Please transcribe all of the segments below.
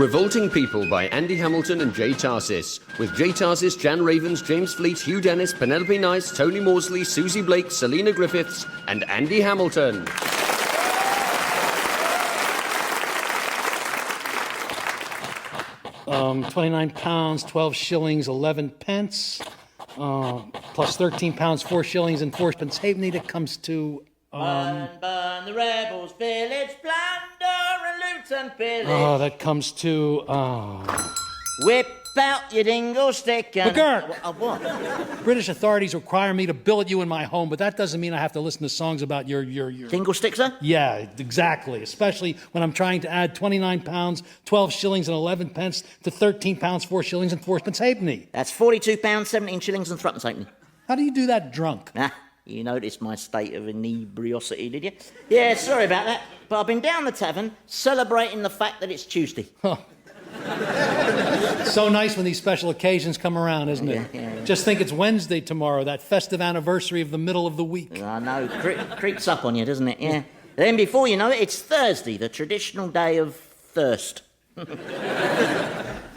Revolting People by Andy Hamilton and Jay Tarses. With Jay Tarses, Jan Ravens, James Fleet, Hugh Dennis, Penelope Nice, Tony Maudsley, Susie Blake, Selina Griffiths, and Andy Hamilton. £29, 12 shillings, 11 pence, plus £13, 4 shillings and 4 pence. Halfpenny, that comes to... Burn the rebels' village, plunder and loot and pillage. Oh, that comes to... Whip out your dingle stick and... McGurk! What? British authorities require me to billet you in my home, but that doesn't mean I have to listen to songs about your... Dingle stick, sir? Yeah, exactly. Especially when I'm trying to add £29, 12 shillings and 11 pence to £13, 4 shillings and 4 pence halfpenny. That's £42, 17 shillings and threepence halfpenny. How do you do that drunk? You noticed my state of inebriosity, did you? Yeah, sorry about that. But I've been down the tavern celebrating the fact that it's Tuesday. Huh. So nice when these special occasions come around, isn't it? Yeah. Just think it's Wednesday tomorrow, that festive anniversary of the middle of the week. I know, creeps up on you, doesn't it? Yeah. Then before you know it, it's Thursday, the traditional day of thirst.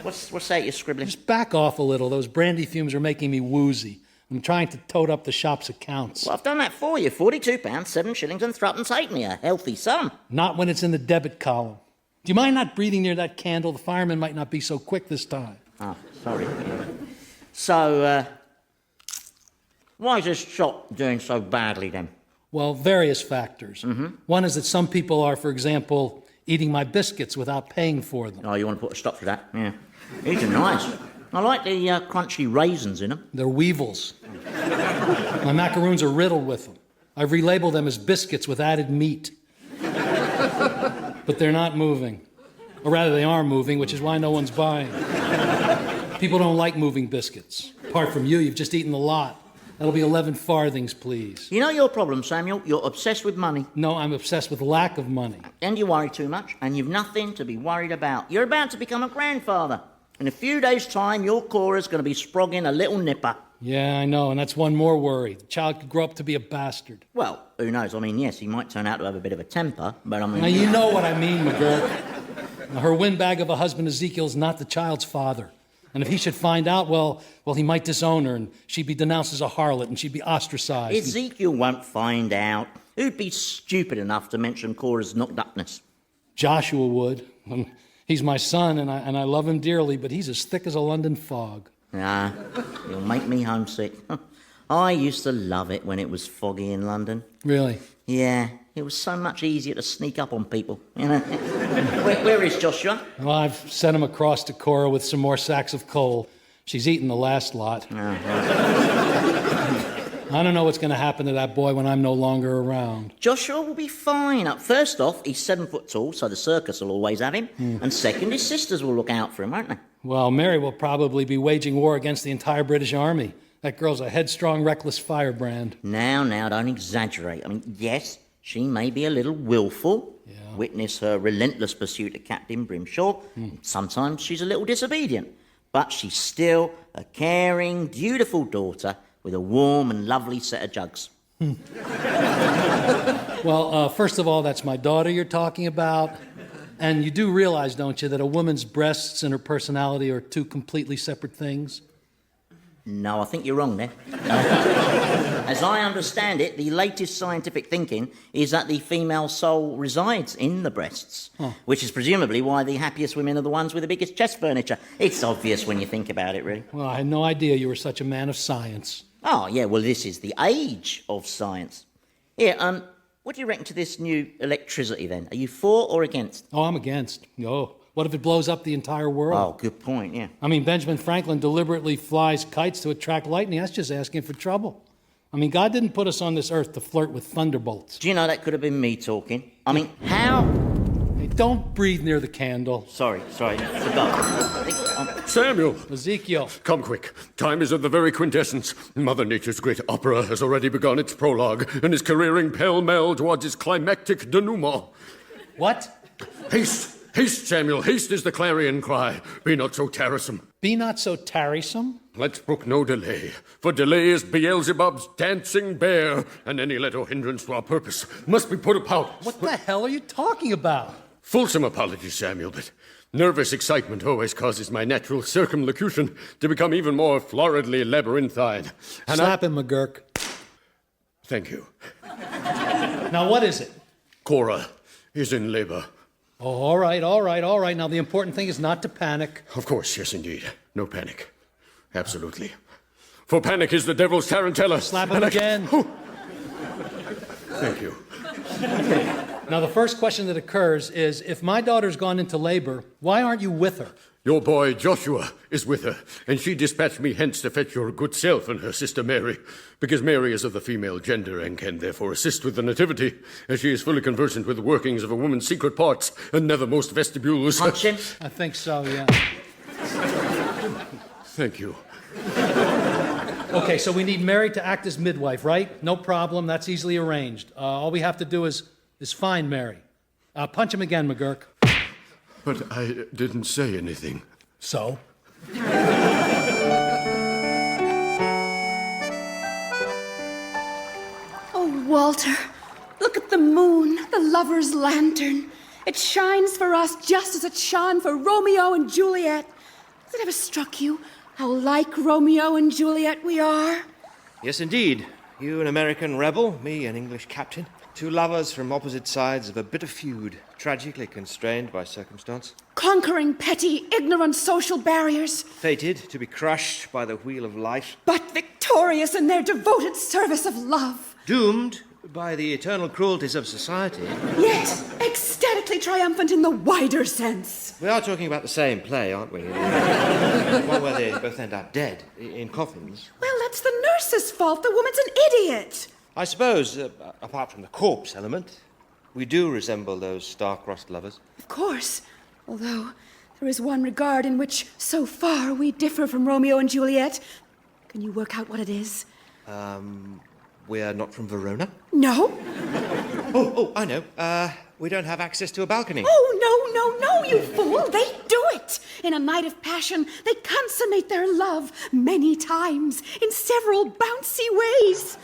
What's that you're scribbling? Just back off a little. Those brandy fumes are making me woozy. I'm trying to tote up the shop's accounts. Well, I've done that for you. £42, 7 shillings and threepence halfpenny, a healthy sum. Not when it's in the debit column. Do you mind not breathing near that candle? The fireman might not be so quick this time. Oh, sorry. So, why is this shop doing so badly then? Well, various factors. Mm-hmm. One is that some people are, for example, eating my biscuits without paying for them. Oh, you want to put a stop to that? Yeah. These are nice. I like the crunchy raisins in them. They're weevils. My macaroons are riddled with them. I've relabeled them as biscuits with added meat. But they're not moving. Or rather, they are moving, which is why no one's buying. People don't like moving biscuits. Apart from you, you've just eaten a lot. That'll be 11 farthings, please. You know your problem, Samuel? You're obsessed with money. No, I'm obsessed with lack of money. And you worry too much, and you've nothing to be worried about. You're about to become a grandfather. In a few days' time, your Cora's going to be sprogging a little nipper. Yeah, I know, and that's one more worry. The child could grow up to be a bastard. Well, who knows? I mean, yes, he might turn out to have a bit of a temper, but I mean... Now, you know what I mean, McGurk. Now, her windbag of a husband, Ezekiel's not the child's father. And if he should find out, well, he might disown her, and she'd be denounced as a harlot, and she'd be ostracized. Ezekiel won't find out. Who'd be stupid enough to mention Cora's knocked upness? Joshua would. He's my son, and I love him dearly, but he's as thick as a London fog. Nah, you'll make me homesick. I used to love it when it was foggy in London. Really? Yeah, it was so much easier to sneak up on people, you know. Where is Joshua? Well, I've sent him across to Cora with some more sacks of coal. She's eaten the last lot. Oh, right. I don't know what's going to happen to that boy when I'm no longer around. Joshua will be fine. First off, he's 7 foot tall, so the circus will always have him. And second, his sisters will look out for him, won't they? Well, Mary will probably be waging war against the entire British Army. That girl's a headstrong, reckless firebrand. Now, don't exaggerate. I mean, yes, she may be a little willful. Yeah. Witness her relentless pursuit of Captain Brimshaw. Sometimes she's a little disobedient. But she's still a caring, dutiful daughter with a warm and lovely set of jugs. Well, first of all, that's my daughter you're talking about. And you do realize, don't you, that a woman's breasts and her personality are two completely separate things? No, I think you're wrong there. As I understand it, the latest scientific thinking is that the female soul resides in the breasts, which is presumably why the happiest women are the ones with the biggest chest furniture. It's obvious when you think about it, really. Well, I had no idea you were such a man of science. Oh, yeah, well, this is the age of science. Here, what do you reckon to this new electricity, then? Are you for or against? Oh, I'm against. Oh, what if it blows up the entire world? Oh, good point, yeah. I mean, Benjamin Franklin deliberately flies kites to attract lightning. That's just asking for trouble. I mean, God didn't put us on this earth to flirt with thunderbolts. Do you know that could have been me talking? I mean, how... Hey, don't breathe near the candle. Sorry, forgot. Samuel! Ezekiel. Come quick. Time is of the very quintessence. Mother Nature's great opera has already begun its prologue and is careering pell-mell towards its climactic denouement. What? Haste! Haste, Samuel! Haste is the clarion cry. Be not so tiresome. Be not so tarrysome? Let's brook no delay, for delay is Beelzebub's dancing bear, and any little hindrance to our purpose must be put about. What the hell are you talking about? Fulsome apologies, Samuel, but Nervous excitement always causes my natural circumlocution to become even more floridly labyrinthine. And Slap him, McGurk. Thank you. Now, what is it? Cora is in labor. Oh, all right. Now, the important thing is not to panic. Of course, yes, indeed. No panic. Absolutely. For panic is the devil's tarantella. Slap him again. Thank you. Now, the first question that occurs is, if my daughter's gone into labor, why aren't you with her? Your boy Joshua is with her, and she dispatched me hence to fetch your good self and her sister Mary, because Mary is of the female gender and can therefore assist with the nativity, as she is fully conversant with the workings of a woman's secret parts and nethermost vestibules. Punch him? I think so, yeah. Thank you. Okay, so we need Mary to act as midwife, right? No problem, that's easily arranged. All we have to do is find Mary. Punch him again, McGurk. But I didn't say anything. So? Oh, Walter, look at the moon, the lover's lantern. It shines for us just as it shone for Romeo and Juliet. Has it ever struck you how like Romeo and Juliet we are? Yes, indeed. You an American rebel, me an English captain. Two lovers from opposite sides of a bitter feud, tragically constrained by circumstance. Conquering petty, ignorant social barriers. Fated to be crushed by the wheel of life. But victorious in their devoted service of love. Doomed by the eternal cruelties of society. Yet ecstatically triumphant in the wider sense. We are talking about the same play, aren't we? One where they both end up dead, in coffins. Well, that's the nurse's fault. The woman's an idiot. I suppose, apart from the corpse element, we do resemble those star-crossed lovers. Of course. Although there is one regard in which, so far, we differ from Romeo and Juliet. Can you work out what it is? We're not from Verona? No. Oh, I know. We don't have access to a balcony. Oh, no, you fool. They do it. In a night of passion, they consummate their love many times, in several bouncy ways.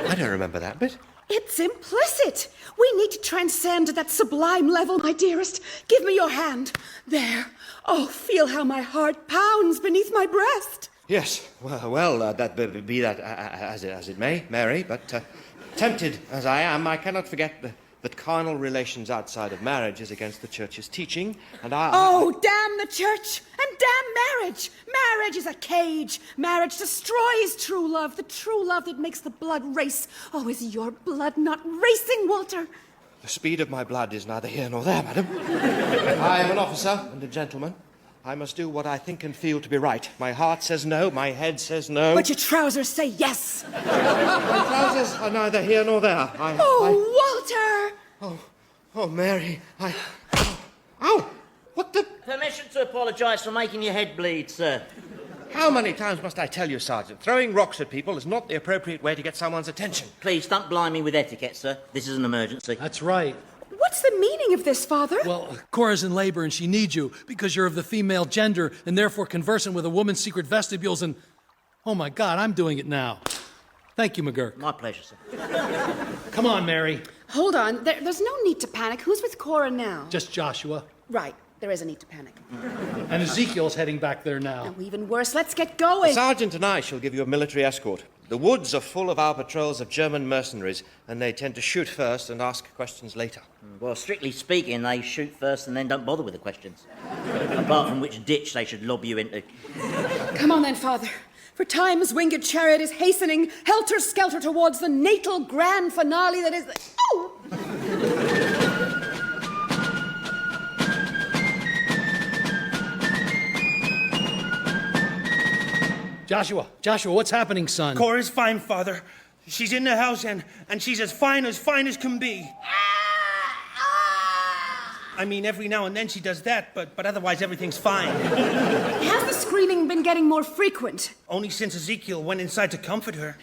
I don't remember that bit. It's implicit. We need to transcend to that sublime level, my dearest. Give me your hand. There. Oh, feel how my heart pounds beneath my breast. Yes, well, that be that as it may, Mary, but tempted as I am, I cannot forget that carnal relations outside of marriage is against the Church's teaching, and Oh, damn the Church, and damn marriage! Marriage is a cage. Marriage destroys true love, the true love that makes the blood race. Oh, is your blood not racing, Walter? The speed of my blood is neither here nor there, madam. I am an officer and a gentleman. I must do what I think and feel to be right. My heart says no, my head says no. But your trousers say yes. My trousers are neither here nor there. Walter! Oh, Mary, Ow! What the... Permission to apologise for making your head bleed, sir. How many times must I tell you, Sergeant? Throwing rocks at people is not the appropriate way to get someone's attention. Please, don't blind me with etiquette, sir. This is an emergency. That's right. What's the meaning of this, Father? Well, Cora's in labor and she needs you because you're of the female gender and therefore conversant with a woman's secret vestibules and... Oh, my God, I'm doing it now. Thank you, McGurk. My pleasure, sir. Come on, Mary. Hold on. There's no need to panic. Who's with Cora now? Just Joshua. Right. There is a need to panic. And Ezekiel's heading back there now. Oh, even worse. Let's get going. The Sergeant and I shall give you a military escort. The woods are full of our patrols of German mercenaries, and they tend to shoot first and ask questions later. Well, strictly speaking, they shoot first and then don't bother with the questions. Apart from which ditch they should lob you into. Come on then, Father. For time's winged chariot is hastening helter-skelter towards the natal grand finale that is... Oh! Joshua, what's happening, son? Cora's fine, Father. She's in the house and she's as fine as can be. I mean, every now and then she does that, but otherwise everything's fine. Has the screaming been getting more frequent? Only since Ezekiel went inside to comfort her.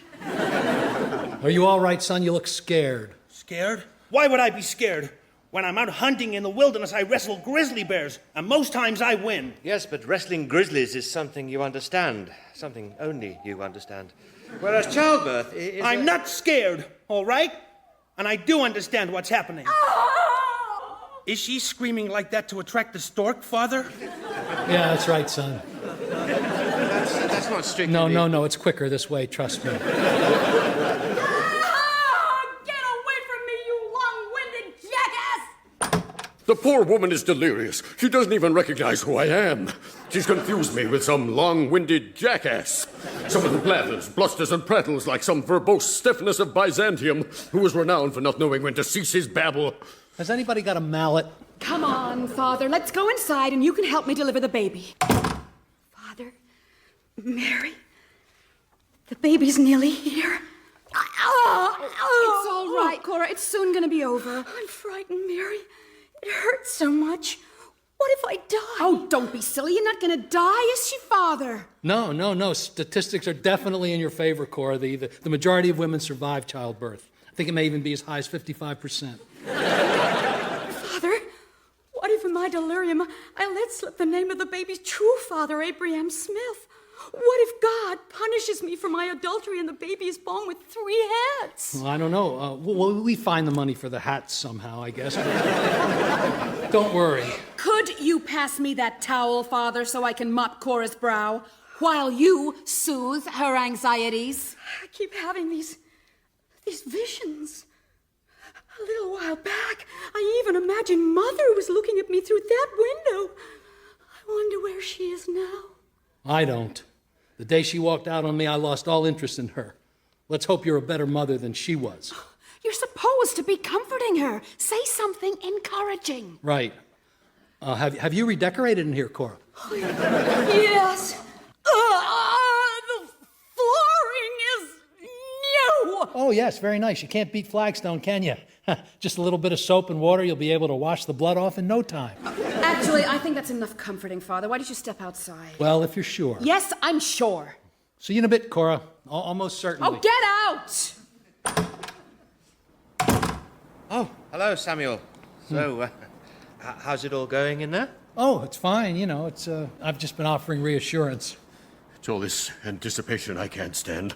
Are you all right, son? You look scared. Scared? Why would I be scared? When I'm out hunting in the wilderness, I wrestle grizzly bears, and most times I win. Yes, but wrestling grizzlies is something you understand. Something only you understand. Whereas childbirth is... I'm not scared, all right? And I do understand what's happening. Is she screaming like that to attract the stork, Father? Yeah, that's right, son. That's not strictly... No, it's quicker this way, trust me. Get away from me, you long-winded jackass! The poor woman is delirious. She doesn't even recognize who I am. She's confused me with some long-winded jackass. Someone who blathers, blusters, and prattles like some verbose stiffness of Byzantium, who is renowned for not knowing when to cease his babble. Has anybody got a mallet? Come on, Father, let's go inside and you can help me deliver the baby. Father, Mary, the baby's nearly here. It's all right, Cora. It's soon going to be over. I'm frightened, Mary. It hurts so much. What if I die? Oh, don't be silly. You're not going to die, is she, Father? No. Statistics are definitely in your favor, Cora. The majority of women survive childbirth. I think it may even be as high as 55%. Father, what if in my delirium I let slip the name of the baby's true father, Abraham Smith? What if God punishes me for my adultery and the baby is born with 3 heads? Well, I don't know. We find the money for the hats somehow, I guess. Don't worry. Could you pass me that towel, Father, so I can mop Cora's brow while you soothe her anxieties? I keep having these visions. A little while back, I even imagined Mother was looking at me through that window. I wonder where she is now. I don't. The day she walked out on me, I lost all interest in her. Let's hope you're a better mother than she was. You're supposed to be comforting her. Say something encouraging. Right. Have you redecorated in here, Cora? Yes. The flooring is new. Oh, yes, very nice. You can't beat flagstone, can you? Just a little bit of soap and water, you'll be able to wash the blood off in no time. Actually, I think that's enough comforting, Father. Why don't you step outside? Well, if you're sure. Yes, I'm sure. See you in a bit, Cora. Almost certainly. Oh, get out! Oh, hello, Samuel. So, how's it all going in there? Oh, it's fine. I've just been offering reassurance. It's all this anticipation I can't stand.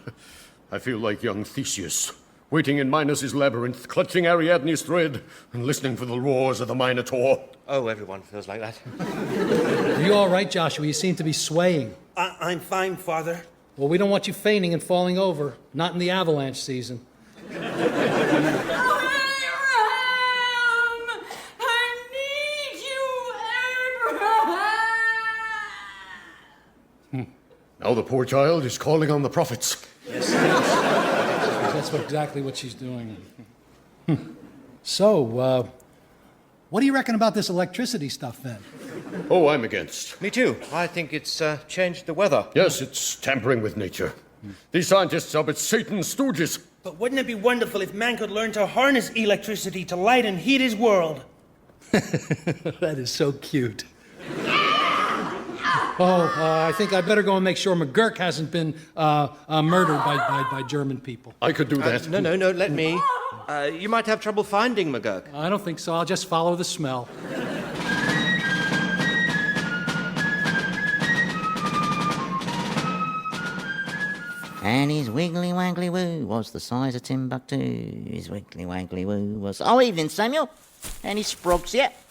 I feel like young Theseus, waiting in Minos' labyrinth, clutching Ariadne's thread, and listening for the roars of the Minotaur. Oh, everyone feels like that. Are you all right, Joshua? You seem to be swaying. I'm fine, Father. Well, we don't want you fainting and falling over. Not in the avalanche season. Now the poor child is calling on the prophets. Yes. That's exactly what she's doing. So, what do you reckon about this electricity stuff, then? Oh, I'm against. Me too. I think it's changed the weather. Yes, it's tampering with nature. These scientists are but Satan's stooges. But wouldn't it be wonderful if man could learn to harness electricity to light and heat his world? That is so cute. I think I better go and make sure McGurk hasn't been murdered by German people. I could do that. No, let me. You might have trouble finding McGurk. I don't think so. I'll just follow the smell. And his wiggly waggly woo was the size of Timbuktu. His wiggly waggly woo was... Oh, evening, Samuel. Any Spriggs yet?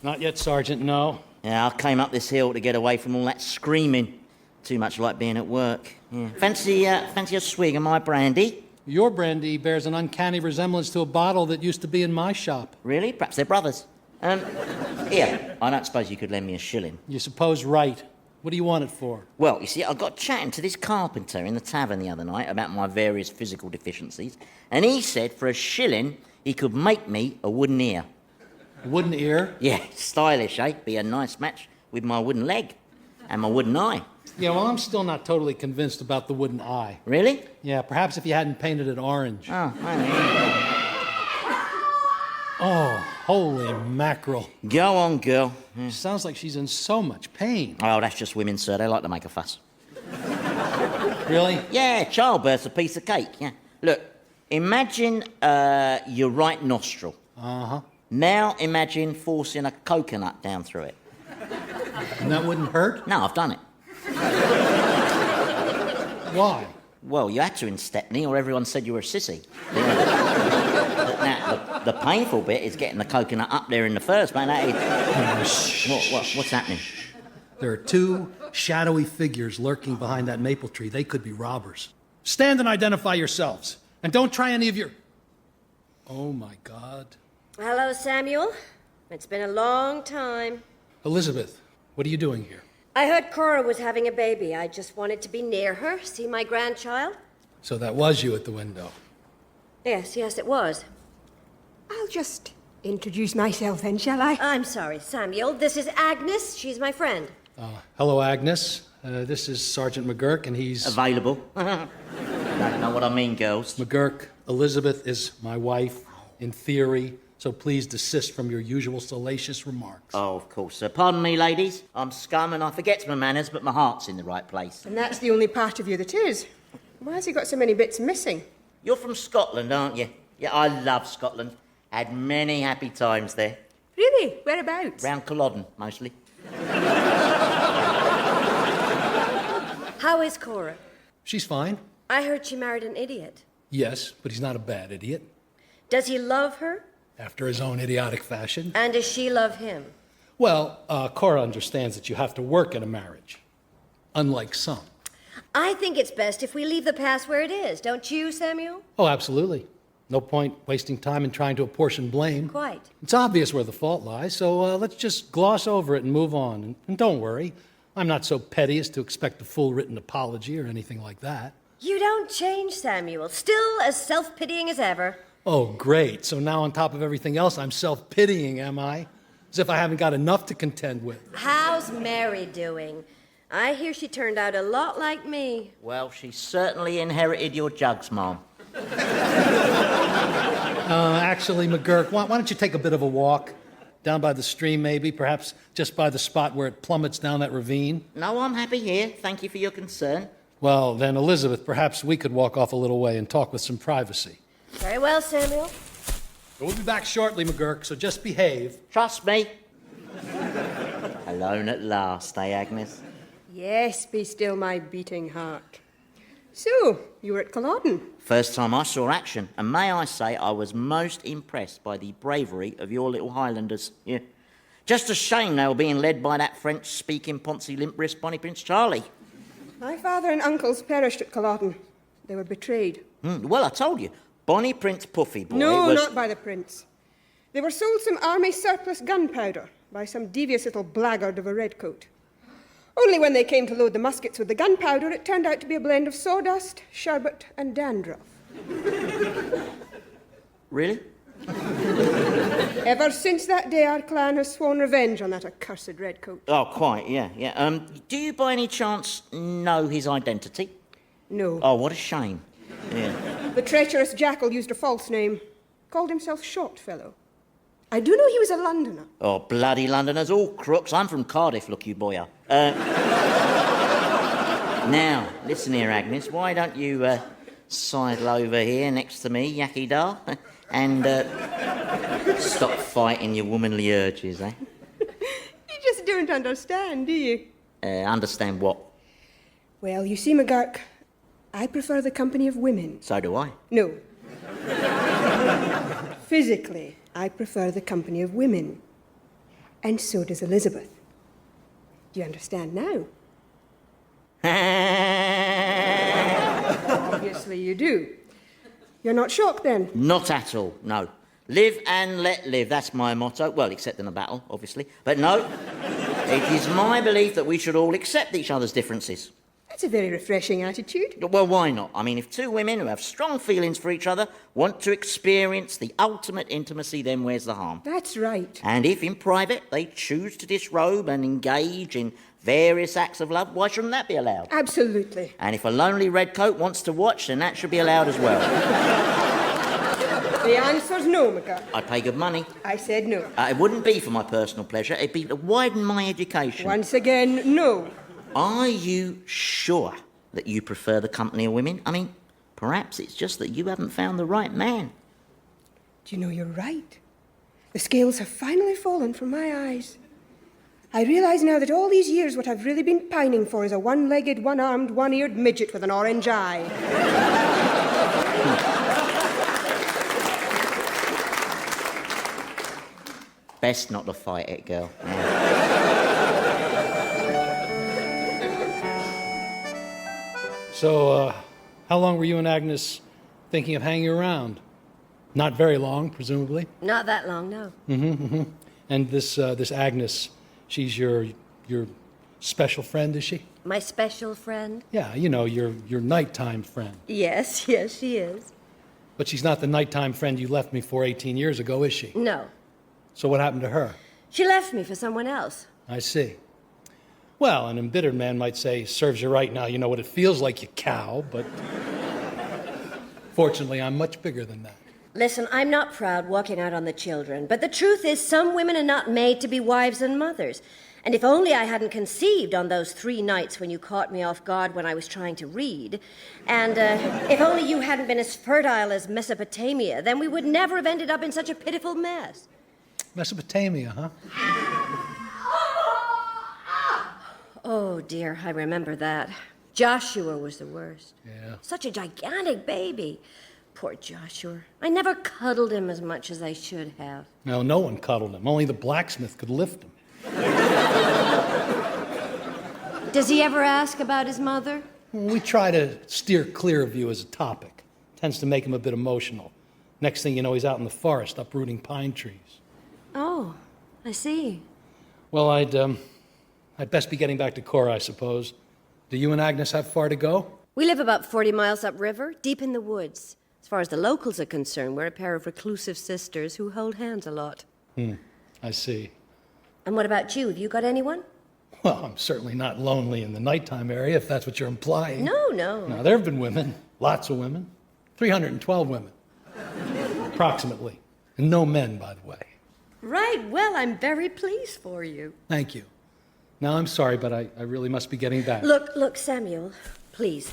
Not yet, Sergeant, no. Yeah, I came up this hill to get away from all that screaming. Too much like being at work. Yeah. Fancy a swig of my brandy? Your brandy bears an uncanny resemblance to a bottle that used to be in my shop. Really? Perhaps they're brothers. Here, I don't suppose you could lend me a shilling. You suppose right. What do you want it for? Well, you see, I got chatting to this carpenter in the tavern the other night about my various physical deficiencies, and he said for a shilling he could make me a wooden ear. A wooden ear? Yeah, stylish, eh? Be a nice match with my wooden leg and my wooden eye. Yeah, well, I'm still not totally convinced about the wooden eye. Really? Yeah, perhaps if you hadn't painted it orange. Oh, I know. Oh, holy mackerel. Go on, girl. She sounds like she's in so much pain. Oh, that's just women, sir. They like to make a fuss. Really? Yeah, childbirth's a piece of cake, yeah. Look, imagine your right nostril. Uh-huh. Now imagine forcing a coconut down through it. And that wouldn't hurt? No, I've done it. Why? Well, you had to in Stepney, or everyone said you were a sissy. Now, look, The painful bit is getting the coconut up there in the first, man. That is... What's happening? There are two shadowy figures lurking behind that maple tree. They could be robbers. Stand and identify yourselves. And don't try any of your... Oh, my God. Hello, Samuel. It's been a long time. Elizabeth, what are you doing here? I heard Cora was having a baby. I just wanted to be near her, see my grandchild. So that was you at the window. Yes, it was. I'll just introduce myself then, shall I? I'm sorry, Samuel. This is Agnes. She's my friend. Hello, Agnes. This is Sergeant McGurk, and he's... Available. Don't know what I mean, girls. McGurk, Elizabeth is my wife, in theory, so please desist from your usual salacious remarks. Oh, of course, sir. Pardon me, ladies. I'm scum and I forget my manners, but my heart's in the right place. And that's the only part of you that is. Why has he got so many bits missing? You're from Scotland, aren't you? Yeah, I love Scotland. Had many happy times there. Really? Whereabouts? Round Culloden, mostly. How is Cora? She's fine. I heard she married an idiot. Yes, but he's not a bad idiot. Does he love her? After his own idiotic fashion. And does she love him? Well, Cora understands that you have to work in a marriage. Unlike some. I think it's best if we leave the past where it is. Don't you, Samuel? Oh, absolutely. No point wasting time in trying to apportion blame. Quite. It's obvious where the fault lies, so let's just gloss over it and move on. And don't worry, I'm not so petty as to expect a full written apology or anything like that. You don't change, Samuel. Still as self-pitying as ever. Oh, great. So now on top of everything else, I'm self-pitying, am I? As if I haven't got enough to contend with. How's Mary doing? I hear she turned out a lot like me. Well, she certainly inherited your jugs, Mom. Actually, McGurk, why don't you take a bit of a walk? Down by the stream, maybe, perhaps just by the spot where it plummets down that ravine? No, I'm happy here. Thank you for your concern. Well, then, Elizabeth, perhaps we could walk off a little way and talk with some privacy. Very well, Samuel. We'll be back shortly, McGurk, so just behave. Trust me. Alone at last, eh, Agnes? Yes, be still my beating heart. So, you were at Culloden? First time I saw action, and may I say I was most impressed by the bravery of your little Highlanders. Yeah. Just a shame they were being led by that French-speaking Poncy limp-wrist Bonnie Prince Charlie. My father and uncles perished at Culloden. They were betrayed. Well, I told you, Bonnie Prince Puffy boy No, was... not by the prince. They were sold some army surplus gunpowder by some devious little blackguard of a redcoat. Only when they came to load the muskets with the gunpowder, it turned out to be a blend of sawdust, sherbet, and dandruff. Really? Ever since that day, our clan has sworn revenge on that accursed redcoat. Oh, quite, yeah. Do you by any chance know his identity? No. Oh, what a shame. Yeah. The treacherous jackal used a false name, called himself Shortfellow. I do know he was a Londoner. Oh, bloody Londoners, all crooks. I'm from Cardiff, look you boy. Now, listen here, Agnes. Why don't you sidle over here next to me, Yaki Dar, and stop fighting your womanly urges, eh? You just don't understand, do you? Understand what? Well, you see, McGurk, I prefer the company of women. So do I. No. Physically, I prefer the company of women. And so does Elizabeth. Do you understand now? Obviously you do. You're not shocked, then? Not at all, no. Live and let live, that's my motto. Well, except in a battle, obviously. But no, it is my belief that we should all accept each other's differences. That's a very refreshing attitude. Well, why not? I mean, if two women who have strong feelings for each other want to experience the ultimate intimacy, then where's the harm? That's right. And if in private they choose to disrobe and engage in various acts of love, why shouldn't that be allowed? Absolutely. And if a lonely redcoat wants to watch, then that should be allowed as well. The answer's no, McGurk. I'd pay good money. I said no. It wouldn't be for my personal pleasure, it'd be to widen my education. Once again, no. Are you sure that you prefer the company of women? I mean, perhaps it's just that you haven't found the right man. Do you know, you're right. The scales have finally fallen from my eyes. I realise now that all these years what I've really been pining for is a one-legged, one-armed, one-eared midget with an orange eye. best not to fight it, girl. So, how long were you and Agnes thinking of hanging around? Not very long, presumably. Not that long, no. And this Agnes, she's your special friend, is she? My special friend? Yeah, you know, your nighttime friend. Yes, she is. But she's not the nighttime friend you left me for 18 years ago, is she? No. So what happened to her? She left me for someone else. I see. Well, an embittered man might say, serves you right now, you know what it feels like, you cow, but fortunately, I'm much bigger than that. Listen, I'm not proud walking out on the children, but the truth is some women are not made to be wives and mothers. And if only I hadn't conceived on those 3 nights when you caught me off guard when I was trying to read, and if only you hadn't been as fertile as Mesopotamia, then we would never have ended up in such a pitiful mess. Mesopotamia, huh? Oh, dear, I remember that. Joshua was the worst. Yeah. Such a gigantic baby. Poor Joshua. I never cuddled him as much as I should have. No, no one cuddled him. Only the blacksmith could lift him. Does he ever ask about his mother? We try to steer clear of you as a topic. Tends to make him a bit emotional. Next thing you know, he's out in the forest uprooting pine trees. Oh, I see. Well, I'd best be getting back to Cora, I suppose. Do you and Agnes have far to go? We live about 40 miles upriver, deep in the woods. As far as the locals are concerned, we're a pair of reclusive sisters who hold hands a lot. I see. And what about you? Have you got anyone? Well, I'm certainly not lonely in the nighttime area, if that's what you're implying. No. Now, there have been women, lots of women, 312 women, approximately. And no men, by the way. Right, well, I'm very pleased for you. Thank you. Now, I'm sorry, but I really must be getting back. Look, Samuel, please.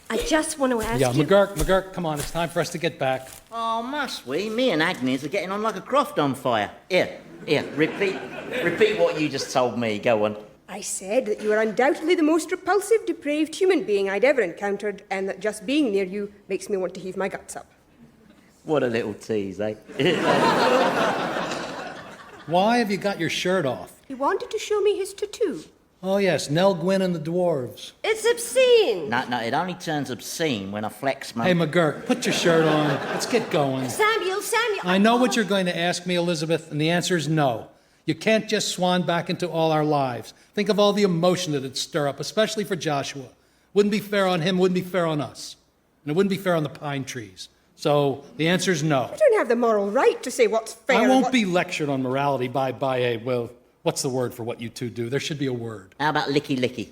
I just want to ask you... McGurk, come on, it's time for us to get back. Oh, must we? Me and Agnes are getting on like a croft on fire. Here, repeat what you just told me. Go on. I said that you are undoubtedly the most repulsive, depraved human being I'd ever encountered, and that just being near you makes me want to heave my guts up. What a little tease, eh? Why have you got your shirt off? He wanted to show me his tattoo. Oh, yes, Nell Gwyn and the Dwarves. It's obscene. No, it only turns obscene when I flex my... Hey, McGurk, put your shirt on. Let's get going. Samuel. I know what you're going to ask me, Elizabeth, and the answer is no. You can't just swan back into all our lives. Think of all the emotion that it'd stir up, especially for Joshua. Wouldn't be fair on him, wouldn't be fair on us. And it wouldn't be fair on the pine trees. So the answer is no. You don't have the moral right to say what's fair. I won't be lectured on morality by a, well, what's the word for what you two do? There should be a word. How about licky?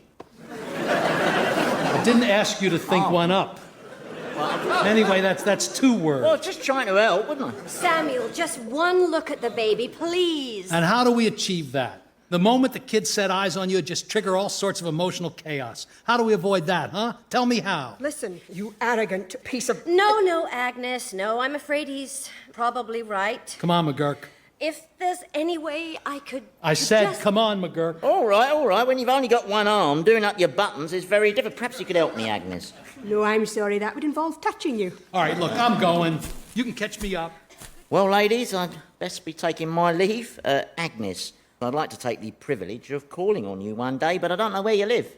I didn't ask you to think one up. Anyway, that's 2 words. Well, just trying to help, wasn't I? Samuel, just one look at the baby, please. And how do we achieve that? The moment the kids set eyes on you, it just trigger all sorts of emotional chaos. How do we avoid that, huh? Tell me how. Listen, you arrogant piece of... No, Agnes, no. I'm afraid he's probably right. Come on, McGurk. If there's any way I could... I said, come on, McGurk. All right. When you've only got one arm, doing up your buttons is very different. Perhaps you could help me, Agnes. No, I'm sorry. That would involve touching you. All right, look, I'm going. You can catch me up. Well, ladies, I'd best be taking my leave. Agnes, I'd like to take the privilege of calling on you one day, but I don't know where you live.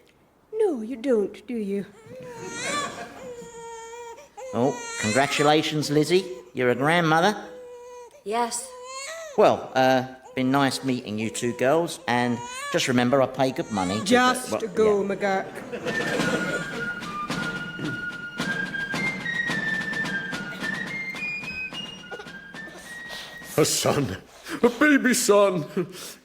No, you don't, do you? Oh, congratulations, Lizzie. You're a grandmother. Yes. Well, been nice meeting you 2 girls, and just remember I pay good money. Just go, McGurk. A son, a baby son.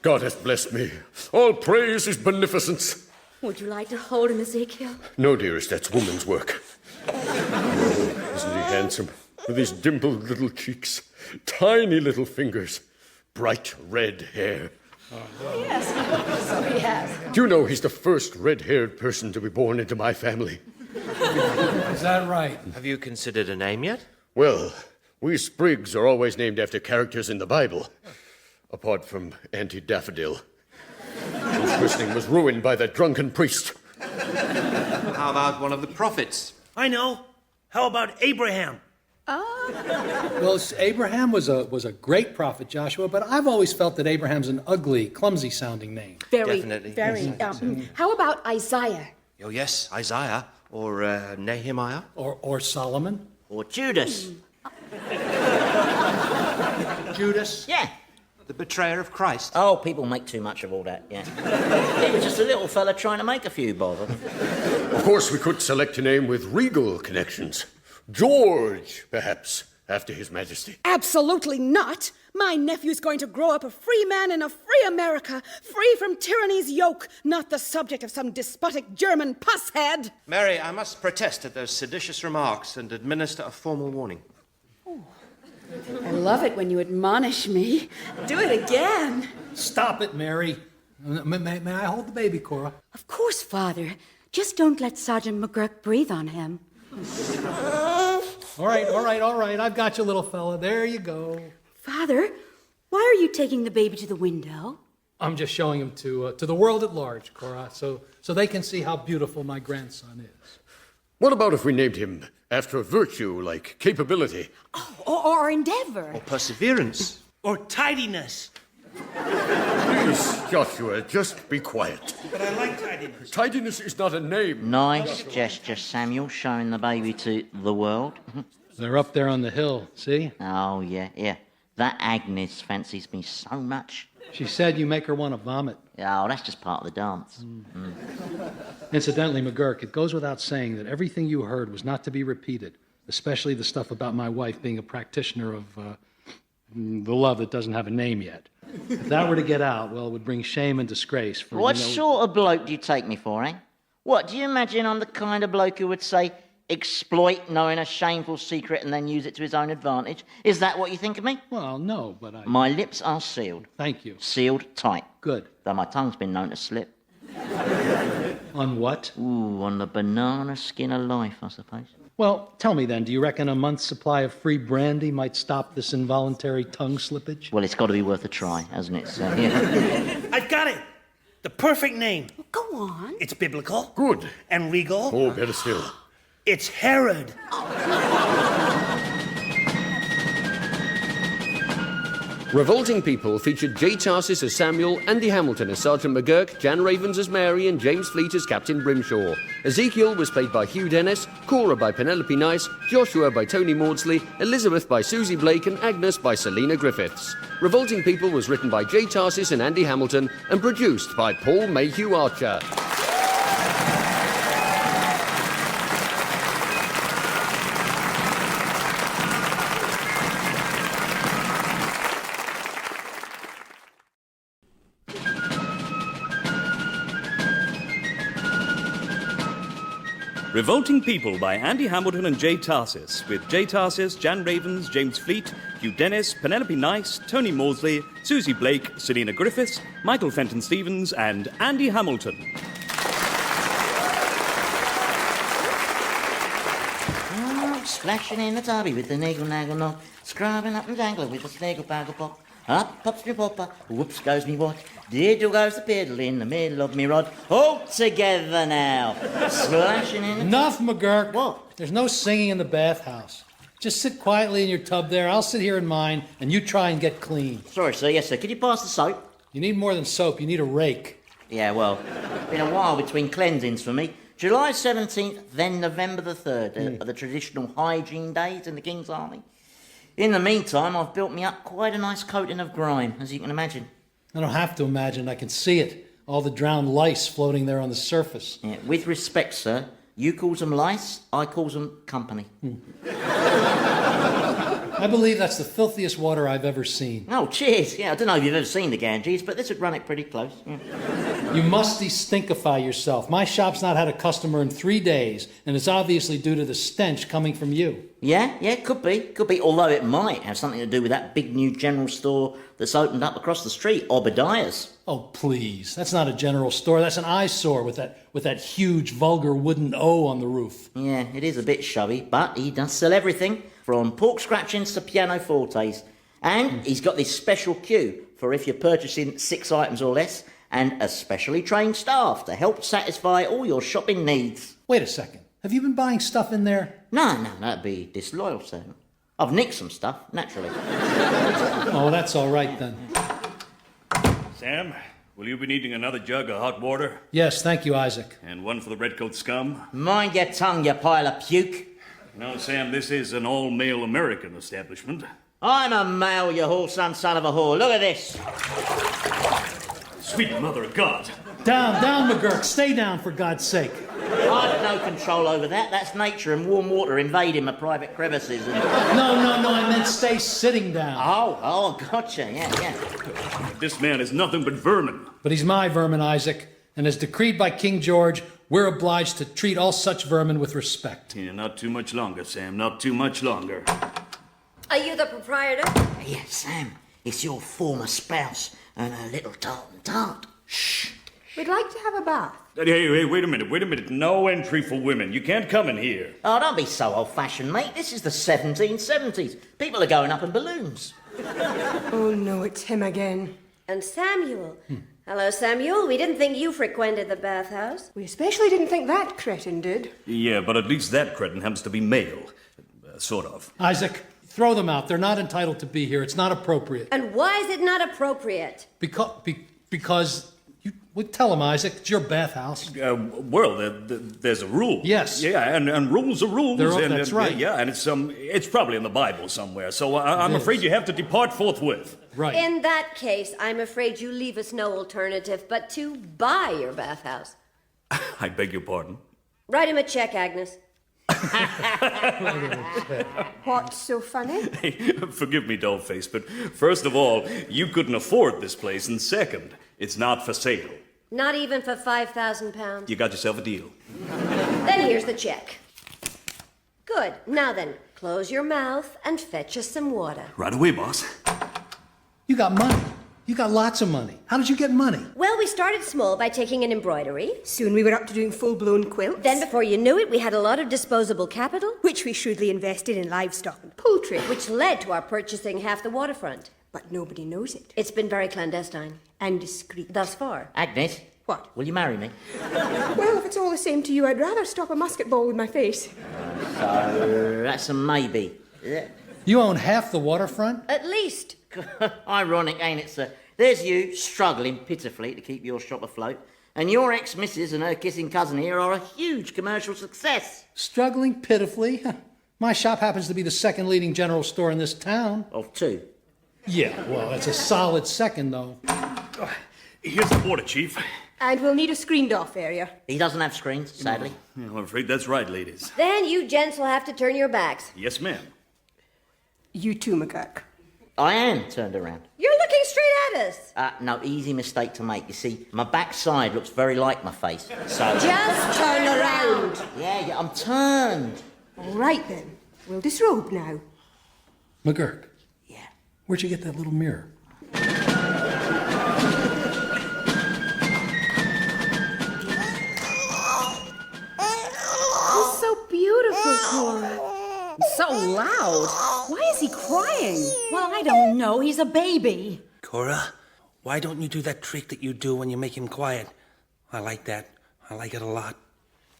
God hath blessed me. All praise his beneficence. Would you like to hold him, Ezekiel? No, dearest, that's woman's work. Oh, isn't he handsome? With his dimpled little cheeks, tiny little fingers, bright red hair. Yes, so he has. Do you know he's the first red-haired person to be born into my family? Is that right? Have you considered a name yet? Well, we Spriggs are always named after characters in the Bible, apart from Auntie Daffodil, whose christening was ruined by that drunken priest. How about one of the prophets? I know. How about Abraham? Well, Abraham was a great prophet, Joshua, but I've always felt that Abraham's an ugly, clumsy-sounding name. Very, Definitely. very. How about Isaiah? Oh, yes, Isaiah. Or Nehemiah. Or Solomon. Or Judas. Judas. Yeah. The betrayer of Christ. Oh, people make too much of all that, yeah. He was just a little fella trying to make a few bob. Of course, we could select a name with regal connections. George, perhaps, after His Majesty. Absolutely not. My nephew's going to grow up a free man in a free America, free from tyranny's yoke, not the subject of some despotic German pusshead. Mary, I must protest at those seditious remarks and administer a formal warning. I love it when you admonish me. Do it again. Stop it, Mary. May I hold the baby, Cora? Of course, Father. Just don't let Sergeant McGurk breathe on him. All right. I've got you, little fella. There you go. Father, why are you taking the baby to the window? I'm just showing him to the world at large, Cora, so they can see how beautiful my grandson is. What about if we named him after a virtue like capability? Or endeavor. Or perseverance. Or tidiness. Please, Joshua, just be quiet. But I like tidiness. Tidiness is not a name. Nice gesture, Samuel, showing the baby to the world. They're up there on the hill, see? Oh, yeah. That Agnes fancies me so much. She said you make her want to vomit. Oh, that's just part of the dance. Incidentally, McGurk, it goes without saying that everything you heard was not to be repeated, especially the stuff about my wife being a practitioner of the love that doesn't have a name yet. If that were to get out, well, it would bring shame and disgrace for... What sort of bloke do you take me for, eh? What, do you imagine I'm the kind of bloke who would say, exploit knowing a shameful secret and then use it to his own advantage? Is that what you think of me? Well, no, but My lips are sealed. Thank you. Sealed tight. Good. Though my tongue's been known to slip. On what? Ooh, on the banana skin of life, I suppose. Well, tell me then, do you reckon a month's supply of free brandy might stop this involuntary tongue slippage? Well, it's got to be worth a try, hasn't it? So, I've got it. The perfect name. Go on. It's biblical. Good. And regal. Oh, better still. It's Herod. Revolting People featured J. Tarses as Samuel, Andy Hamilton as Sergeant McGurk, Jan Ravens as Mary, and James Fleet as Captain Brimshaw. Ezekiel was played by Hugh Dennis, Cora by Penelope Nice, Joshua by Tony Maudsley, Elizabeth by Susie Blake, and Agnes by Selina Griffiths. Revolting People was written by J. Tarses and Andy Hamilton and produced by Paul Mayhew-Archer. Revolting People by Andy Hamilton and J. Tarses, with J. Tarses, Jan Ravens, James Fleet, Hugh Dennis, Penelope Nice, Tony Maudsley, Susie Blake, Selina Griffiths, Michael Fenton Stevens, and Andy Hamilton. Oh, splashing in the tubby with the niggle-naggle knot, scrubbing up and dangling with the snaggle-baggle pop. Up pops me popper, whoops goes me watch, diddle goes the piddle in the middle of me rod. All together now, splashing in the... Enough, McGurk. What? There's no singing in the bathhouse. Just sit quietly in your tub there. I'll sit here in mine, and you try and get clean. Sorry, sir. Yes, sir. Could you pass the soap? You need more than soap. You need a rake. Yeah, well, it's been a while between cleansings for me. July 17th, then November the 3rd, are the traditional hygiene days in the King's Army. In the meantime, I've built me up quite a nice coating of grime, as you can imagine. I don't have to imagine. I can see it. All the drowned lice floating there on the surface. Yeah, with respect, sir, you calls them lice, I calls them company. I believe that's the filthiest water I've ever seen. Oh, cheers. Yeah, I don't know if you've ever seen the Ganges, but this would run it pretty close. Yeah. You must de-stinkify yourself. My shop's not had a customer in 3 days, and it's obviously due to the stench coming from you. Yeah, could be. Although it might have something to do with that big new general store that's opened up across the street, Obadiah's. Oh, please. That's not a general store. That's an eyesore with that huge, vulgar wooden O on the roof. Yeah, it is a bit showy, but he does sell everything, from pork scratchings to pianofortes. And he's got this special queue for if you're purchasing 6 items or less, and a specially trained staff to help satisfy all your shopping needs. Wait a second. Have you been buying stuff in there? No, that'd be disloyal, sir. I've nicked some stuff, naturally. Oh, that's all right then. Sam, will you be needing another jug of hot water? Yes, thank you, Isaac. And one for the redcoat scum? Mind your tongue, you pile of puke. No, Sam, this is an all-male American establishment. I'm a male, you whoreson son of a whore. Look at this. Sweet mother of God. Down, McGurk. Stay down, for God's sake. I've no control over that. That's nature and warm water invading my private crevices. And... No, I meant stay sitting down. Oh, gotcha. Yeah. This man is nothing but vermin. But he's my vermin, Isaac. And as decreed by King George, we're obliged to treat all such vermin with respect. Yeah, not too much longer, Sam. Not too much longer. Are you the proprietor? Yes, Sam. It's your former spouse and her little tart. Shh. We'd like to have a bath. Hey, wait a minute. No entry for women. You can't come in here. Oh, don't be so old-fashioned, mate. This is the 1770s. People are going up in balloons. Oh, no, it's him again. And Samuel. Hello, Samuel. We didn't think you frequented the bathhouse. We especially didn't think that cretin did. Yeah, but at least that cretin happens to be male. Sort of. Isaac, throw them out. They're not entitled to be here. It's not appropriate. And why is it not appropriate? Because... Well, tell him, Isaac. It's your bathhouse. There's a rule. Yes. Yeah, and rules are rules. That's right. Yeah, and it's probably in the Bible somewhere. So I'm afraid you have to depart forthwith. Right. In that case, I'm afraid you leave us no alternative but to buy your bathhouse. I beg your pardon. Write him a check, Agnes. What's so funny? Hey, forgive me, dollface, but first of all, you couldn't afford this place, and second, it's not for sale. Not even for £5,000. You got yourself a deal. Then here's the check. Good. Now then, close your mouth and fetch us some water. Right away, boss. You got money. You got lots of money. How did you get money? Well, we started small by taking an embroidery. Soon we were up to doing full-blown quilts. Then before you knew it, we had a lot of disposable capital. Which we shrewdly invested in livestock and poultry. Which led to our purchasing half the waterfront. But nobody knows it. It's been very clandestine. And discreet. Thus far. Agnes? What? Will you marry me? Well, if it's all the same to you, I'd rather stop a musket ball with my face. So, that's a maybe. You own half the waterfront? At least. Ironic, ain't it, sir? There's you, struggling pitifully to keep your shop afloat, and your ex-missus and her kissing cousin here are a huge commercial success. Struggling pitifully? My shop happens to be the second leading general store in this town. Of two. Yeah, well, that's a solid second, though. Here's the water, Chief. And we'll need a screened-off area. He doesn't have screens, sadly. Yeah, I'm afraid that's right, ladies. Then you gents will have to turn your backs. Yes, ma'am. You too, McGurk. I am turned around. You're looking straight at us. No, easy mistake to make. You see, my backside looks very like my face. So... Just turn around. Yeah, I'm turned. All right, then. We'll disrobe now. McGurk. Yeah? Where'd you get that little mirror? He's so beautiful, Cora. So loud. Why is he crying? Well, I don't know. He's a baby. Cora, why don't you do that trick that you do when you make him quiet? I like that. I like it a lot.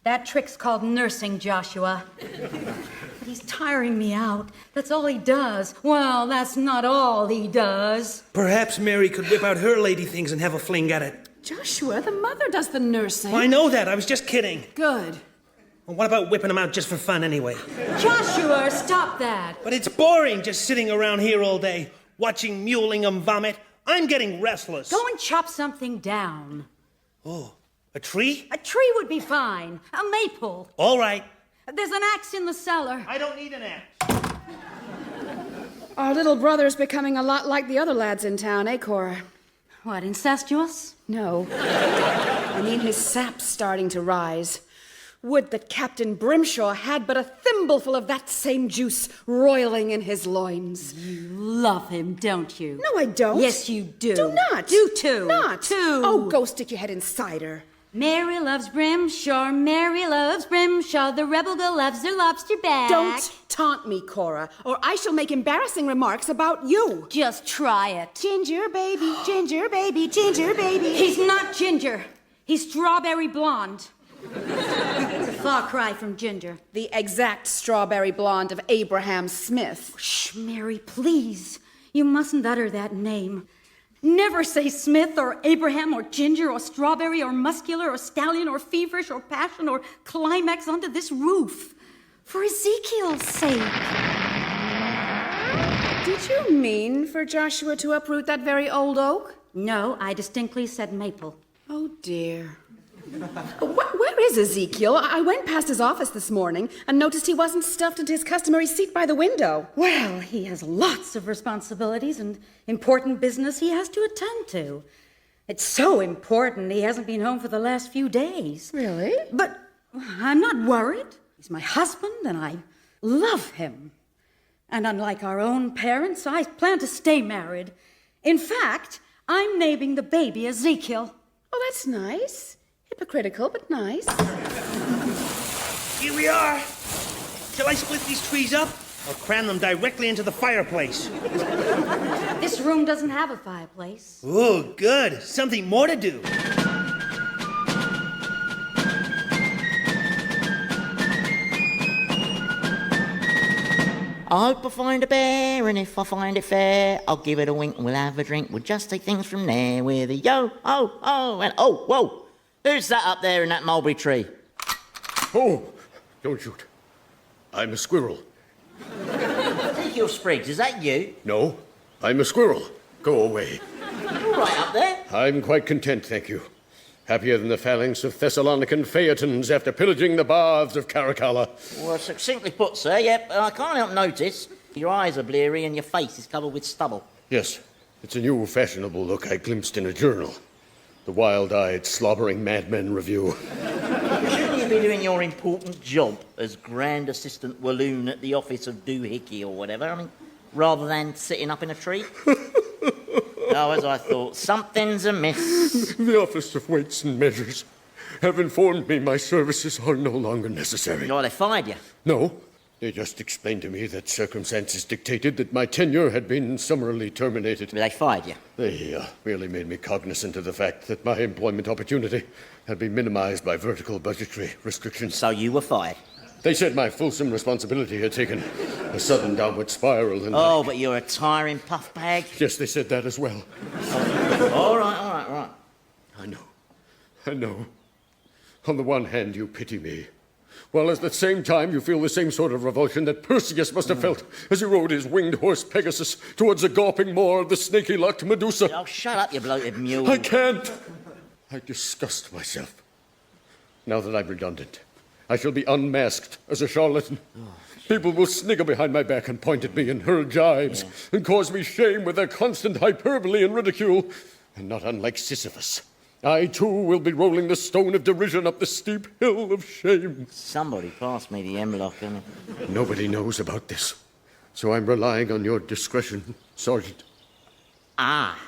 That trick's called nursing, Joshua. But he's tiring me out. That's all he does. Well, that's not all he does. Perhaps Mary could whip out her lady things and have a fling at it. Joshua, the mother does the nursing. I know that. I was just kidding. Good. Well, what about whipping him out just for fun anyway? Joshua, stop that. But it's boring just sitting around here all day, watching Mulingham vomit. I'm getting restless. Go and chop something down. Oh, a tree? A tree would be fine. A maple. All right. There's an axe in the cellar. I don't need an axe. Our little brother's becoming a lot like the other lads in town, eh, Cora? What, incestuous? No. I mean, his sap's starting to rise. Would that Captain Brimshaw had but a thimbleful of that same juice roiling in his loins. You love him, don't you? No, I don't. Yes, you do. Do not. Do too. Not. Too. Oh, go stick your head inside her. Mary loves Brimshaw, Mary loves Brimshaw, the rebel girl loves her lobster back. Don't taunt me, Cora, or I shall make embarrassing remarks about you. Just try it. Ginger baby, ginger baby, ginger baby. He's not ginger. He's strawberry blonde. far cry from Ginger. The exact strawberry blonde of Abraham Smith. Shh, Mary, please. You mustn't utter that name. Never say Smith or Abraham or Ginger or Strawberry or Muscular or Stallion or Feverish or Passion or Climax under this roof. For Ezekiel's sake. Did you mean for Joshua to uproot that very old oak? No, I distinctly said maple. Oh, dear. Where is Ezekiel? I went past his office this morning and noticed he wasn't stuffed into his customary seat by the window. Well, he has lots of responsibilities and important business he has to attend to. It's so important he hasn't been home for the last few days. Really? But I'm not worried. He's my husband and I love him. And unlike our own parents, I plan to stay married. In fact, I'm naming the baby Ezekiel. Oh, that's nice. Hypocritical, but nice. Here we are. Shall I split these trees up? I'll cram them directly into the fireplace. This room doesn't have a fireplace. Ooh, good. Something more to do. I hope I find a bear, and if I find it fair, I'll give it a wink and we'll have a drink. We'll just take things from there with a yo, oh, and oh, whoa. Who's that up there in that mulberry tree? Oh, don't shoot. I'm a squirrel. Ezekiel Spriggs, is that you? No, I'm a squirrel. Go away. All right up there. I'm quite content, thank you. Happier than the phalanx of Thessalonican phaetons after pillaging the baths of Caracalla. Well, succinctly put, sir, yep. I can't help notice your eyes are bleary and your face is covered with stubble. Yes, it's a new fashionable look I glimpsed in a journal. The wild-eyed, slobbering madmen review. Shouldn't you be doing your important job as Grand Assistant Walloon at the office of Doohickey or whatever? I mean, rather than sitting up in a tree? Oh, as I thought, something's amiss. The Office of Weights and Measures have informed me my services are no longer necessary. Oh, they fired you? No. They just explained to me that circumstances dictated that my tenure had been summarily terminated. They fired you? They merely made me cognizant of the fact that my employment opportunity had been minimized by vertical budgetary restrictions. So you were fired? They said my fulsome responsibility had taken a sudden downward spiral and... Oh, but you're a tiring puff bag? Yes, they said that as well. All right. I know. On the one hand, you pity me, while at the same time you feel the same sort of revulsion that Perseus must have felt as he rode his winged horse Pegasus towards the gawping maw of the snaky-locked Medusa. Oh, shut up, you bloated mule. I can't. I disgust myself. Now that I'm redundant, I shall be unmasked as a charlatan. People will snigger behind my back and point at me and hurl jibes and cause me shame with their constant hyperbole and ridicule. And not unlike Sisyphus, I too will be rolling the stone of derision up the steep hill of shame. Somebody pass me the hemlock. Nobody knows about this, so I'm relying on your discretion, Sergeant. Ah,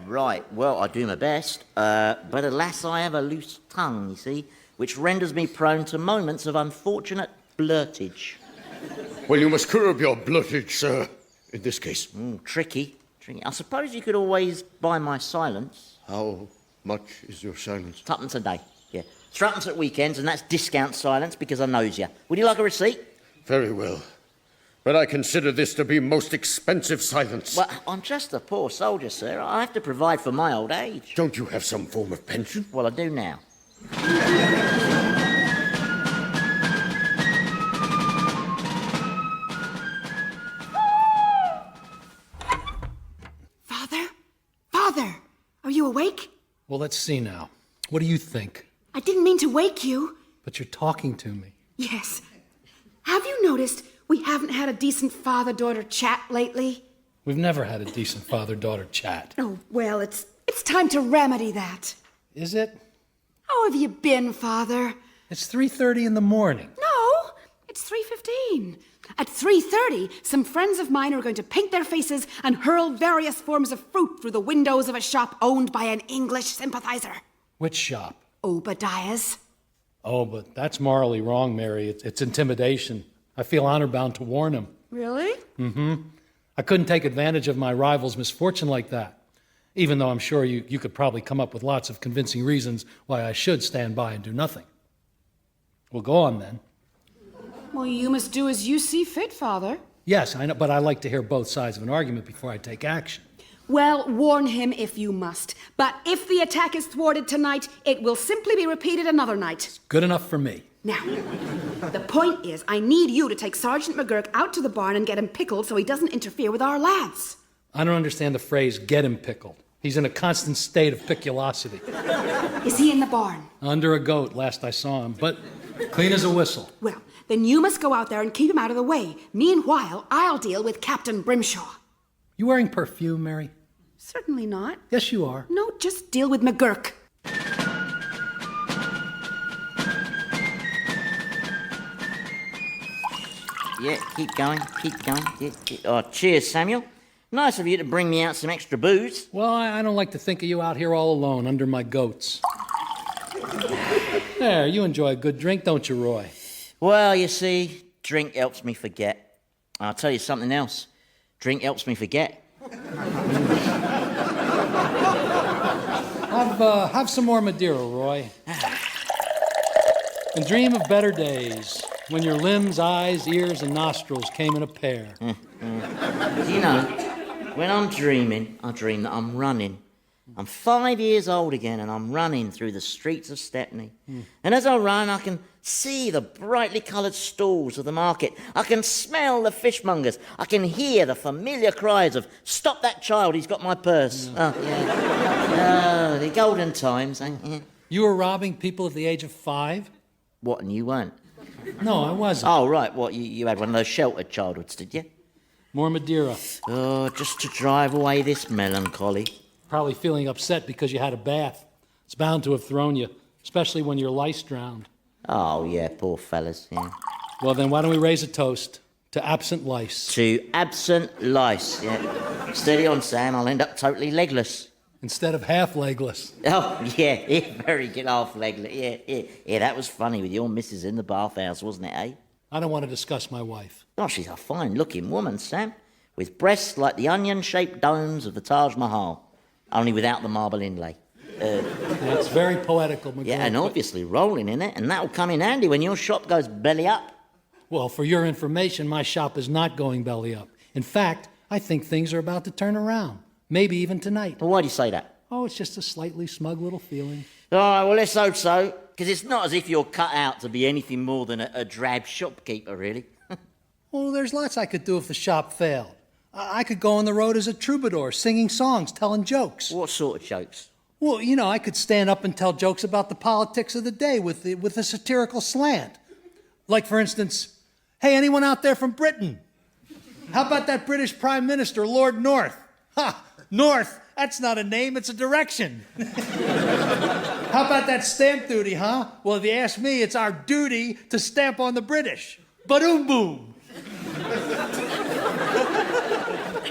right. Well, I do my best, but alas, I have a loose tongue, you see, which renders me prone to moments of unfortunate blurtage. Well, you must curb your blurtage, sir, in this case. Tricky. I suppose you could always buy my silence. How much is your silence? Tuppence a day, yeah. Threepence at weekends, and that's discount silence because I knows you. Would you like a receipt? Very well. But I consider this to be most expensive silence. Well, I'm just a poor soldier, sir. I have to provide for my old age. Don't you have some form of pension? Well, I do now. Father, are you awake? Well, let's see now. What do you think? I didn't mean to wake you. But you're talking to me. Yes. Have you noticed we haven't had a decent father-daughter chat lately? We've never had a decent father-daughter chat. Oh, well, it's time to remedy that. Is it? How have you been, Father? It's 3:30 in the morning. No, it's 3:15. At 3:30, some friends of mine are going to paint their faces and hurl various forms of fruit through the windows of a shop owned by an English sympathizer. Which shop? Obadiah's. Oh, but that's morally wrong, Mary. It's intimidation. I feel honor-bound to warn him. Really? Mm-hmm. I couldn't take advantage of my rival's misfortune like that, even though I'm sure you could probably come up with lots of convincing reasons why I should stand by and do nothing. Well, go on then. Well, you must do as you see fit, Father. Yes, I know, but I like to hear both sides of an argument before I take action. Well, warn him if you must. But if the attack is thwarted tonight, it will simply be repeated another night. Good enough for me. Now, the point is, I need you to take Sergeant McGurk out to the barn and get him pickled so he doesn't interfere with our lads. I don't understand the phrase, get him pickled. He's in a constant state of piculosity. Is he in the barn? Under a goat, last I saw him, but clean as a whistle. Well, then you must go out there and keep him out of the way. Meanwhile, I'll deal with Captain Brimshaw. You wearing perfume, Mary? Certainly not. Yes, you are. No, just deal with McGurk. Yeah, keep going. Yeah. Oh, cheers, Samuel. Nice of you to bring me out some extra booze. Well, I don't like to think of you out here all alone under my goats. There, you enjoy a good drink, don't you, Roy? Well, you see, drink helps me forget. I'll tell you something else. Drink helps me forget. Have some more Madeira, Roy. And dream of better days, when your limbs, eyes, ears, and nostrils came in a pair. Do you know, when I'm dreaming, I dream that I'm running. I'm 5 years old again, and I'm running through the streets of Stepney. And as I run, I can see the brightly coloured stalls of the market. I can smell the fishmongers. I can hear the familiar cries of, "Stop that child, he's got my purse." Oh, yeah. Oh, the golden times, eh? Yeah. You were robbing people at the age of 5? What, and you weren't? No, I wasn't. Oh, right, what, you had one of those sheltered childhoods, did you? More Madeira. Oh, just to drive away this melancholy. Probably feeling upset because you had a bath. It's bound to have thrown you, especially when you're lice drowned. Oh, yeah, poor fellas, yeah. Well, then why don't we raise a toast to absent lice? To absent lice, yeah. Steady on, Sam, I'll end up totally legless. Instead of half legless. Oh, yeah, very good, half legless, yeah, that was funny with your missus in the bathhouse, wasn't it, eh? I don't want to discuss my wife. Oh, she's a fine-looking woman, Sam, with breasts like the onion-shaped domes of the Taj Mahal, only without the marble inlay. That's very poetical, McGurk. Yeah, and obviously rolling in it, and that'll come in handy when your shop goes belly up. Well, for your information, my shop is not going belly up. In fact, I think things are about to turn around. Maybe even tonight. Well, why do you say that? Oh, it's just a slightly smug little feeling. All right, well, let's hope so, because it's not as if you're cut out to be anything more than a drab shopkeeper, really. Well, there's lots I could do if the shop failed. I could go on the road as a troubadour, singing songs, telling jokes. What sort of jokes? Well, you know, I could stand up and tell jokes about the politics of the day with a satirical slant. Like, for instance, hey, anyone out there from Britain? How about that British Prime Minister, Lord North? Ha! North, that's not a name, it's a direction. How about that stamp duty, huh? Well, if you ask me, it's our duty to stamp on the British. Ba-doom boom.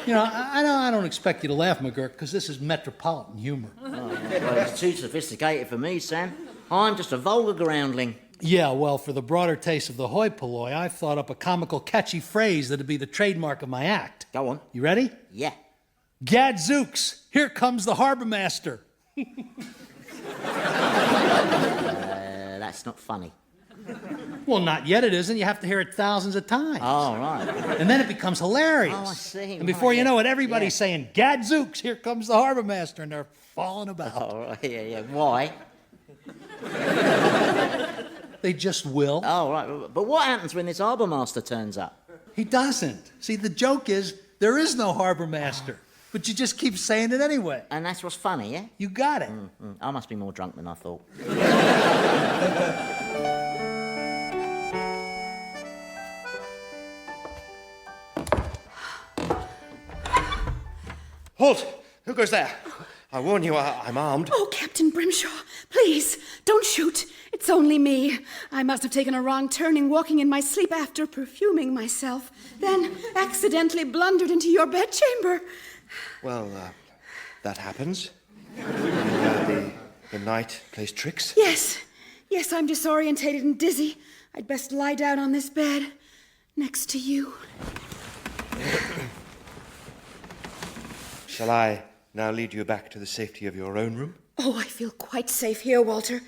You know, I don't expect you to laugh, McGurk, because this is metropolitan humor. Oh, well, it's too sophisticated for me, Sam. I'm just a vulgar groundling. Yeah, well, for the broader taste of the hoi polloi, I've thought up a comical, catchy phrase that'd be the trademark of my act. Go on. You ready? Yeah. Gadzooks, here comes the harbour master. That's not funny. Well, not yet it isn't. You have to hear it thousands of times. Oh, right. And then it becomes hilarious. Oh, I see. And before you know it, everybody's saying, Gadzooks, here comes the harbour master, and they're falling about. Oh, right, yeah. Why? They just will. Oh, right. But what happens when this harbour master turns up? He doesn't. See, the joke is, there is no harbour master. But you just keep saying it anyway. And that's what's funny, yeah? You got it. I must be more drunk than I thought. Halt! Who goes there? I warn you, I'm armed. Oh, Captain Brimshaw, please, don't shoot. It's only me. I must have taken a wrong turning walking in my sleep after perfuming myself, then accidentally blundered into your bedchamber. Well, that happens. The night plays tricks? Yes, I'm disorientated and dizzy. I'd best lie down on this bed, next to you. Shall I now lead you back to the safety of your own room? Oh, I feel quite safe here, Walter.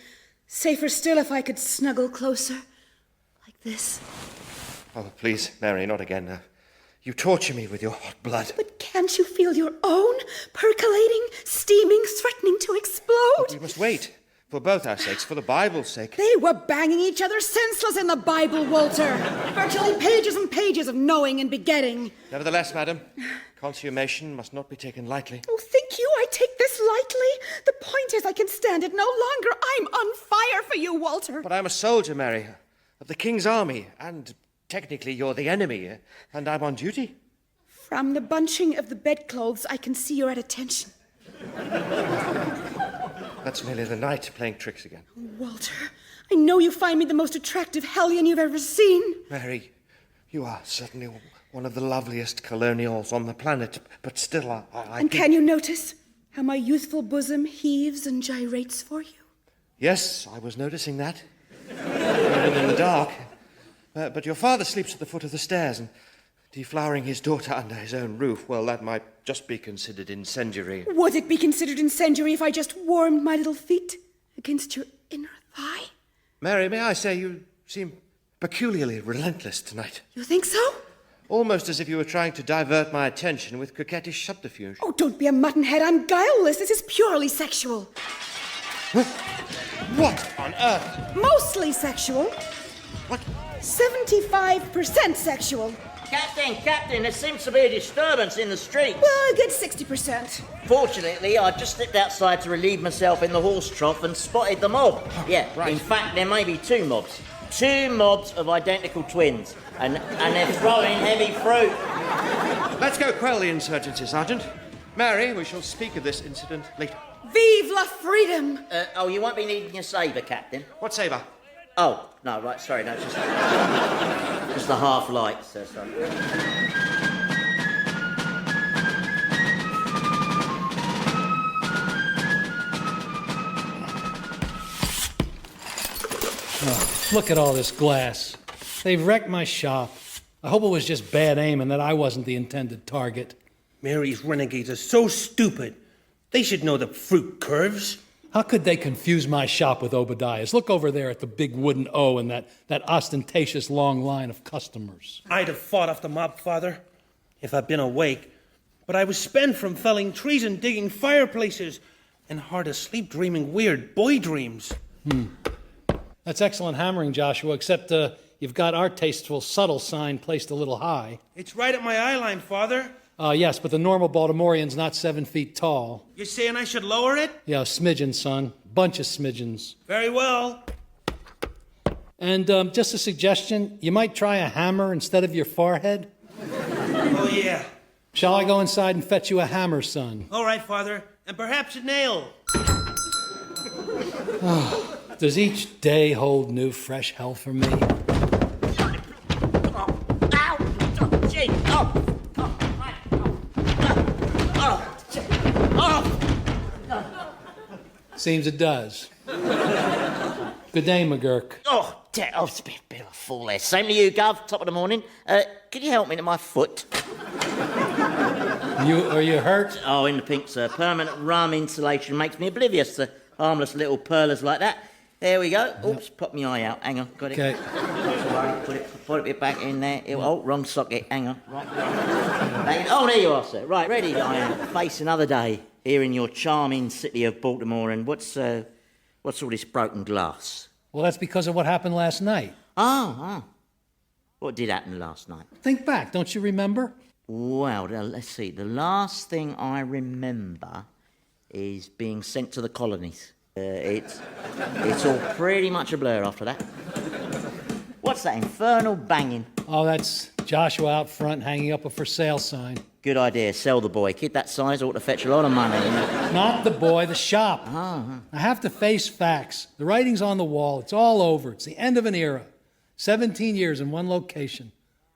Safer still if I could snuggle closer. this. Oh, please, Mary, not again. You torture me with your hot blood. But can't you feel your own? Percolating, steaming, threatening to explode? But we must wait. For both our sakes, for the Bible's sake. They were banging each other senseless in the Bible, Walter. Virtually pages and pages of knowing and begetting. Nevertheless, madam, consummation must not be taken lightly. Oh, think you I take this lightly? The point is I can stand it no longer. I'm on fire for you, Walter. But I'm a soldier, Mary, of the King's army, and technically you're the enemy, and I'm on duty. From the bunching of the bedclothes, I can see you're at attention. That's merely the night playing tricks again. Walter, I know you find me the most attractive hellion you've ever seen. Mary, you are certainly one of the loveliest colonials on the planet, but still I And can you notice how my youthful bosom heaves and gyrates for you? Yes, I was noticing that. Even in the dark. But your father sleeps at the foot of the stairs, and deflowering his daughter under his own roof, well, that might just be considered incendiary. Would it be considered incendiary if I just warmed my little feet against your inner thigh? Mary, may I say you seem peculiarly relentless tonight. You think so? Almost as if you were trying to divert my attention with coquettish subterfuge. Oh, don't be a muttonhead. I'm guileless. This is purely sexual. What on earth? Mostly sexual. What? 75% sexual. Captain, there seems to be a disturbance in the street. Well, a good 60%. Fortunately, I just slipped outside to relieve myself in the horse trough and spotted the mob. Yeah, right. In fact, there may be two mobs. Two mobs of identical twins. And they're throwing heavy fruit. Let's go quell the insurgency, Sergeant. Mary, we shall speak of this incident later. Vive la freedom! You won't be needing your sabre, Captain. What sabre? Oh, no, right, sorry, no, just the half light, sir, sorry. Oh, look at all this glass. They've wrecked my shop. I hope it was just bad aim and that I wasn't the intended target. Mary's renegades are so stupid. They should know the fruit curves. How could they confuse my shop with Obadiah's? Look over there at the big wooden O and that ostentatious long line of customers. I'd have fought off the mob, Father, if I'd been awake. But I was spent from felling trees and digging fireplaces, and hard asleep dreaming weird boy dreams. That's excellent hammering, Joshua, except you've got our tasteful, subtle sign placed a little high. It's right at my eye line, Father. Yes, but the normal Baltimorean's not 7 feet tall. You're saying I should lower it? Yeah, a smidgen, son. Bunch of smidgens. Very well. And just a suggestion, you might try a hammer instead of your forehead. Oh, yeah. Shall I go inside and fetch you a hammer, son? All right, Father. And perhaps a nail. Does each day hold new, fresh hell for me? Seems it does. Good day, McGurk. It's a bit of a fool there. Same to you, Gov. Top of the morning. Could you help me to my foot? Are you hurt? Oh, in the pink, sir. Permanent rum insulation makes me oblivious to harmless little pearlers like that. There we go. Oops, pop my eye out. Hang on, got it. Okay. Put it back in there. Oh, wrong socket. Hang on. Right. Oh, there you are, sir. Right, ready I am. Face another day here in your charming city of Baltimore. And what's all this broken glass? Well, that's because of what happened last night. Oh. What did happen last night? Think back. Don't you remember? Well, let's see. The last thing I remember is being sent to the colonies. It's all pretty much a blur after that. What's that infernal banging? Oh, that's Joshua out front hanging up a for sale sign. Good idea. Sell the boy. Kid that size ought to fetch a lot of money. Not the boy, the shop. I have to face facts. The writing's on the wall. It's all over. It's the end of an era. 17 years in one location.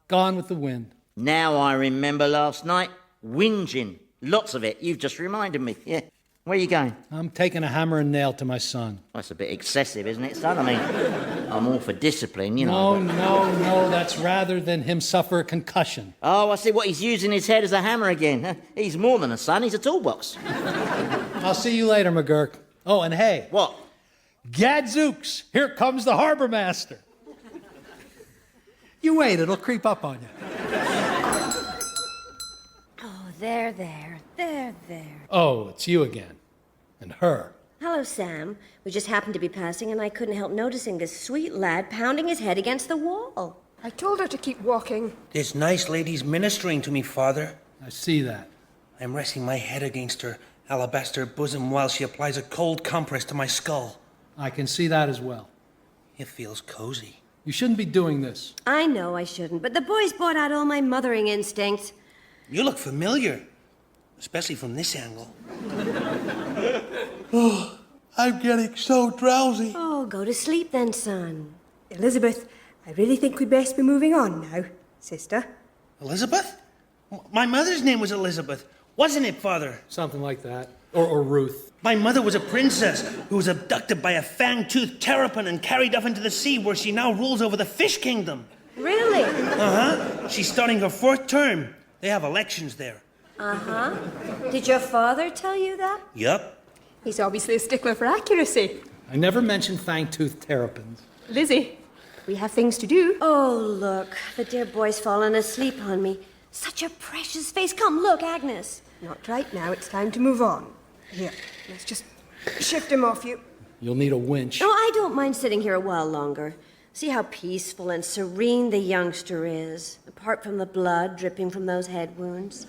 Gone with the wind. Now I remember last night. Whinging. Lots of it. You've just reminded me. Yeah. Where are you going? I'm taking a hammer and nail to my son. That's a bit excessive, isn't it, son? I mean, I'm all for discipline, you know. No. That's rather than him suffer a concussion. Oh, I see what he's using his head as a hammer again. He's more than a son. He's a toolbox. I'll see you later, McGurk. Oh, and hey. What? Gadzooks, here comes the harbor master. You wait, it'll creep up on you. Oh, there. Oh, it's you again. And her. Hello, Sam. We just happened to be passing, and I couldn't help noticing this sweet lad pounding his head against the wall. I told her to keep walking. This nice lady's ministering to me, Father. I see that. I'm resting my head against her alabaster bosom while she applies a cold compress to my skull. I can see that as well. It feels cozy. You shouldn't be doing this. I know I shouldn't, but the boys brought out all my mothering instincts. You look familiar, especially from this angle. Oh, I'm getting so drowsy. Oh, go to sleep then, son. Elizabeth, I really think we'd best be moving on now, sister. Elizabeth? My mother's name was Elizabeth, wasn't it, Father? Something like that. Or Ruth. My mother was a princess who was abducted by a fang-toothed terrapin and carried off into the sea, where she now rules over the fish kingdom. Really? Uh-huh. She's starting her 4th term. They have elections there. Uh-huh. Did your father tell you that? Yup. He's obviously a stickler for accuracy. I never mentioned fang-toothed terrapins. Lizzie, we have things to do. Oh, look. The dear boy's fallen asleep on me. Such a precious face. Come, look, Agnes. Not right now. It's time to move on. Here, let's just shift him off you. You'll need a winch. Oh, I don't mind sitting here a while longer. See how peaceful and serene the youngster is, apart from the blood dripping from those head wounds.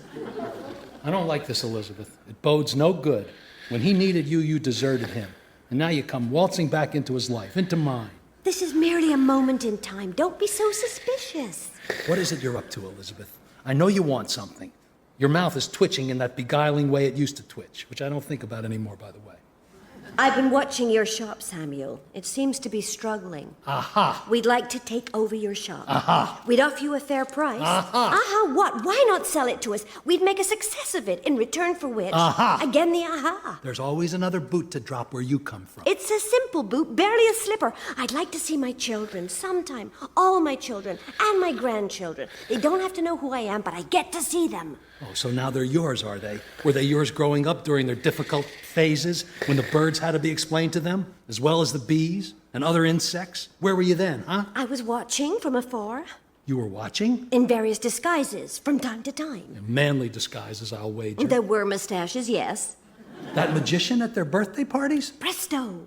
I don't like this, Elizabeth. It bodes no good. When he needed you, you deserted him. And now you come waltzing back into his life, into mine. This is merely a moment in time. Don't be so suspicious. What is it you're up to, Elizabeth? I know you want something. Your mouth is twitching in that beguiling way it used to twitch, which I don't think about anymore, by the way. I've been watching your shop, Samuel. It seems to be struggling. Aha! We'd like to take over your shop. Aha! We'd offer you a fair price. Aha! Aha what? Why not sell it to us? We'd make a success of it in return for which... Aha! Again the aha. There's always another boot to drop where you come from. It's a simple boot, barely a slipper. I'd like to see my children sometime. All my children and my grandchildren. They don't have to know who I am, but I get to see them. Oh, so now they're yours, are they? Were they yours growing up during their difficult phases when the birds had to be explained to them, as well as the bees and other insects? Where were you then, huh? I was watching from afar. You were watching? In various disguises, from time to time. Manly disguises, I'll wager. There were mustaches, yes. That magician at their birthday parties? Presto.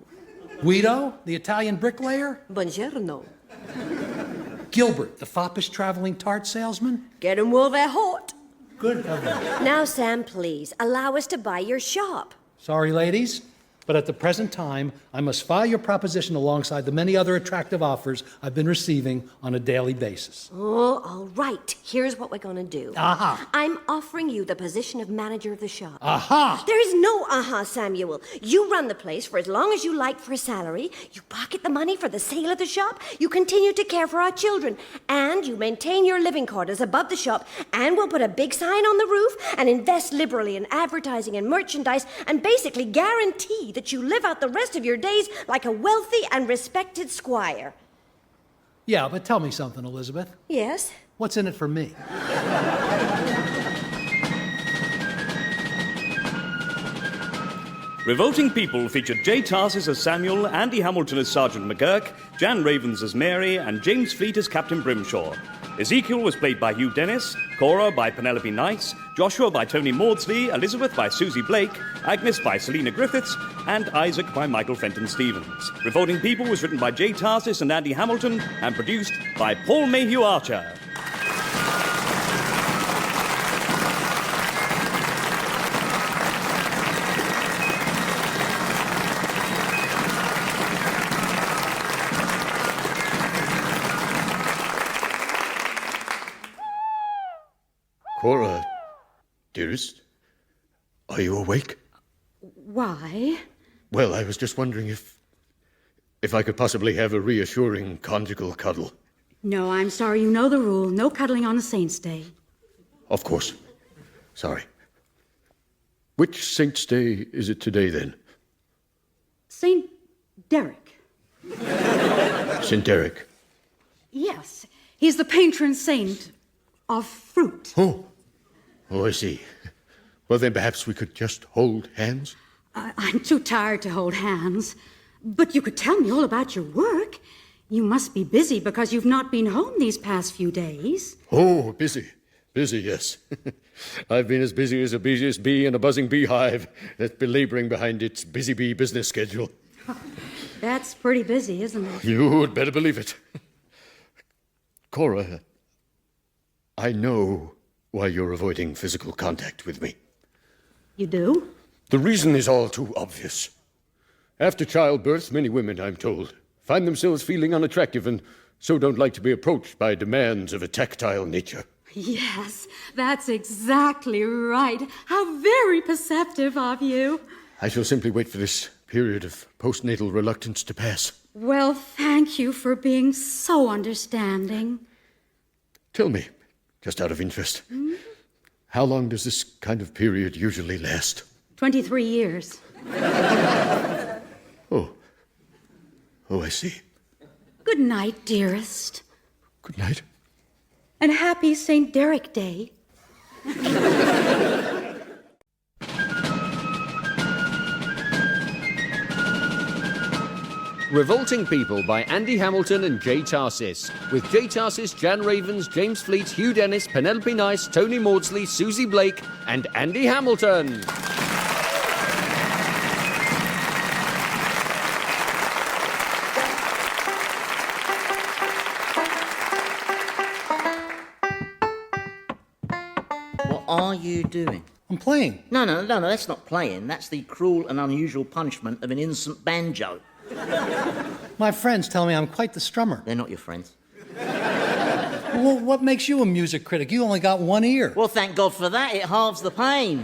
Guido, the Italian bricklayer? Buongiorno. Gilbert, the foppish traveling tart salesman? Get 'em while they're hot. Good heavens. Now, Sam, please, allow us to buy your shop. Sorry, ladies, but at the present time, I must file your proposition alongside the many other attractive offers I've been receiving on a daily basis. Oh, all right. Here's what we're going to do. Aha! I'm offering you the position of manager of the shop. Aha! There is no aha, Samuel. You run the place for as long as you like for a salary. You pocket the money for the sale of the shop. You continue to care for our children. And you maintain your living quarters above the shop. And we'll put a big sign on the roof and invest liberally in advertising and merchandise and basically guarantee that you live out the rest of your days like a wealthy and respected squire. Yeah, but tell me something, Elizabeth. Yes? What's in it for me? Revolting People featured Jay Tarses as Samuel, Andy Hamilton as Sergeant McGurk, Jan Ravens as Mary, and James Fleet as Captain Brimshaw. Ezekiel was played by Hugh Dennis, Cora by Penelope Nice, Joshua by Tony Maudsley, Elizabeth by Susie Blake, Agnes by Selina Griffiths, and Isaac by Michael Fenton Stevens. Revolting People was written by Jay Tarses and Andy Hamilton and produced by Paul Mayhew-Archer. Cora, dearest, are you awake? Why? Well, I was just wondering if I could possibly have a reassuring conjugal cuddle. No, I'm sorry. You know the rule. No cuddling on a saint's day. Of course. Sorry. Which saint's day is it today, then? Saint Derek. St. Derek. Yes. He's the patron saint of fruit. Oh, I see. Well, then perhaps we could just hold hands? I'm too tired to hold hands. But you could tell me all about your work. You must be busy because you've not been home these past few days. Oh, busy. Busy, yes. I've been as busy as a busiest bee in a buzzing beehive that's belaboring behind its busy bee business schedule. That's pretty busy, isn't it? You'd better believe it. Cora, I know why you're avoiding physical contact with me. You do? The reason is all too obvious. After childbirth, many women, I'm told, find themselves feeling unattractive and so don't like to be approached by demands of a tactile nature. Yes, that's exactly right. How very perceptive of you. I shall simply wait for this period of postnatal reluctance to pass. Well, thank you for being so understanding. Tell me, just out of interest, how long does this kind of period usually last? 23 years. Oh, I see. Good night, dearest. Good night. And happy St. Derek Day. Revolting People by Andy Hamilton and Jay Tarses. With Jay Tarses, Jan Ravens, James Fleet, Hugh Dennis, Penelope Nice, Tony Maudsley, Susie Blake, and Andy Hamilton. What are you doing? I'm playing. No, that's not playing. That's the cruel and unusual punishment of an innocent banjo. My friends tell me I'm quite the strummer. They're not your friends. Well, what makes you a music critic? You only got one ear. Well, thank God for that. It halves the pain.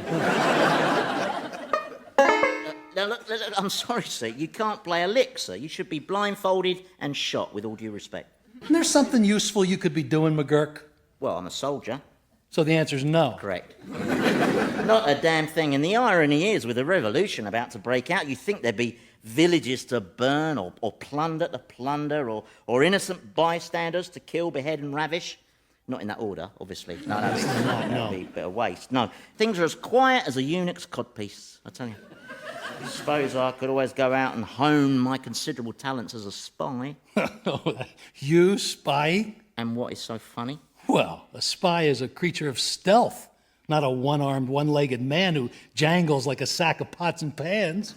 Now, look, I'm sorry, sir. You can't play a lick, sir. You should be blindfolded and shot, with all due respect. Isn't there something useful you could be doing, McGurk? Well, I'm a soldier. So the answer's no. Correct. Not a damn thing. And the irony is, with a revolution about to break out, you'd think there'd be villages to burn or plunder to plunder or innocent bystanders to kill, behead and ravish. Not in that order, obviously. No. That'd be a bit of waste. No, things are as quiet as a eunuch's codpiece, I tell you. I suppose I could always go out and hone my considerable talents as a spy. You spy? And what is so funny? Well, a spy is a creature of stealth, not a one-armed, one-legged man who jangles like a sack of pots and pans.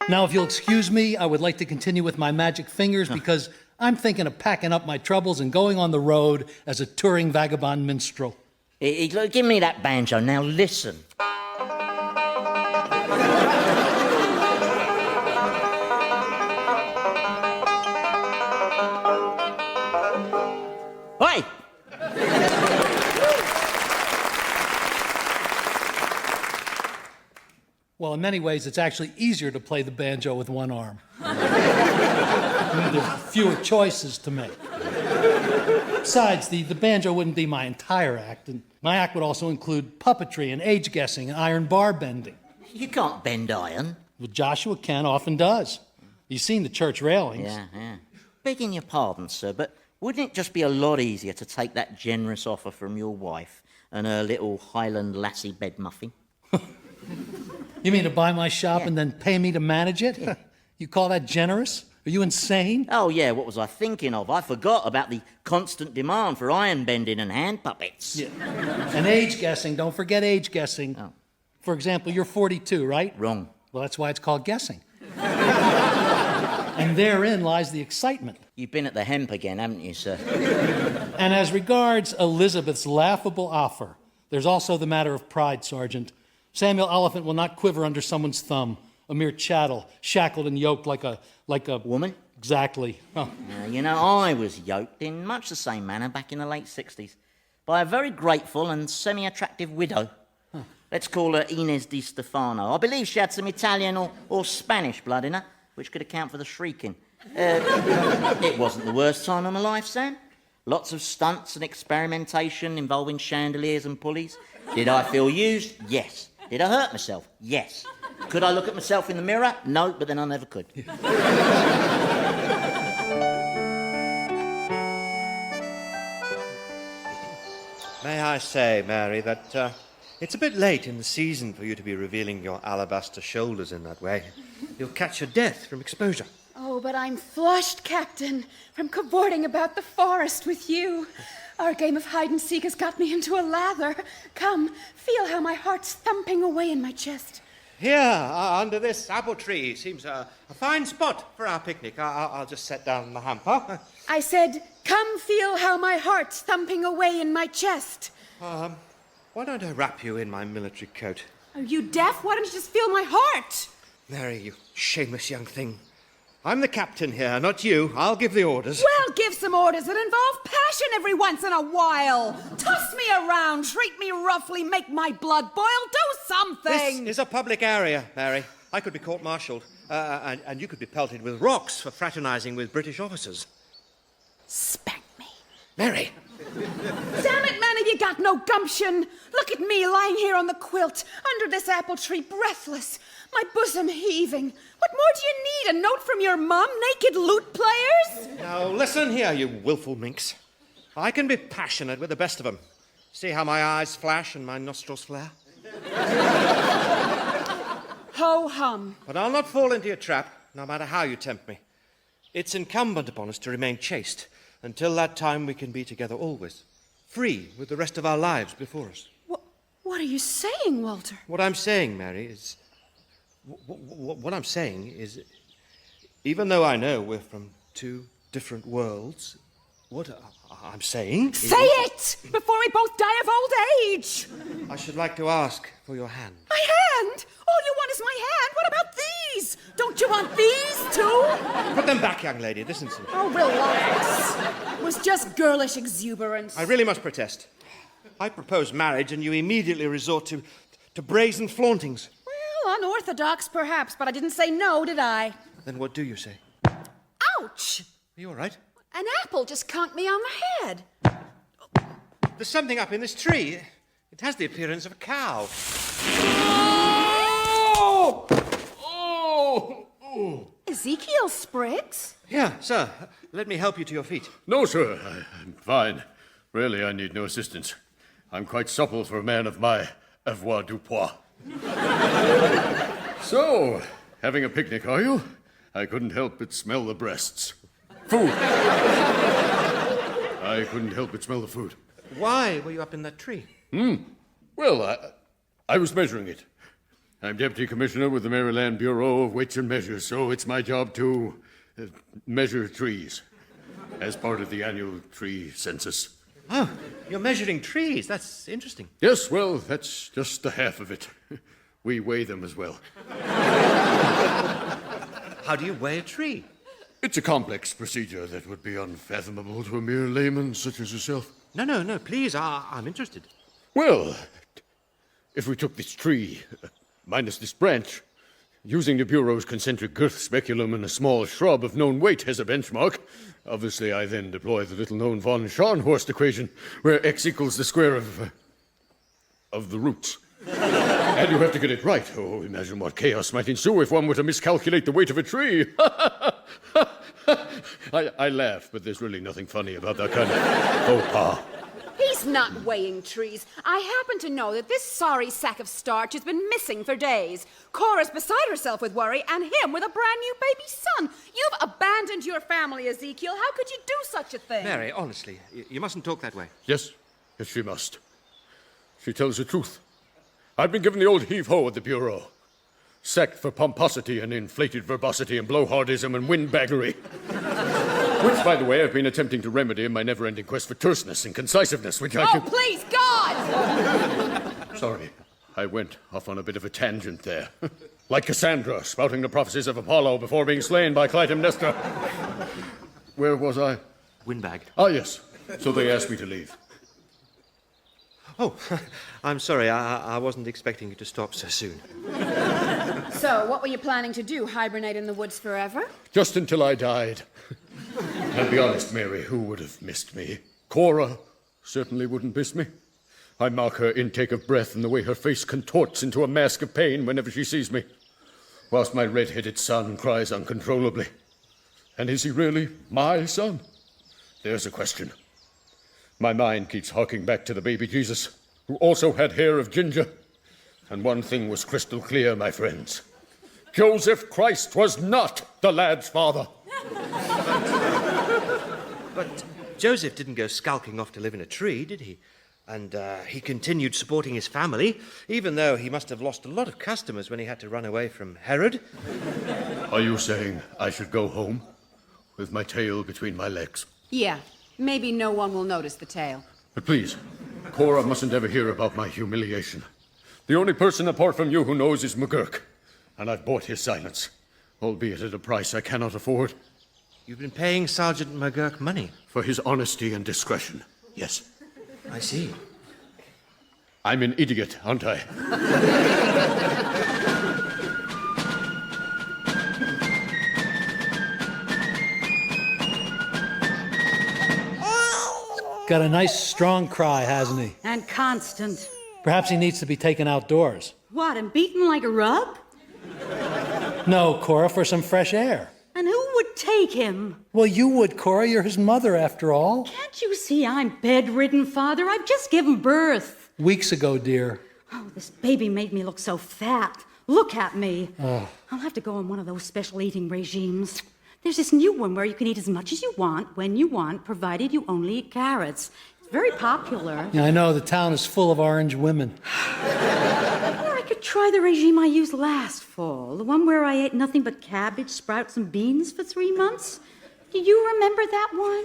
Now, if you'll excuse me, I would like to continue with my magic fingers because I'm thinking of packing up my troubles and going on the road as a touring vagabond minstrel. Give me that banjo. Now listen. Hey! Well, in many ways, it's actually easier to play the banjo with one arm. There are fewer choices to make. Besides, the banjo wouldn't be my entire act, and my act would also include puppetry and age guessing and iron bar bending. You can't bend iron. Well, Joshua Ken often does. You've seen the church railings. Yeah. Begging your pardon, sir, but wouldn't it just be a lot easier to take that generous offer from your wife and her little Highland lassie bed muffin? You mean to buy my shop and then pay me to manage it? Yeah. You call that generous? Are you insane? Oh, yeah, what was I thinking of? I forgot about the constant demand for iron bending and hand puppets. Yeah. And age guessing. Don't forget age guessing. Oh. For example, you're 42, right? Wrong. Well, that's why it's called guessing. And therein lies the excitement. You've been at the hemp again, haven't you, sir? And as regards Elizabeth's laughable offer, there's also the matter of pride, Sergeant. Samuel Oliphant will not quiver under someone's thumb, a mere chattel, shackled and yoked like a woman? Exactly. Oh. You know, I was yoked in much the same manner back in the late 60s by a very grateful and semi-attractive widow. Huh. Let's call her Inez Di Stefano. I believe she had some Italian or Spanish blood in her, which could account for the shrieking. It wasn't the worst time of my life, Sam. Lots of stunts and experimentation involving chandeliers and pulleys. Did I feel used? Yes. Did I hurt myself? Yes. Could I look at myself in the mirror? No, but then I never could. May I say, Mary, that it's a bit late in the season for you to be revealing your alabaster shoulders in that way. You'll catch your death from exposure. Oh, but I'm flushed, Captain, from cavorting about the forest with you. Our game of hide-and-seek has got me into a lather. Come, feel how my heart's thumping away in my chest. Here, under this apple tree, seems a fine spot for our picnic. I'll just sit down in the hamper. I said, come feel how my heart's thumping away in my chest. Why don't I wrap you in my military coat? Are you deaf? Why don't you just feel my heart? Mary, you shameless young thing. I'm the captain here, not you. I'll give the orders. Well, give some orders that involve passion every once in a while. Toss me around, treat me roughly, make my blood boil, do something. This is a public area, Mary. I could be court-martialed, and you could be pelted with rocks for fraternizing with British officers. Spank me. Mary! Damn it, man, have you got no gumption? Look at me lying here on the quilt, under this apple tree, breathless, my bosom heaving. What more do you need? A note from your mum? Naked lute players? Now, listen here, you willful minx. I can be passionate with the best of them. See how my eyes flash and my nostrils flare? Ho-hum. But I'll not fall into your trap, no matter how you tempt me. It's incumbent upon us to remain chaste. Until that time, we can be together always, free with the rest of our lives before us. What are you saying, Walter? What I'm saying, Mary, is... What I'm saying is, even though I know we're from two different worlds, what I'm saying is... Say it! Before we both die of old age! I should like to ask for your hand. My hand? All you want is my hand? What about these? Don't you want these, too? Put them back, young lady. Listen to me. Oh, relax. It was just girlish exuberance. I really must protest. I propose marriage, and you immediately resort to brazen flauntings. Well, unorthodox, perhaps, but I didn't say no, did I? Then what do you say? Ouch! Are you all right? An apple just conked me on the head. There's something up in this tree. It has the appearance of a cow. Oh! Oh! Oh! Ezekiel, Spriggs? Here, sir. Let me help you to your feet. No, sir. I'm fine. Really, I need no assistance. I'm quite supple for a man of my avoirdupois. So, having a picnic, are you? I couldn't help but smell the breasts. Food. I couldn't help but smell the food. Why were you up in that tree? Well, I was measuring it. I'm Deputy Commissioner with the Maryland Bureau of Weights and Measures, so it's my job to measure trees as part of the annual tree census. Oh, you're measuring trees. That's interesting. Yes, well, that's just the half of it. We weigh them as well. How do you weigh a tree? It's a complex procedure that would be unfathomable to a mere layman such as yourself. No, please, I'm interested. Well, if we took this tree, minus this branch, using the Bureau's concentric girth speculum and a small shrub of known weight as a benchmark, obviously I then deploy the little-known von Scharnhorst equation, where x equals the square of the roots. And you have to get it right. Oh, imagine what chaos might ensue if one were to miscalculate the weight of a tree. I laugh, but there's really nothing funny about that kind of faux pas. He's not weighing trees. I happen to know that this sorry sack of starch has been missing for days. Cora's beside herself with worry, and him with a brand new baby son. You've abandoned your family, Ezekiel. How could you do such a thing? Mary, honestly, you mustn't talk that way. Yes, she must. She tells the truth. I've been given the old heave-ho at the Bureau. Sacked for pomposity and inflated verbosity and blowhardism and windbaggery. Which, by the way, I've been attempting to remedy in my never-ending quest for terseness and concisiveness, which I can... Oh, please, God! Sorry, I went off on a bit of a tangent there. Like Cassandra, spouting the prophecies of Apollo before being slain by Clytemnestra. Where was I? Windbag. Ah, yes. So they asked me to leave. Oh, I'm sorry. I wasn't expecting you to stop so soon. So, what were you planning to do? Hibernate in the woods forever? Just until I died. And be honest, Mary, who would have missed me? Cora certainly wouldn't miss me. I mark her intake of breath and the way her face contorts into a mask of pain whenever she sees me, whilst my red-headed son cries uncontrollably. And is he really my son? There's a question. My mind keeps harking back to the baby Jesus, who also had hair of ginger. And one thing was crystal clear, my friends. Joseph Christ was not the lad's father. But Joseph didn't go skulking off to live in a tree, did he? And he continued supporting his family, even though he must have lost a lot of customers when he had to run away from Herod. Are you saying I should go home with my tail between my legs? Yeah, maybe no one will notice the tail. But please, Cora mustn't ever hear about my humiliation. The only person apart from you who knows is McGurk, and I've bought his silence, albeit at a price I cannot afford. You've been paying Sergeant McGurk money? For his honesty and discretion, yes. I see. I'm an idiot, aren't I? Got a nice, strong cry, hasn't he? And constant. Perhaps he needs to be taken outdoors. What, and beaten like a rug? No, Cora, for some fresh air. And who would take him? Well, you would, Cora. You're his mother, after all. Can't you see I'm bedridden, Father? I've just given birth. Weeks ago, dear. Oh, this baby made me look so fat. Look at me. I'll have to go on one of those special eating regimes. There's this new one where you can eat as much as you want, when you want, provided you only eat carrots. It's very popular. Yeah, I know. The town is full of orange women. Or I could try the regime I used last fall. The one where I ate nothing but cabbage, sprouts, and beans for 3 months. Do you remember that one?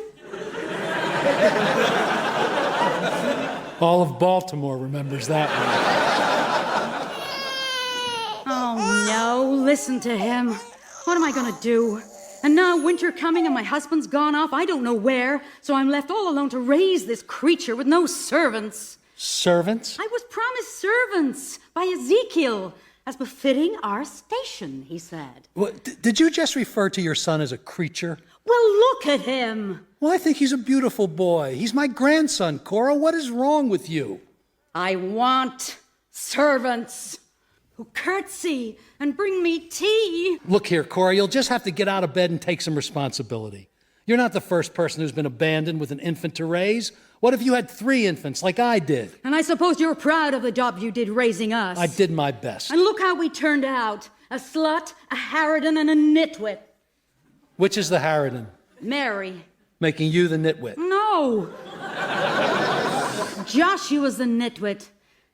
All of Baltimore remembers that one. Oh, no. Listen to him. What am I going to do? And now winter coming and my husband's gone off, I don't know where, so I'm left all alone to raise this creature with no servants. Servants? I was promised servants by Ezekiel, as befitting our station, he said. Well, did you just refer to your son as a creature? Well, look at him. Well, I think he's a beautiful boy. He's my grandson, Cora. What is wrong with you? I want servants who curtsy and bring me tea. Look here, Cora, you'll just have to get out of bed and take some responsibility. You're not the first person who's been abandoned with an infant to raise. What if you had 3 infants like I did? And I suppose you're proud of the job you did raising us. I did my best. And look how we turned out. A slut, a harridan, and a nitwit. Which is the harridan? Mary. Making you the nitwit. No. Joshua's the nitwit.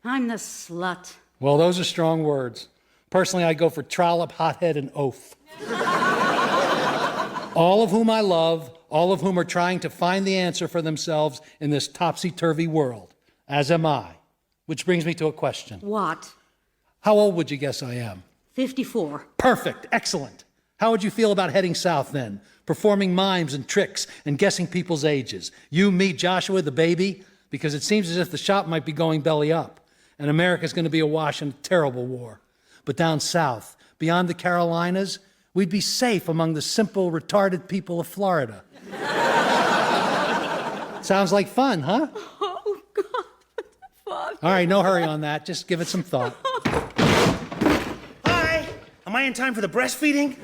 I'm the slut. Well, those are strong words. Personally, I go for trollop, hothead, and oaf. All of whom I love, all of whom are trying to find the answer for themselves in this topsy-turvy world, as am I. Which brings me to a question. What? How old would you guess I am? 54. Perfect. Excellent. How would you feel about heading south then? Performing mimes and tricks and guessing people's ages. You, me, Joshua, the baby? Because it seems as if the shop might be going belly up. And America's going to be awash in a terrible war. But down south, beyond the Carolinas, we'd be safe among the simple, retarded people of Florida. Sounds like fun, huh? Oh, God, Father. All right, no hurry on that. Just give it some thought. Hi! Am I in time for the breastfeeding?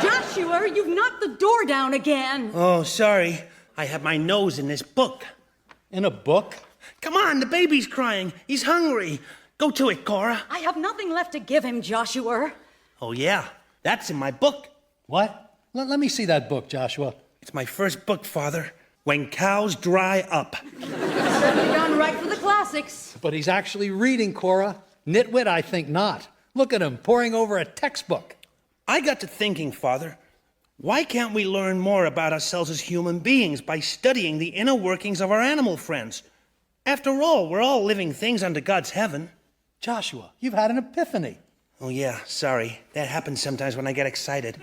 Joshua, you've knocked the door down again. Oh, sorry. I have my nose in this book. In a book? Come on, the baby's crying. He's hungry. Go to it, Cora. I have nothing left to give him, Joshua. Oh, yeah. That's in my book. What? Let me see that book, Joshua. It's my first book, Father. When Cows Dry Up. Certainly done right for the classics. But he's actually reading, Cora. Nitwit, I think not. Look at him, poring over a textbook. I got to thinking, Father, why can't we learn more about ourselves as human beings by studying the inner workings of our animal friends? After all, we're all living things under God's heaven. Joshua, you've had an epiphany. Oh, yeah, sorry. That happens sometimes when I get excited.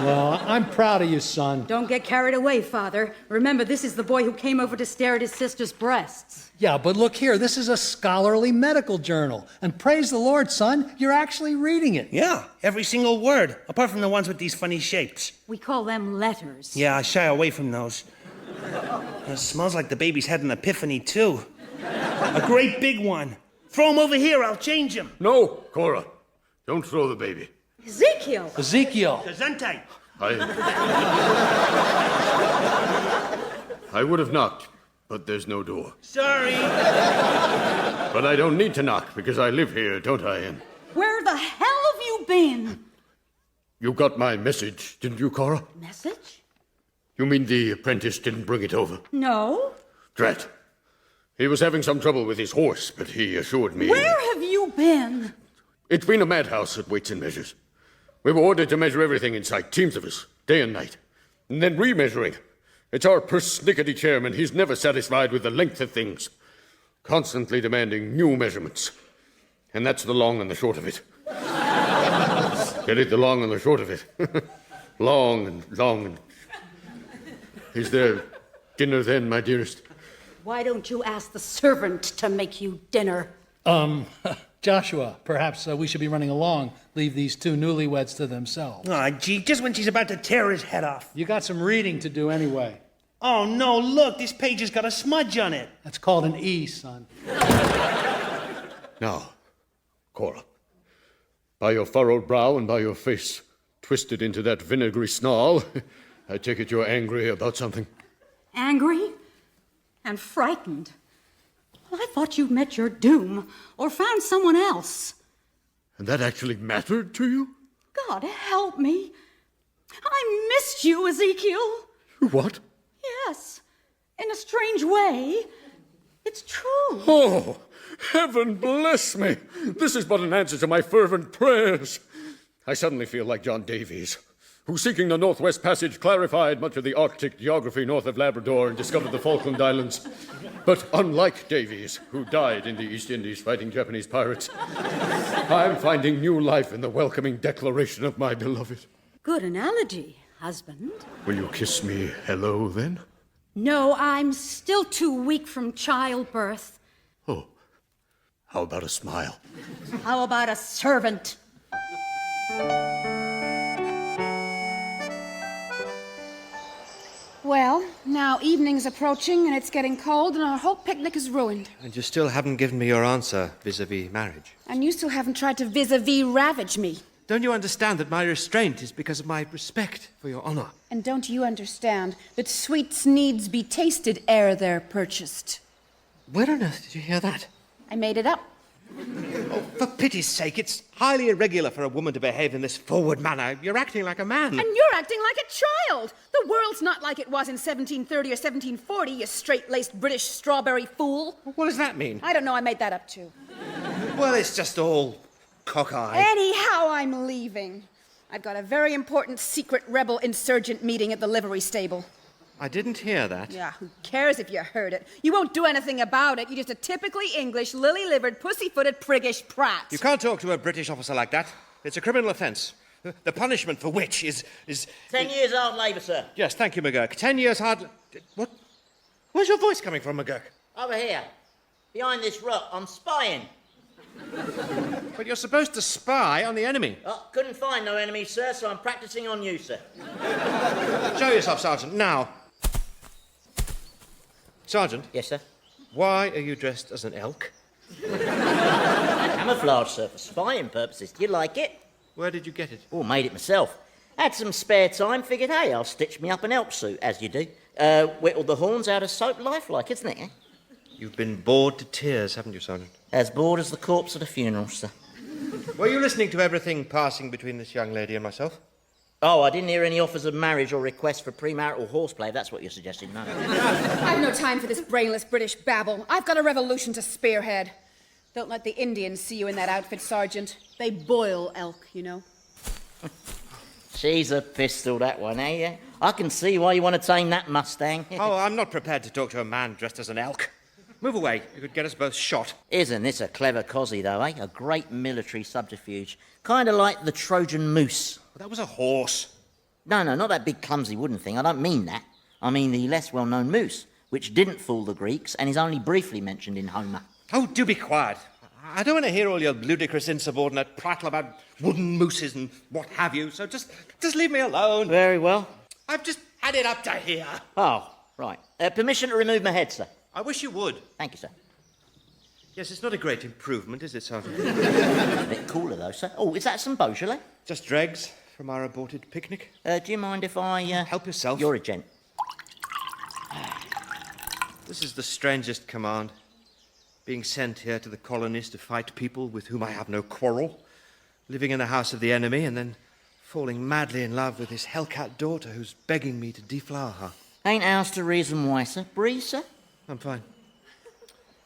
Well, I'm proud of you, son. Don't get carried away, Father. Remember, this is the boy who came over to stare at his sister's breasts. Yeah, but look here, this is a scholarly medical journal. And praise the Lord, son, you're actually reading it. Yeah, every single word, apart from the ones with these funny shapes. We call them letters. Yeah, I shy away from those. It smells like the baby's had an epiphany, too. A great big one. Throw him over here, I'll change him. No, Cora. Don't throw the baby. Ezekiel. Ezekiel. Gesundheit. I would have knocked, but there's no door. Sorry. But I don't need to knock because I live here, don't I? And Where the hell you been? You got my message, didn't you, Cora? Message? You mean the apprentice didn't bring it over? No. Drat. He was having some trouble with his horse, but he assured me... Where have you been? It's been a madhouse at Weights and Measures. We were ordered to measure everything in sight, teams of us, day and night. And then remeasuring. It's our persnickety chairman. He's never satisfied with the length of things. Constantly demanding new measurements. And that's the long and the short of it. Get it, the long and the short of it. long and... Is there dinner then, my dearest? Why don't you ask the servant to make you dinner? Joshua, perhaps we should be running along. Leave these two newlyweds to themselves. Aw, gee, just when she's about to tear his head off. You got some reading to do anyway. Oh, no, look, this page has got a smudge on it. That's called an E, son. Now, Cora, by your furrowed brow and by your face twisted into that vinegary snarl, I take it you're angry about something. Angry and frightened. Well, I thought you'd met your doom or found someone else. And that actually mattered to you? God help me. I missed you, Ezekiel. What? Yes, in a strange way. It's true. Oh, heaven bless me. This is but an answer to my fervent prayers. I suddenly feel like John Davies, who, seeking the Northwest Passage, clarified much of the Arctic geography north of Labrador and discovered the Falkland Islands. But unlike Davies, who died in the East Indies fighting Japanese pirates, I'm finding new life in the welcoming declaration of my beloved. Good analogy, husband. Will you kiss me hello, then? No, I'm still too weak from childbirth. Oh, how about a smile? How about a servant? Well, now evening's approaching and it's getting cold and our whole picnic is ruined. And you still haven't given me your answer vis-a-vis marriage. And you still haven't tried to vis-a-vis ravage me. Don't you understand that my restraint is because of my respect for your honor? And don't you understand that sweets needs be tasted ere they're purchased? Where on earth did you hear that? I made it up. Oh, for pity's sake, it's highly irregular for a woman to behave in this forward manner. You're acting like a man. And you're acting like a child. The world's not like it was in 1730 or 1740, you straight-laced British strawberry fool. What does that mean? I don't know, I made that up too. Well, it's just all cockeye. Anyhow, I'm leaving. I've got a very important secret rebel insurgent meeting at the livery stable. I didn't hear that. Yeah, who cares if you heard it? You won't do anything about it. You're just a typically English, lily-livered, pussy-footed, priggish prat. You can't talk to a British officer like that. It's a criminal offence. The punishment for which is... 10 years hard labour, sir. Yes, thank you, McGurk. 10 years hard... What? Where's your voice coming from, McGurk? Over here. Behind this rock. I'm spying. But you're supposed to spy on the enemy. Oh, couldn't find no enemies, sir, so I'm practising on you, sir. Show yourself, Sergeant, now. Sergeant? Yes, sir? Why are you dressed as an elk? Camouflage, sir, for spying purposes. Do you like it? Where did you get it? Oh, made it myself. Had some spare time, figured, hey, I'll stitch me up an elk suit, as you do. Whittled the horns out of soap, lifelike, isn't it, eh? You've been bored to tears, haven't you, Sergeant? As bored as the corpse at a funeral, sir. Were you listening to everything passing between this young lady and myself? Oh, I didn't hear any offers of marriage or requests for premarital horseplay, if that's what you're suggesting, no. I've no time for this brainless British babble. I've got a revolution to spearhead. Don't let the Indians see you in that outfit, Sergeant. They boil elk, you know. She's a pistol, that one, eh? Yeah? I can see why you want to tame that Mustang. Oh, I'm not prepared to talk to a man dressed as an elk. Move away. You could get us both shot. Isn't this a clever cosy, though, eh? A great military subterfuge. Kind of like the Trojan moose. Well, that was a horse. No, not that big clumsy wooden thing. I don't mean that. I mean the less well-known moose, which didn't fool the Greeks and is only briefly mentioned in Homer. Oh, do be quiet. I don't want to hear all your ludicrous insubordinate prattle about wooden mooses and what have you, so just leave me alone. Very well. I've just had it up to here. Oh, right. Permission to remove my head, sir. I wish you would. Thank you, sir. Yes, it's not a great improvement, is it, Sergeant? A bit cooler, though, sir. Oh, is that some Beaujolais? Just dregs from our aborted picnic. Do you mind if I... Help yourself. You're a gent. This is the strangest command. Being sent here to the colonies to fight people with whom I have no quarrel. living in the house of the enemy and then falling madly in love with his hellcat daughter who's begging me to deflower her. Ain't ours to reason why, sir. Breeze, sir? I'm fine.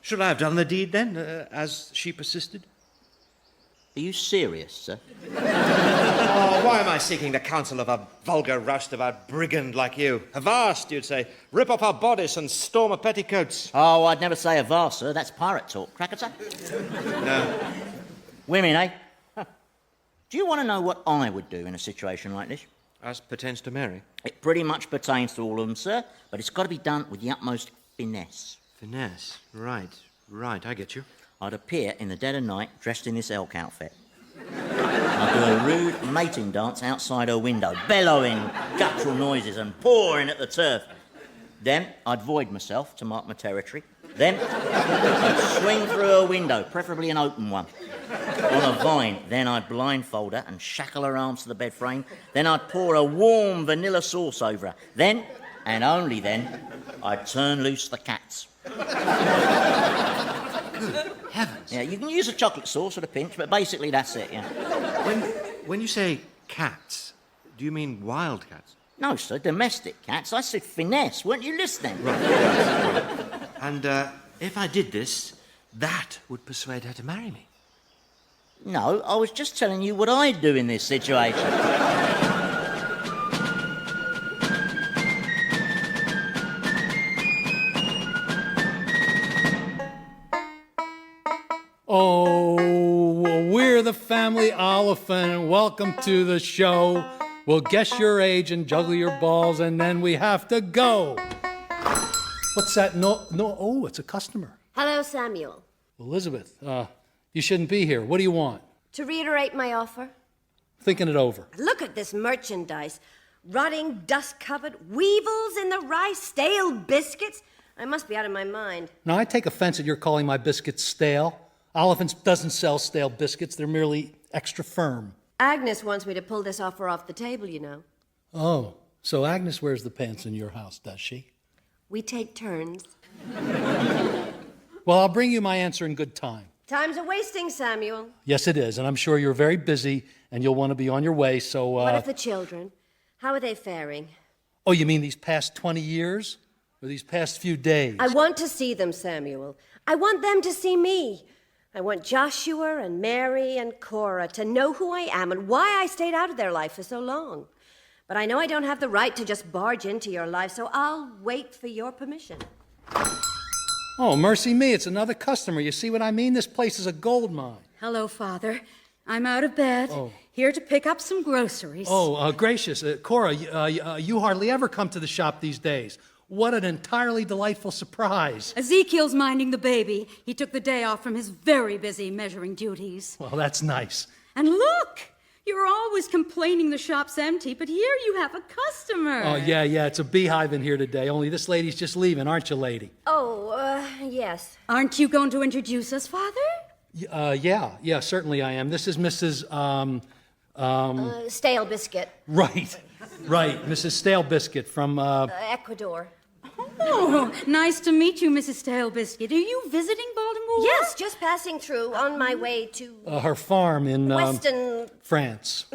Should I have done the deed then, as she persisted? Are you serious, sir? Oh, why am I seeking the counsel of a vulgar roustabout brigand like you? Avast, you'd say. Rip off her bodice and storm her petticoats. Oh, I'd never say avast, sir. That's pirate talk. Cracker, sir? No. Women, eh? Huh. Do you want to know what I would do in a situation like this? As pertains to Mary? It pretty much pertains to all of them, sir, but it's got to be done with the utmost finesse. Finesse. Right, I get you. I'd appear in the dead of night dressed in this elk outfit. I'd do a rude mating dance outside her window, bellowing guttural noises and pawing at the turf. Then I'd void myself to mark my territory. Then I'd swing through her window, preferably an open one, on a vine. Then I'd blindfold her and shackle her arms to the bed frame. Then I'd pour a warm vanilla sauce over her. Then, and only then, I'd turn loose the cats. Good heavens. Yeah, you can use a chocolate sauce at a pinch, but basically that's it, yeah. When you say cats, do you mean wild cats? No, sir, domestic cats. I said finesse. Weren't you listening? Right. And if I did this, that would persuade her to marry me. No, I was just telling you what I'd do in this situation. Oh, we're the family Oliphant, and welcome to the show. We'll guess your age and juggle your balls, and then we have to go. What's that? No, oh, it's a customer. Hello, Samuel. Elizabeth, you shouldn't be here. What do you want? To reiterate my offer. Thinking it over. Look at this merchandise. Rotting, dust-covered, weevils in the rice, stale biscuits. I must be out of my mind. Now, I take offense at your calling my biscuits stale. Oliphant doesn't sell stale biscuits. They're merely extra firm. Agnes wants me to pull this offer off the table, you know. Oh, so Agnes wears the pants in your house, does she? We take turns. Well, I'll bring you my answer in good time. Time's a-wasting, Samuel. Yes, it is, and I'm sure you're very busy, and you'll want to be on your way, so, What of the children? How are they faring? Oh, you mean these past 20 years? Or these past few days? I want to see them, Samuel. I want them to see me. I want Joshua and Mary and Cora to know who I am and why I stayed out of their life for so long. But I know I don't have the right to just barge into your life, so I'll wait for your permission. Oh, mercy me, it's another customer. You see what I mean? This place is a gold mine. Hello, Father. I'm out of bed, here to pick up some groceries. Oh, gracious. Cora, you hardly ever come to the shop these days. What an entirely delightful surprise. Ezekiel's minding the baby. He took the day off from his very busy measuring duties. Well, that's nice. And look! You're always complaining the shop's empty, but here you have a customer. Oh, yeah, it's a beehive in here today, only this lady's just leaving, aren't you, lady? Oh, yes. Aren't you going to introduce us, Father? Yeah, certainly I am. This is Mrs., Stale Biscuit. Right, Mrs. Stale Biscuit from, Ecuador. Oh, nice to meet you, Mrs. Stale Biscuit. Are you visiting Baltimore? Yes, just passing through on my way to... her farm in, Weston... France.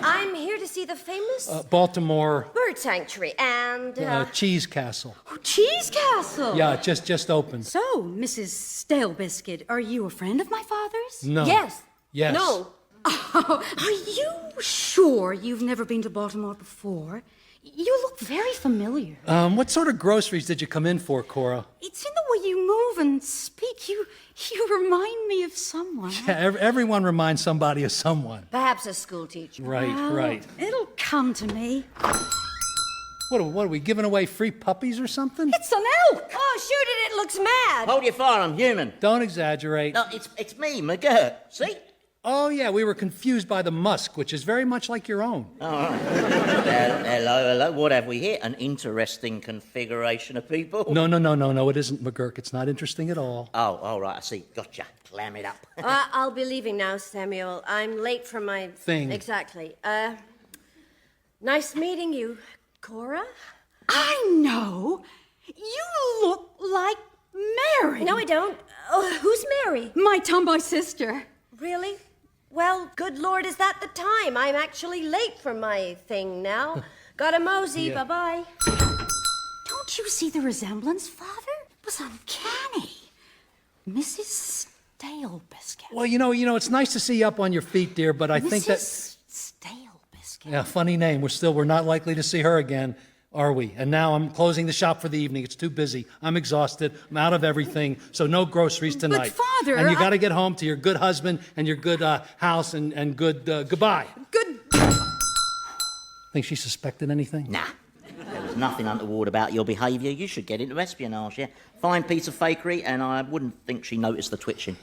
I'm here to see the famous... Baltimore... Bird Sanctuary and... Cheese Castle. Oh, Cheese Castle! Yeah, it just opened. So, Mrs. Stale Biscuit, are you a friend of my father's? No. Yes. No. Oh, are you sure you've never been to Baltimore before? You look very familiar. What sort of groceries did you come in for, Cora? It's in the way you move and speak. You remind me of someone. Yeah, everyone reminds somebody of someone. Perhaps a school teacher. Right. It'll come to me. What are we, giving away free puppies or something? It's an elk! Oh, shoot it looks mad. Hold your fire, I'm human. Don't exaggerate. No, it's me, McGurk. See? Oh, yeah, we were confused by the musk, which is very much like your own. All right. Hello. What have we here? An interesting configuration of people. No, it isn't, McGurk. It's not interesting at all. Oh, all right, I see. Gotcha. Clam it up. I'll be leaving now, Samuel. I'm late for my... Thing. Exactly. Nice meeting you, Cora. I know. You look like Mary. No, I don't. Oh, who's Mary? My tomboy sister. Really? Well, good Lord, is that the time? I'm actually late for my thing now. Gotta mosey, Yeah. bye-bye. Don't you see the resemblance, Father? It was uncanny. Mrs. Stale Biscuit. Well, you know, it's nice to see you up on your feet, dear, but I think that... Mrs. Stale Biscuit. Yeah, funny name. We're not likely to see her again, are we? And now I'm closing the shop for the evening. It's too busy. I'm exhausted. I'm out of everything, so no groceries tonight. But, Father, and you got to get home to your good husband and your good house and good goodbye. Good... Think she suspected anything? Nah. There was nothing untoward about your behaviour. You should get into espionage, yeah? Fine piece of fakery, and I wouldn't think she noticed the twitching.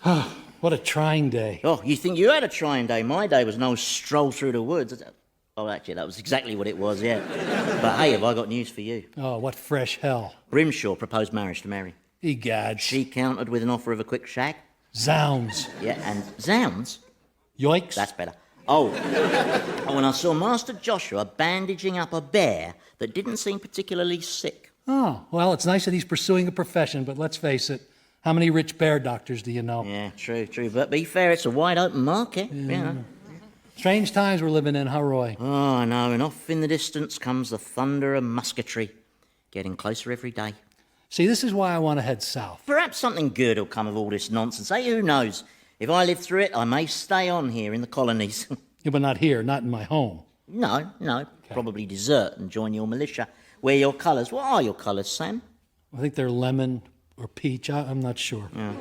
What a trying day. Oh, you think you had a trying day? My day was no stroll through the woods. Oh, actually, that was exactly what it was, yeah. But hey, have I got news for you? Oh, what fresh hell. Brimshaw proposed marriage to Mary. Egads. She countered with an offer of a quick shag. Zounds. Yeah, and zounds? Yoicks. That's better. Oh, when I saw Master Joshua bandaging up a bear that didn't seem particularly sick. Oh, well, it's nice that he's pursuing a profession, but let's face it, how many rich bear doctors do you know? Yeah, true. But be fair, it's a wide-open market, you know. Strange times we're living in, huh, Roy? Oh, I know, and off in the distance comes the thunder of musketry, getting closer every day. See, this is why I want to head south. Perhaps something good will come of all this nonsense. Hey, who knows? If I live through it, I may stay on here in the colonies. Yeah, but not here, not in my home. No. Probably desert and join your militia. Wear your colours. What are your colours, Sam? I think they're lemon or peach. I'm not sure. Yeah.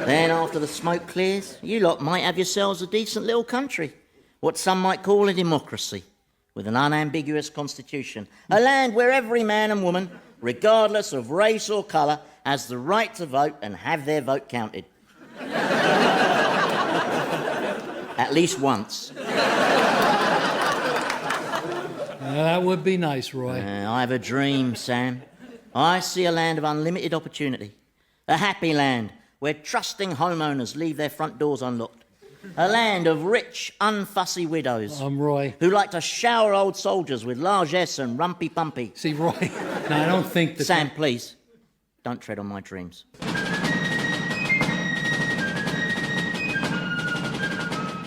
Then, after the smoke clears, you lot might have yourselves a decent little country. What some might call a democracy, with an unambiguous constitution. A land where every man and woman, regardless of race or colour, has the right to vote and have their vote counted. At least once. That would be nice, Roy. I have a dream, Sam. I see a land of unlimited opportunity. A happy land where trusting homeowners leave their front doors unlocked. A land of rich, unfussy widows. Roy. Who like to shower old soldiers with largesse and rumpy-pumpy. See, Roy, no, I don't think that... Sam, please, don't tread on my dreams.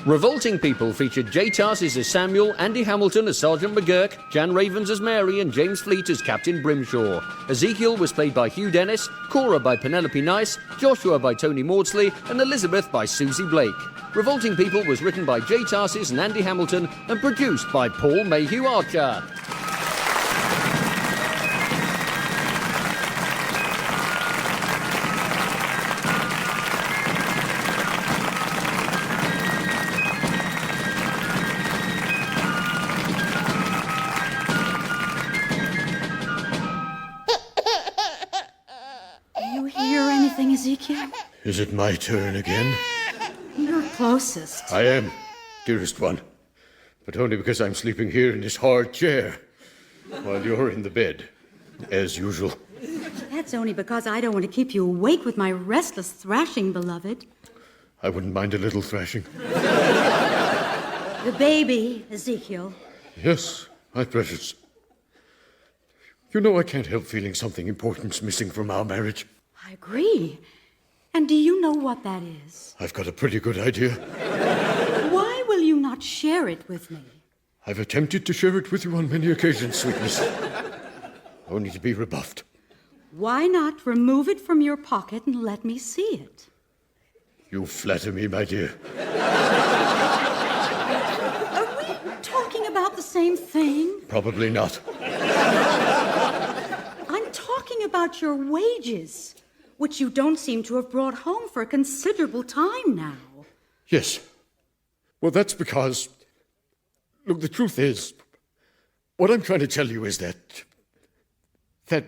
Revolting People featured J. Tarses as Samuel, Andy Hamilton as Sergeant McGurk, Jan Ravens as Mary, and James Fleet as Captain Brimshaw. Ezekiel was played by Hugh Dennis, Cora by Penelope Nice, Joshua by Tony Maudsley, and Elizabeth by Susie Blake. Revolting People was written by J. Tarses and Andy Hamilton and produced by Paul Mayhew-Archer. Ezekiel? Is it my turn again? You're closest. I am, dearest one. But only because I'm sleeping here in this hard chair, while you're in the bed, as usual. That's only because I don't want to keep you awake with my restless thrashing, beloved. I wouldn't mind a little thrashing. The baby, Ezekiel. Yes, my precious. You know I can't help feeling something important's missing from our marriage. I agree. And do you know what that is? I've got a pretty good idea. Why will you not share it with me? I've attempted to share it with you on many occasions, sweetness. Only to be rebuffed. Why not remove it from your pocket and let me see it? You flatter me, my dear. Are we talking about the same thing? Probably not. I'm talking about your wages, which you don't seem to have brought home for a considerable time now. Yes. Well, that's because... Look, the truth is, what I'm trying to tell you is that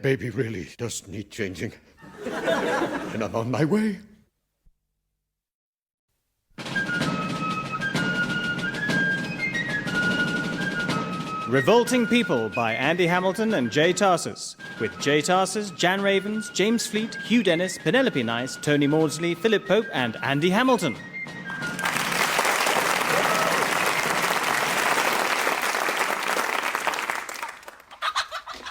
baby really does need changing. And I'm on my way. Revolting People by Andy Hamilton and J. Tarses, with J. Tarses, Jan Ravens, James Fleet, Hugh Dennis, Penelope Nice, Tony Maudsley, Philip Pope, and Andy Hamilton.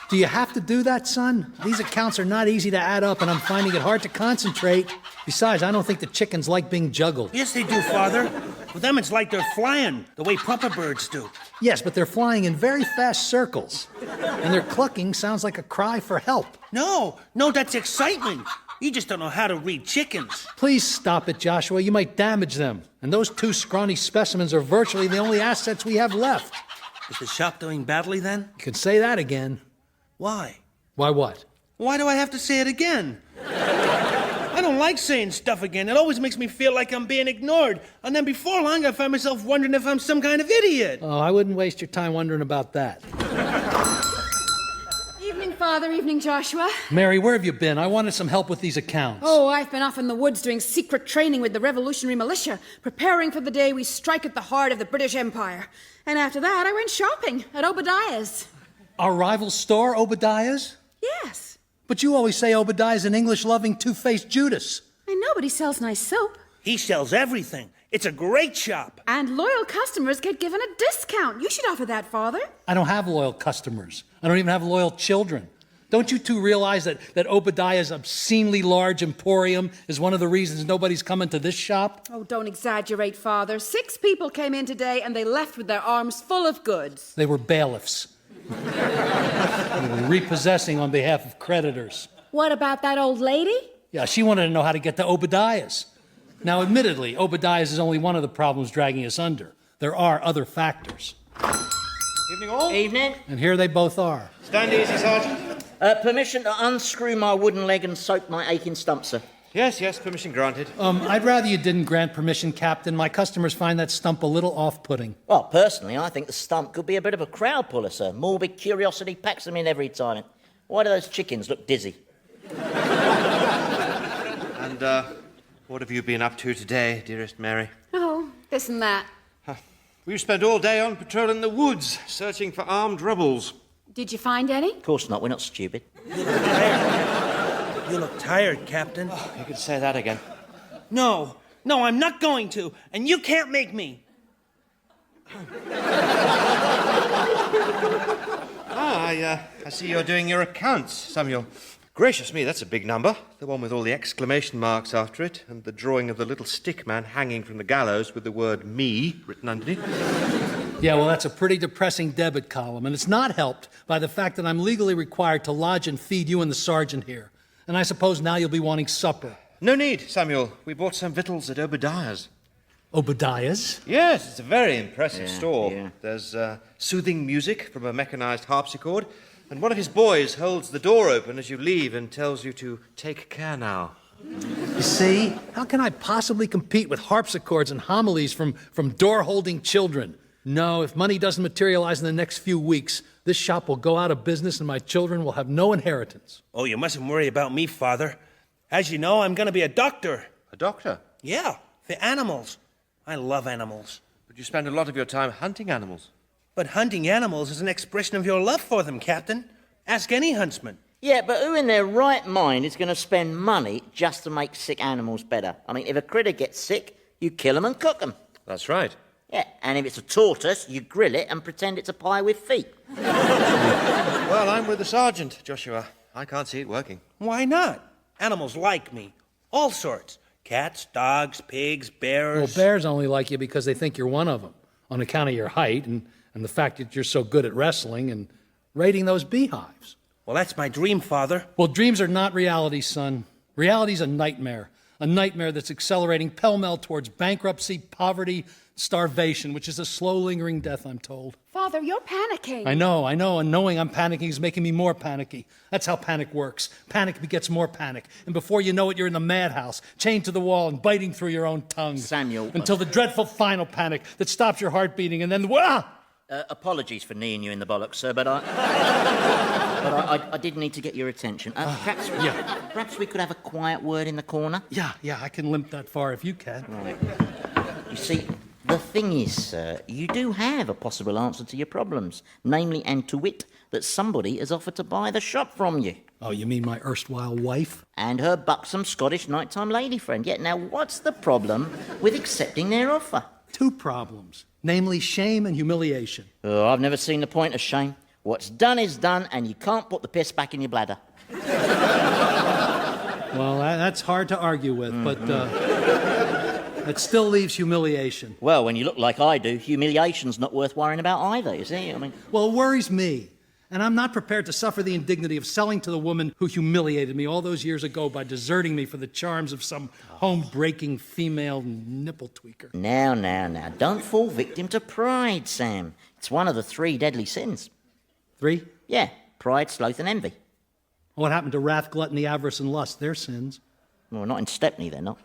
Do you have to do that, son? These accounts are not easy to add up, and I'm finding it hard to concentrate. Besides, I don't think the chickens like being juggled. Yes, they do, Father. For them, it's like they're flying, the way papa birds do. Yes, but they're flying in very fast circles. And their clucking sounds like a cry for help. No, that's excitement. You just don't know how to read chickens. Please stop it, Joshua. You might damage them. And those two scrawny specimens are virtually the only assets we have left. Is the shop doing badly, then? You can say that again. Why? Why what? Why do I have to say it again? I don't like saying stuff again. It always makes me feel like I'm being ignored. And then before long, I find myself wondering if I'm some kind of idiot. Oh, I wouldn't waste your time wondering about that. Evening, Father. Evening, Joshua. Mary, where have you been? I wanted some help with these accounts. Oh, I've been off in the woods doing secret training with the revolutionary militia, preparing for the day we strike at the heart of the British Empire. And after that, I went shopping at Obadiah's. Our rival store, Obadiah's? Yes. But you always say Obadiah's an English-loving, two-faced Judas. I know, but he sells nice soap. He sells everything. It's a great shop. And loyal customers get given a discount. You should offer that, Father. I don't have loyal customers. I don't even have loyal children. Don't you two realize that Obadiah's obscenely large emporium is one of the reasons nobody's coming to this shop? Oh, don't exaggerate, Father. 6 people came in today and they left with their arms full of goods. They were bailiffs. They were repossessing on behalf of creditors. What about that old lady? Yeah, she wanted to know how to get to Obadiah's. Now, admittedly, Obadiah's is only one of the problems dragging us under. There are other factors. Evening all. Evening. And here they both are. Stand easy, Sergeant. Permission to unscrew my wooden leg and soak my aching stump, sir. Yes, permission granted. I'd rather you didn't grant permission, Captain. My customers find that stump a little off-putting. Well, personally, I think the stump could be a bit of a crowd puller, sir. Morbid curiosity packs them in every time. Why do those chickens look dizzy? And, what have you been up to today, dearest Mary? Oh, this and that. We've spent all day on patrol in the woods, searching for armed rebels. Did you find any? Of course not, we're not stupid. You look tired, Captain. Oh, you could say that again. No, I'm not going to, and you can't make me. I see you're doing your accounts, Samuel. Gracious me, that's a big number. The one with all the exclamation marks after it, and the drawing of the little stick man hanging from the gallows with the word me written underneath. Yeah, well, that's a pretty depressing debit column, and it's not helped by the fact that I'm legally required to lodge and feed you and the sergeant here. And I suppose now you'll be wanting supper. No need, Samuel. We bought some victuals at Obadiah's. Obadiah's? Yes, it's a very impressive store. Yeah. There's soothing music from a mechanized harpsichord, and one of his boys holds the door open as you leave and tells you to take care now. You see, how can I possibly compete with harpsichords and homilies from door-holding children? No, if money doesn't materialize in the next few weeks, this shop will go out of business and my children will have no inheritance. Oh, you mustn't worry about me, Father. As you know, I'm going to be a doctor. A doctor? Yeah, for animals. I love animals. But you spend a lot of your time hunting animals. But hunting animals is an expression of your love for them, Captain. Ask any huntsman. Yeah, but who in their right mind is going to spend money just to make sick animals better? I mean, if a critter gets sick, you kill them and cook them. That's right. Yeah, and if it's a tortoise, you grill it and pretend it's a pie with feet. Well, I'm with the sergeant, Joshua. I can't see it working. Why not? Animals like me. All sorts. Cats, dogs, pigs, bears. Well, bears only like you because they think you're one of them, on account of your height and the fact that you're so good at wrestling and raiding those beehives. Well, that's my dream, Father. Well, dreams are not reality, son. Reality's a nightmare that's accelerating pell-mell towards bankruptcy, poverty, starvation, which is a slow, lingering death, I'm told. Father, you're panicking. I know, and knowing I'm panicking is making me more panicky. That's how panic works. Panic begets more panic, and before you know it, you're in the madhouse, chained to the wall and biting through your own tongue. Samuel. Until the dreadful final panic that stops your heart beating, and then, apologies for kneeing you in the bollocks, sir, but I did need to get your attention. Perhaps we could have a quiet word in the corner? Yeah, I can limp that far if you can. Right. You see, the thing is, sir, you do have a possible answer to your problems, namely and to wit, that somebody has offered to buy the shop from you. Oh, you mean my erstwhile wife? And her buxom Scottish nighttime lady friend. Yet now, what's the problem with accepting their offer? 2 problems, namely shame and humiliation. Oh, I've never seen the point of shame. What's done is done, and you can't put the piss back in your bladder. Well, that's hard to argue with, but it still leaves humiliation. Well, when you look like I do, humiliation's not worth worrying about either, is it? I mean... Well, it worries me. And I'm not prepared to suffer the indignity of selling to the woman who humiliated me all those years ago by deserting me for the charms of some home-breaking female nipple tweaker. Now. Don't fall victim to pride, Sam. It's one of the 3 deadly sins. 3? Yeah. Pride, sloth, and envy. What happened to wrath, gluttony, avarice, and lust? They're sins. Well, not in Stepney, they're not.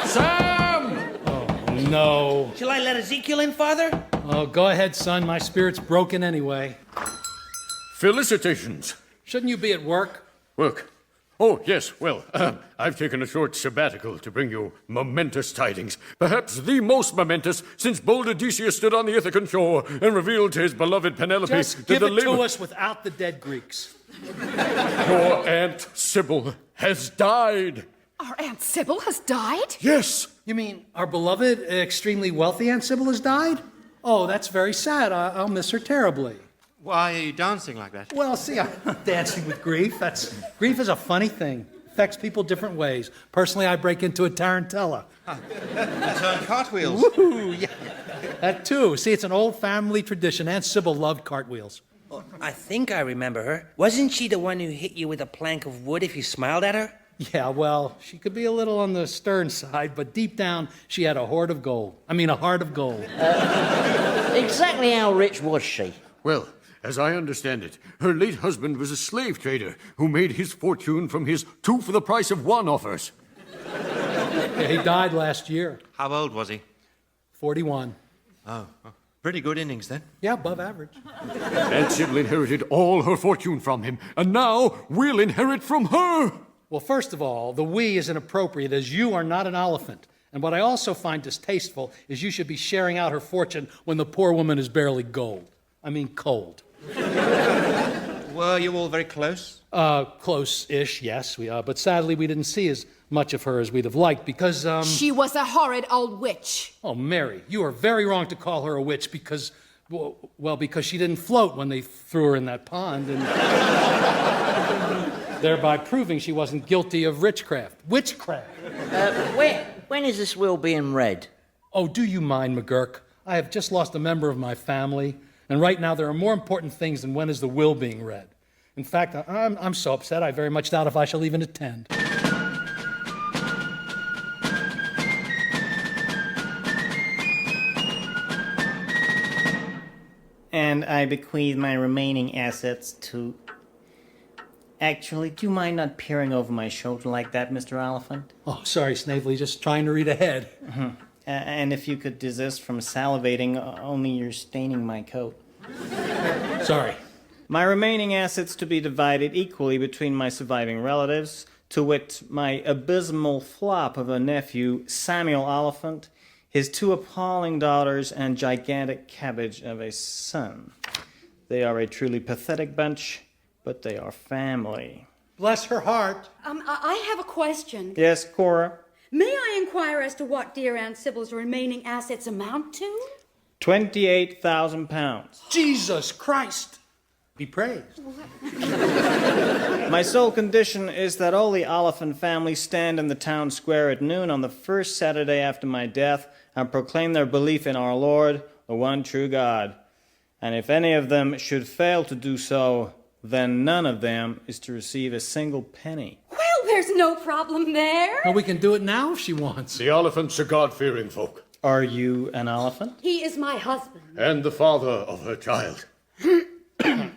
Sam! Oh, no. Shall I let Ezekiel in, Father? Oh, go ahead, son. My spirit's broken anyway. Felicitations. Shouldn't you be at work? Work? Oh, yes. Well, I've taken a short sabbatical to bring you momentous tidings. Perhaps the most momentous since bold Odysseus stood on the Ithacan shore and revealed to his beloved Penelope... Just give it to us without the dead Greeks. Your Aunt Sybil has died. Our Aunt Sybil has died? Yes. You mean our beloved, extremely wealthy Aunt Sybil has died? Oh, that's very sad. I'll miss her terribly. Why are you dancing like that? Well, see, I'm not dancing with grief. Grief is a funny thing. Affects people different ways. Personally, I break into a tarantella. Turn cartwheels. Woo, yeah. That too. See, it's an old family tradition. Aunt Sybil loved cartwheels. Oh, I think I remember her. Wasn't she the one who hit you with a plank of wood if you smiled at her? Yeah, well, she could be a little on the stern side, but deep down, she had a heart of gold. Exactly how rich was she? Well, as I understand it, her late husband was a slave trader who made his fortune from his 2 for the price of 1 offers. Yeah, he died last year. How old was he? 41. Oh, pretty good innings then. Yeah, above average. Aunt Sybil inherited all her fortune from him, and now we'll inherit from her. Well, first of all, the we is inappropriate, as you are not an Oliphant. And what I also find distasteful is you should be sharing out her fortune when the poor woman is barely cold. Were you all very close? Close-ish, yes. But sadly, we didn't see as much of her as we'd have liked because, She was a horrid old witch. Oh, Mary, you are very wrong to call her a witch because, well, because she didn't float when they threw her in that pond, and thereby proving she wasn't guilty of witchcraft. When is this will being read? Oh, do you mind, McGurk? I have just lost a member of my family, and right now there are more important things than when is the will being read. In fact, I'm so upset I very much doubt if I shall even attend. And I bequeath my remaining assets to... Actually, do you mind not peering over my shoulder like that, Mr. Oliphant? Oh, sorry, Snavely, just trying to read ahead. And if you could desist from salivating, only you're staining my coat. Sorry. My remaining assets to be divided equally between my surviving relatives, to wit, my abysmal flop of a nephew, Samuel Oliphant, his 2 appalling daughters, and gigantic cabbage of a son. They are a truly pathetic bunch, but they are family. Bless her heart. I have a question. Yes, Cora? May I inquire as to what dear Aunt Sybil's remaining assets amount to? 28,000 pounds. Jesus Christ! Be praised. My sole condition is that all the Oliphant family stand in the town square at noon on the first Saturday after my death and proclaim their belief in our Lord, the one true God. And if any of them should fail to do so, then none of them is to receive a single penny. Well, there's no problem there. Well, we can do it now if she wants. The Oliphants are God-fearing folk. Are you an Oliphant? He is my husband. And the father of her child. Well,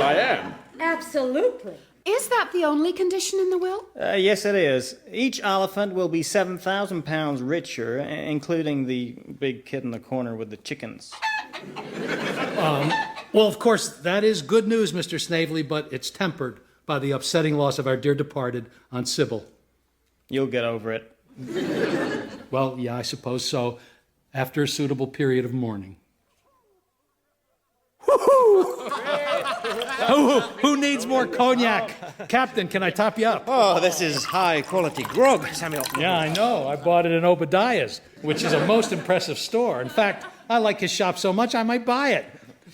I am. Absolutely. Is that the only condition in the will? Yes, it is. Each Oliphant will be 7,000 pounds richer, including the big kid in the corner with the chickens. Well, of course, that is good news, Mr. Snavely, but it's tempered by the upsetting loss of our dear departed, Aunt Sybil. You'll get over it. Well, yeah, I suppose so, after a suitable period of mourning. Who needs more cognac? Captain, can I top you up? Oh, this is high-quality grog, Samuel. Yeah, I know. I bought it in Obadiah's, which is a most impressive store. In fact, I like his shop so much I might buy it.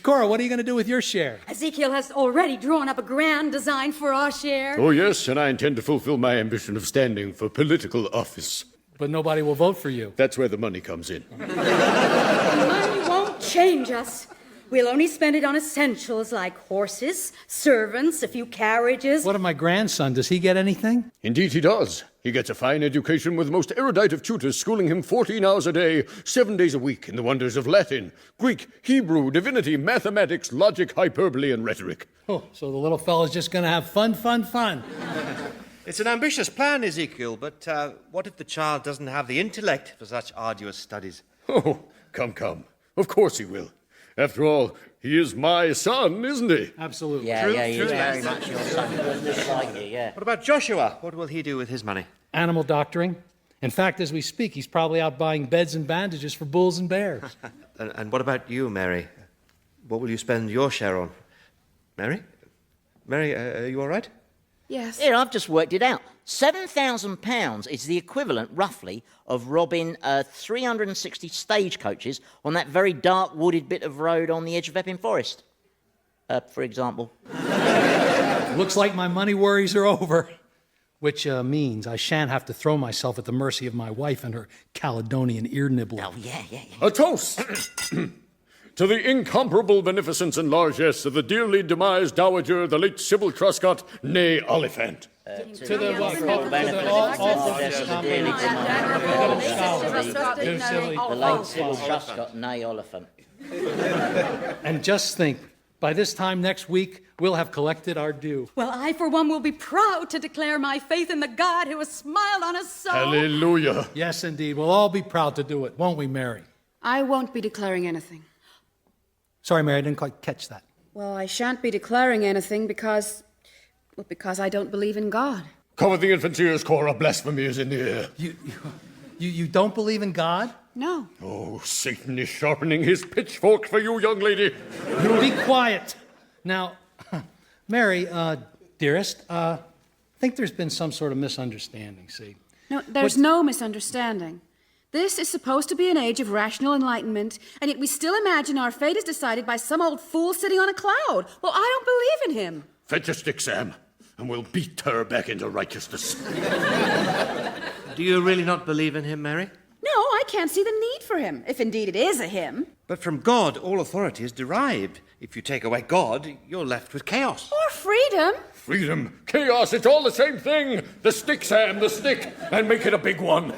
Cora, what are you going to do with your share? Ezekiel has already drawn up a grand design for our share. Oh, yes, and I intend to fulfill my ambition of standing for political office. But nobody will vote for you. That's where the money comes in. Money won't change us. We'll only spend it on essentials like horses, servants, a few carriages. What of my grandson? Does he get anything? Indeed he does. He gets a fine education with the most erudite of tutors, schooling him 14 hours a day, 7 days a week, in the wonders of Latin, Greek, Hebrew, divinity, mathematics, logic, hyperbole, and rhetoric. Oh, so the little fellow's just going to have fun. It's an ambitious plan, Ezekiel, but what if the child doesn't have the intellect for such arduous studies? Oh, come. Of course he will. After all, he is my son, isn't he? Absolutely. Yeah, he's very much your son. Just like you, yeah. What about Joshua? What will he do with his money? Animal doctoring. In fact, as we speak, he's probably out buying beds and bandages for bulls and bears. And what about you, Mary? What will you spend your share on? Mary? Mary, are you all right? Yes. Here, I've just worked it out. £7,000 is the equivalent, roughly, of robbing 360 stagecoaches on that very dark, wooded bit of road on the edge of Epping Forest, for example. Looks like my money worries are over, which means I shan't have to throw myself at the mercy of my wife and her Caledonian ear nibbler. Oh, yeah. A toast to the incomparable beneficence and largesse of the dearly demised dowager, the late Sybil Truscott, née Oliphant. To the late Sybil Truscott, née Oliphant. And just think, by this time next week, we'll have collected our due. Well, I, for one, will be proud to declare my faith in the God who has smiled on us so. Hallelujah. Yes, indeed. We'll all be proud to do it, won't we, Mary? I won't be declaring anything. Sorry, Mary, I didn't quite catch that. Well, I shan't be declaring anything because I don't believe in God. Cover the infant's ears, Cora. Blasphemy is in the air. You don't believe in God? No. Oh, Satan is sharpening his pitchfork for you, young lady. You be quiet. Now, Mary, dearest, I think there's been some sort of misunderstanding, see? No, there's no misunderstanding. This is supposed to be an age of rational enlightenment, and yet we still imagine our fate is decided by some old fool sitting on a cloud. Well, I don't believe in him. Fetch a stick, Sam, and we'll beat her back into righteousness. Do you really not believe in him, Mary? No, I can't see the need for him, if indeed it is a him. But from God, all authority is derived. If you take away God, you're left with chaos. Or freedom. Freedom, chaos, it's all the same thing. The stick, Sam, the stick, and make it a big one.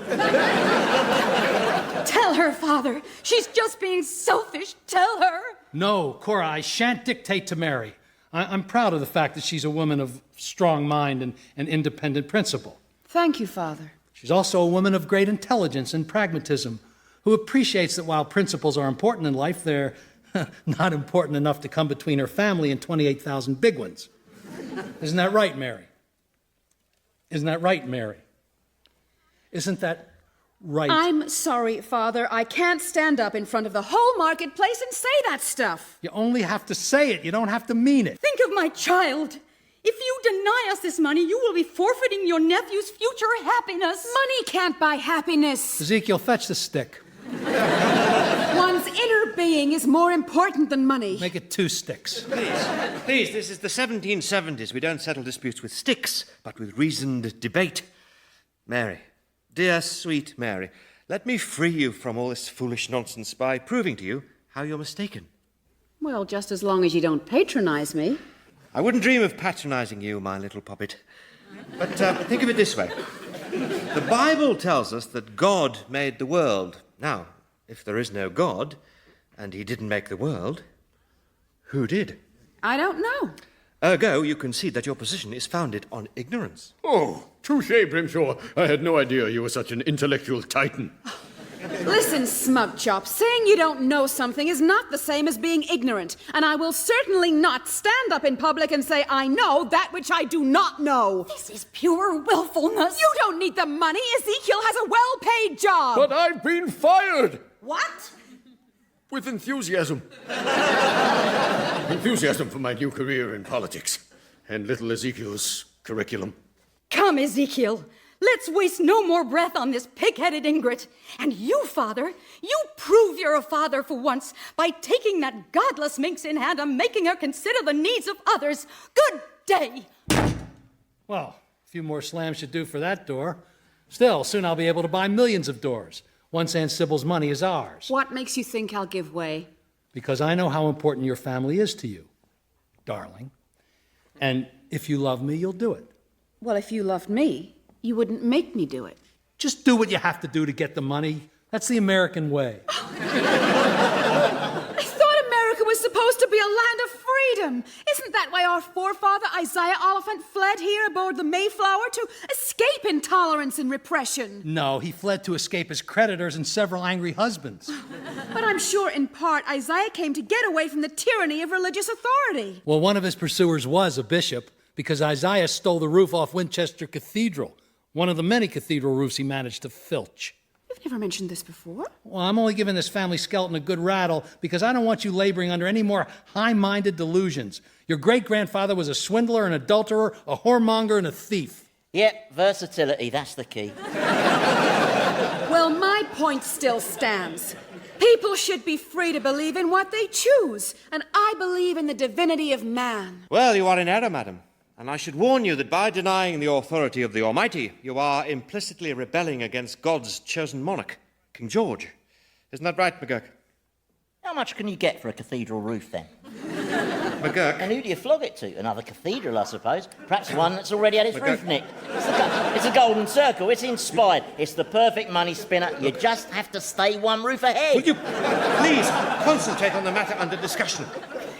Tell her, Father. She's just being selfish. Tell her. No, Cora, I shan't dictate to Mary. I'm proud of the fact that she's a woman of strong mind and independent principle. Thank you, Father. She's also a woman of great intelligence and pragmatism, who appreciates that while principles are important in life, they're not important enough to come between her family and 28,000 big ones. Isn't that right, Mary? Isn't that right, Mary? Isn't that right? I'm sorry, Father. I can't stand up in front of the whole marketplace and say that stuff. You only have to say it. You don't have to mean it. Think of my child. If you deny us this money, you will be forfeiting your nephew's future happiness. Money can't buy happiness. Ezekiel, fetch the stick. One's inner being is more important than money. Make it 2 sticks. Please, this is the 1770s. We don't settle disputes with sticks, but with reasoned debate. Mary, dear, sweet Mary, let me free you from all this foolish nonsense by proving to you how you're mistaken. Well, just as long as you don't patronize me. I wouldn't dream of patronizing you, my little puppet. But think of it this way. The Bible tells us that God made the world. Now, if there is no God, and he didn't make the world, who did? I don't know. Ergo, you can see that your position is founded on ignorance. Oh, touché, Brimshaw. I had no idea you were such an intellectual titan. Listen, Smugchop, saying you don't know something is not the same as being ignorant, and I will certainly not stand up in public and say I know that which I do not know. This is pure willfulness. You don't need the money. Ezekiel has a well-paid job. But I've been fired! What? With enthusiasm. Enthusiasm for my new career in politics and little Ezekiel's curriculum. Come, Ezekiel. Let's waste no more breath on this pig-headed ingrate. And you, Father, you prove you're a father for once by taking that godless minx in hand and making her consider the needs of others. Good day. Well, a few more slams should do for that door. Still, soon I'll be able to buy millions of doors. Once Aunt Sybil's money is ours. What makes you think I'll give way? Because I know how important your family is to you, darling. And if you love me, you'll do it. Well, if you loved me, you wouldn't make me do it. Just do what you have to do to get the money. That's the American way. I thought America was supposed to be a land of freedom. Isn't that why our forefather Isaiah Oliphant fled here aboard the Mayflower to escape intolerance and repression? No, he fled to escape his creditors and several angry husbands. But I'm sure in part Isaiah came to get away from the tyranny of religious authority. Well, one of his pursuers was a bishop because Isaiah stole the roof off Winchester Cathedral, one of the many cathedral roofs he managed to filch. You've never mentioned this before. Well, I'm only giving this family skeleton a good rattle because I don't want you laboring under any more high-minded delusions. Your great-grandfather was a swindler, an adulterer, a whoremonger, and a thief. Yep, versatility, that's the key. Well, my point still stands. People should be free to believe in what they choose, and I believe in the divinity of man. Well, you are in error, madam. And I should warn you that by denying the authority of the Almighty, you are implicitly rebelling against God's chosen monarch, King George. Isn't that right, McGurk? How much can you get for a cathedral roof, then? McGurk? And who do you flog it to? Another cathedral, I suppose. Perhaps one that's already had its roof nicked. It's a golden circle. It's inspired. It's the perfect money spinner. You just have to stay one roof ahead. Would you please concentrate on the matter under discussion?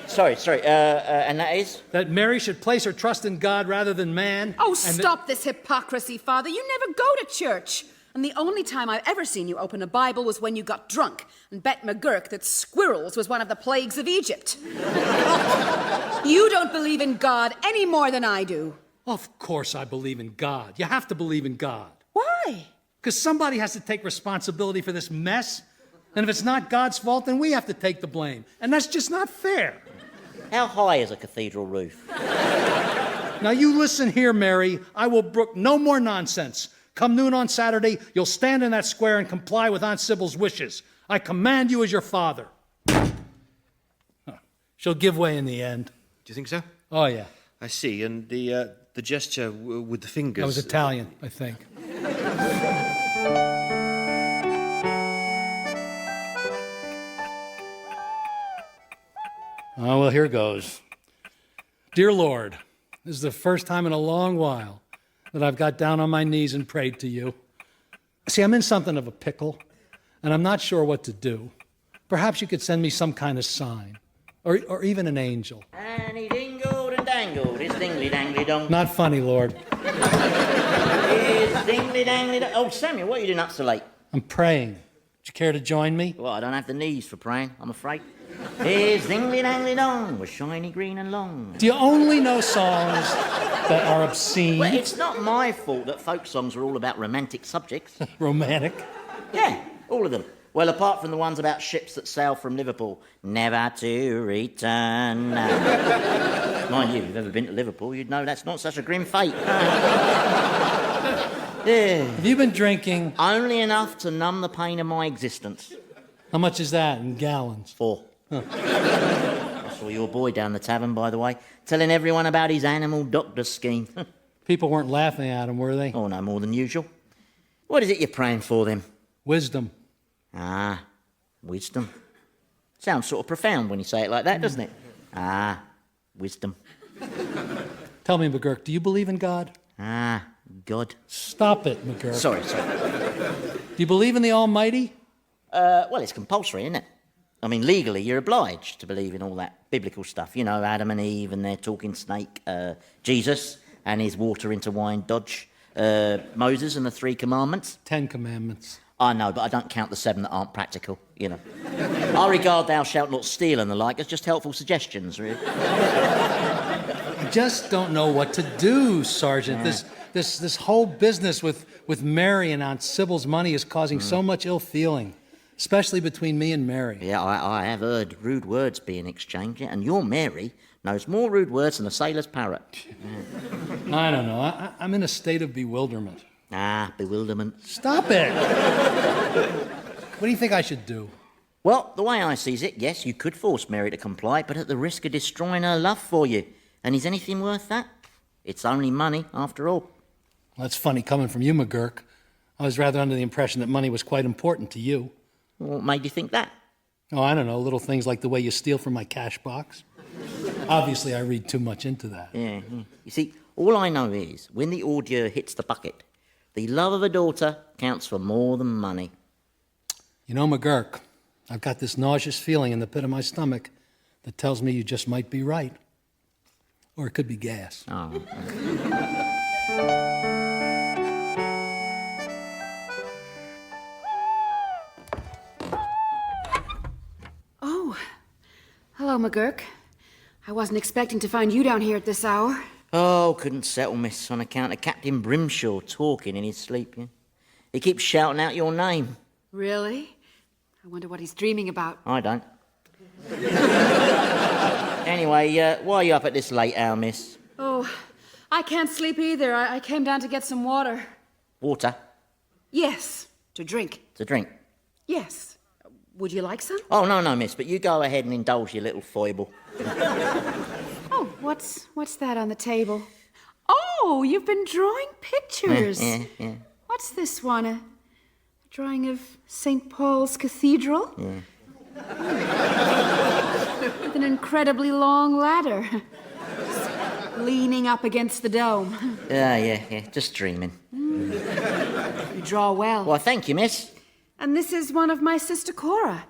Sorry, and that is? That Mary should place her trust in God rather than man. Oh, stop this hypocrisy, Father. You never go to church. And the only time I've ever seen you open a Bible was when you got drunk and bet McGurk that squirrels was one of the plagues of Egypt. You don't believe in God any more than I do. Of course I believe in God. You have to believe in God. Why? Because somebody has to take responsibility for this mess. And if it's not God's fault, then we have to take the blame. And that's just not fair. How high is a cathedral roof? Now you listen here, Mary. I will brook no more nonsense. Come noon on Saturday, you'll stand in that square and comply with Aunt Sybil's wishes. I command you as your father. She'll give way in the end. Do you think so? Oh, yeah. I see. And the gesture with the fingers... That was Italian, I think. Oh, well, here goes. Dear Lord, this is the first time in a long while that I've got down on my knees and prayed to you. See, I'm in something of a pickle, and I'm not sure what to do. Perhaps you could send me some kind of sign, or even an angel. And he dingled and dangled his dingly-dangly-dong. Not funny, Lord. His dingly-dangly-dong. Oh, Samuel, what are you doing up so late? I'm praying. Would you care to join me? Well, I don't have the knees for praying, I'm afraid. His dingly-dangly-dong was shiny, green and long. Do you only know songs that are obscene? Well, it's not my fault that folk songs are all about romantic subjects. Romantic? Yeah, all of them. Well, apart from the ones about ships that sail from Liverpool, never to return. Mind you, if you've ever been to Liverpool, you'd know that's not such a grim fate. Yeah. Have you been drinking? Only enough to numb the pain of my existence. How much is that in gallons? 4. Huh. I saw your boy down the tavern, by the way, telling everyone about his animal doctor scheme. People weren't laughing at him, were they? Oh, no more than usual. What is it you're praying for, then? Wisdom. Ah, wisdom. Sounds sort of profound when you say it like that, doesn't it? Ah, wisdom. Tell me, McGurk, do you believe in God? Ah, God. Stop it, McGurk. Sorry. Do you believe in the Almighty? Well, it's compulsory, isn't it? I mean, legally, you're obliged to believe in all that biblical stuff. You know, Adam and Eve and their talking snake, Jesus and his water into wine dodge, Moses and the 3 commandments. 10 commandments. I know, but I don't count the 7 that aren't practical, you know. I regard thou shalt not steal and the like as just helpful suggestions, really. I just don't know what to do, Sergeant. Yeah. This whole business with Mary and Aunt Sybil's money is causing so much ill feeling, especially between me and Mary. Yeah, I have heard rude words being exchanged, and your Mary knows more rude words than a sailor's parrot. I don't know. I'm in a state of bewilderment. Bewilderment. Stop it. What do you think I should do? Well, the way I sees it, yes, you could force Mary to comply, but at the risk of destroying her love for you. And is anything worth that? It's only money, after all. That's funny coming from you, McGurk. I was rather under the impression that money was quite important to you. What made you think that? Oh, I don't know, little things like the way you steal from my cash box. Obviously, I read too much into that. Yeah. You see, all I know is, when the ordure hits the bucket, the love of a daughter counts for more than money. You know, McGurk, I've got this nauseous feeling in the pit of my stomach that tells me you just might be right. Or it could be gas. Oh. Oh, hello, McGurk. I wasn't expecting to find you down here at this hour. Oh, couldn't settle, miss, on account of Captain Brimshaw talking in his sleep. Yeah? He keeps shouting out your name. Really? I wonder what he's dreaming about. I don't. Anyway, why are you up at this late hour, miss? Oh, I can't sleep either. I came down to get some water. Water? Yes, to drink. To drink? Yes. Would you like some? Oh, no, miss, but you go ahead and indulge your little foible. Oh, what's that on the table? Oh, you've been drawing pictures. Yeah. What's this one? A drawing of St. Paul's Cathedral? Yeah. With an incredibly long ladder. Leaning up against the dome. Yeah, just dreaming. You draw well. Well, thank you, miss. And this is one of my sister Cora.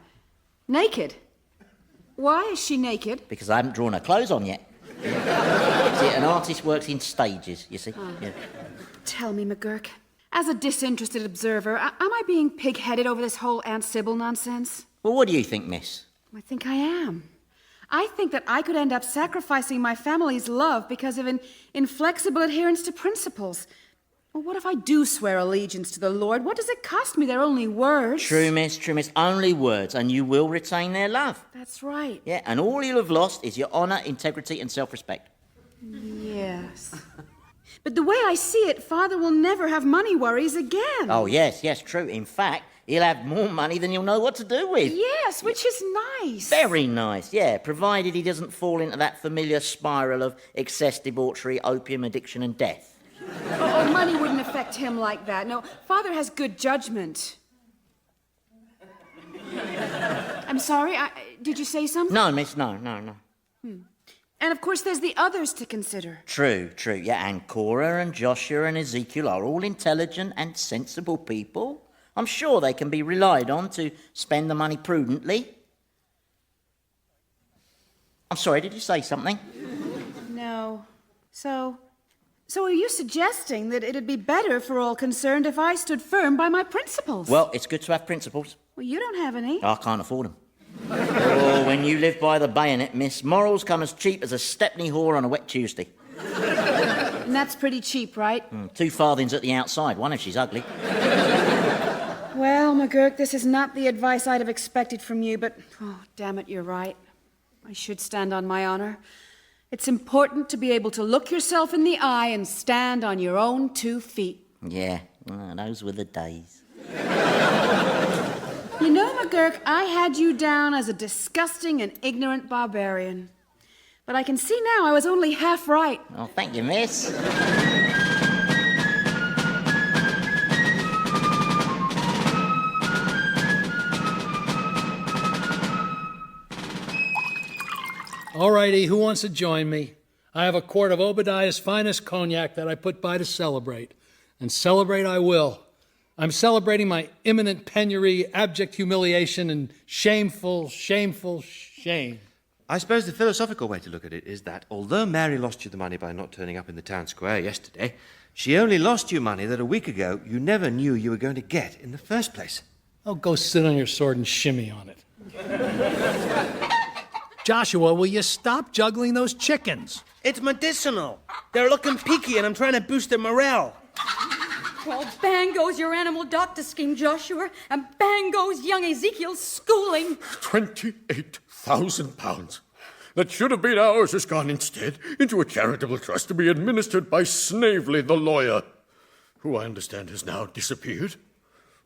Naked. Why is she naked? Because I haven't drawn her clothes on yet. See, an artist works in stages, you see. Oh. Yeah. Tell me, McGurk, as a disinterested observer, am I being pig-headed over this whole Aunt Sybil nonsense? Well, what do you think, miss? I think I am. I think that I could end up sacrificing my family's love because of an inflexible adherence to principles. Well, what if I do swear allegiance to the Lord? What does it cost me? They're only words. True, miss. Only words, and you will retain their love. That's right. Yeah, and all you'll have lost is your honour, integrity, and self-respect. Yes. But the way I see it, Father will never have money worries again. Oh, yes, true. In fact, he'll have more money than you'll know what to do with. Yes, which is nice. Very nice, yeah, provided he doesn't fall into that familiar spiral of excess, debauchery, opium addiction, and death. Oh, money wouldn't affect him like that. No, Father has good judgment. I'm sorry, did you say something? No, miss, no. And of course there's the others to consider. True, yeah, and Cora and Joshua and Ezekiel are all intelligent and sensible people. I'm sure they can be relied on to spend the money prudently. I'm sorry, did you say something? No. So are you suggesting that it'd be better for all concerned if I stood firm by my principles? Well, it's good to have principles. Well, you don't have any. I can't afford them. Oh, when you live by the bayonet, miss, morals come as cheap as a Stepney whore on a wet Tuesday. And that's pretty cheap, right? 2 farthings at the outside, one if she's ugly. Well, McGurk, this is not the advice I'd have expected from you, but, oh, damn it, you're right. I should stand on my honor. It's important to be able to look yourself in the eye and stand on your own 2 feet. Yeah, those were the days. You know, McGurk, I had you down as a disgusting and ignorant barbarian. But I can see now I was only half right. Oh, thank you, miss. All righty, who wants to join me? I have a quart of Obadiah's finest cognac that I put by to celebrate. And celebrate I will. I'm celebrating my imminent penury, abject humiliation, and shameful shame. I suppose the philosophical way to look at it is that although Mary lost you the money by not turning up in the town square yesterday, she only lost you money that a week ago you never knew you were going to get in the first place. Oh, go sit on your sword and shimmy on it. Joshua, will you stop juggling those chickens? It's medicinal. They're looking peaky and I'm trying to boost their morale. Well, bang goes your animal doctor scheme, Joshua, and bang goes young Ezekiel's schooling. £28,000. That should have been ours has gone instead into a charitable trust to be administered by Snavely the lawyer, who I understand has now disappeared,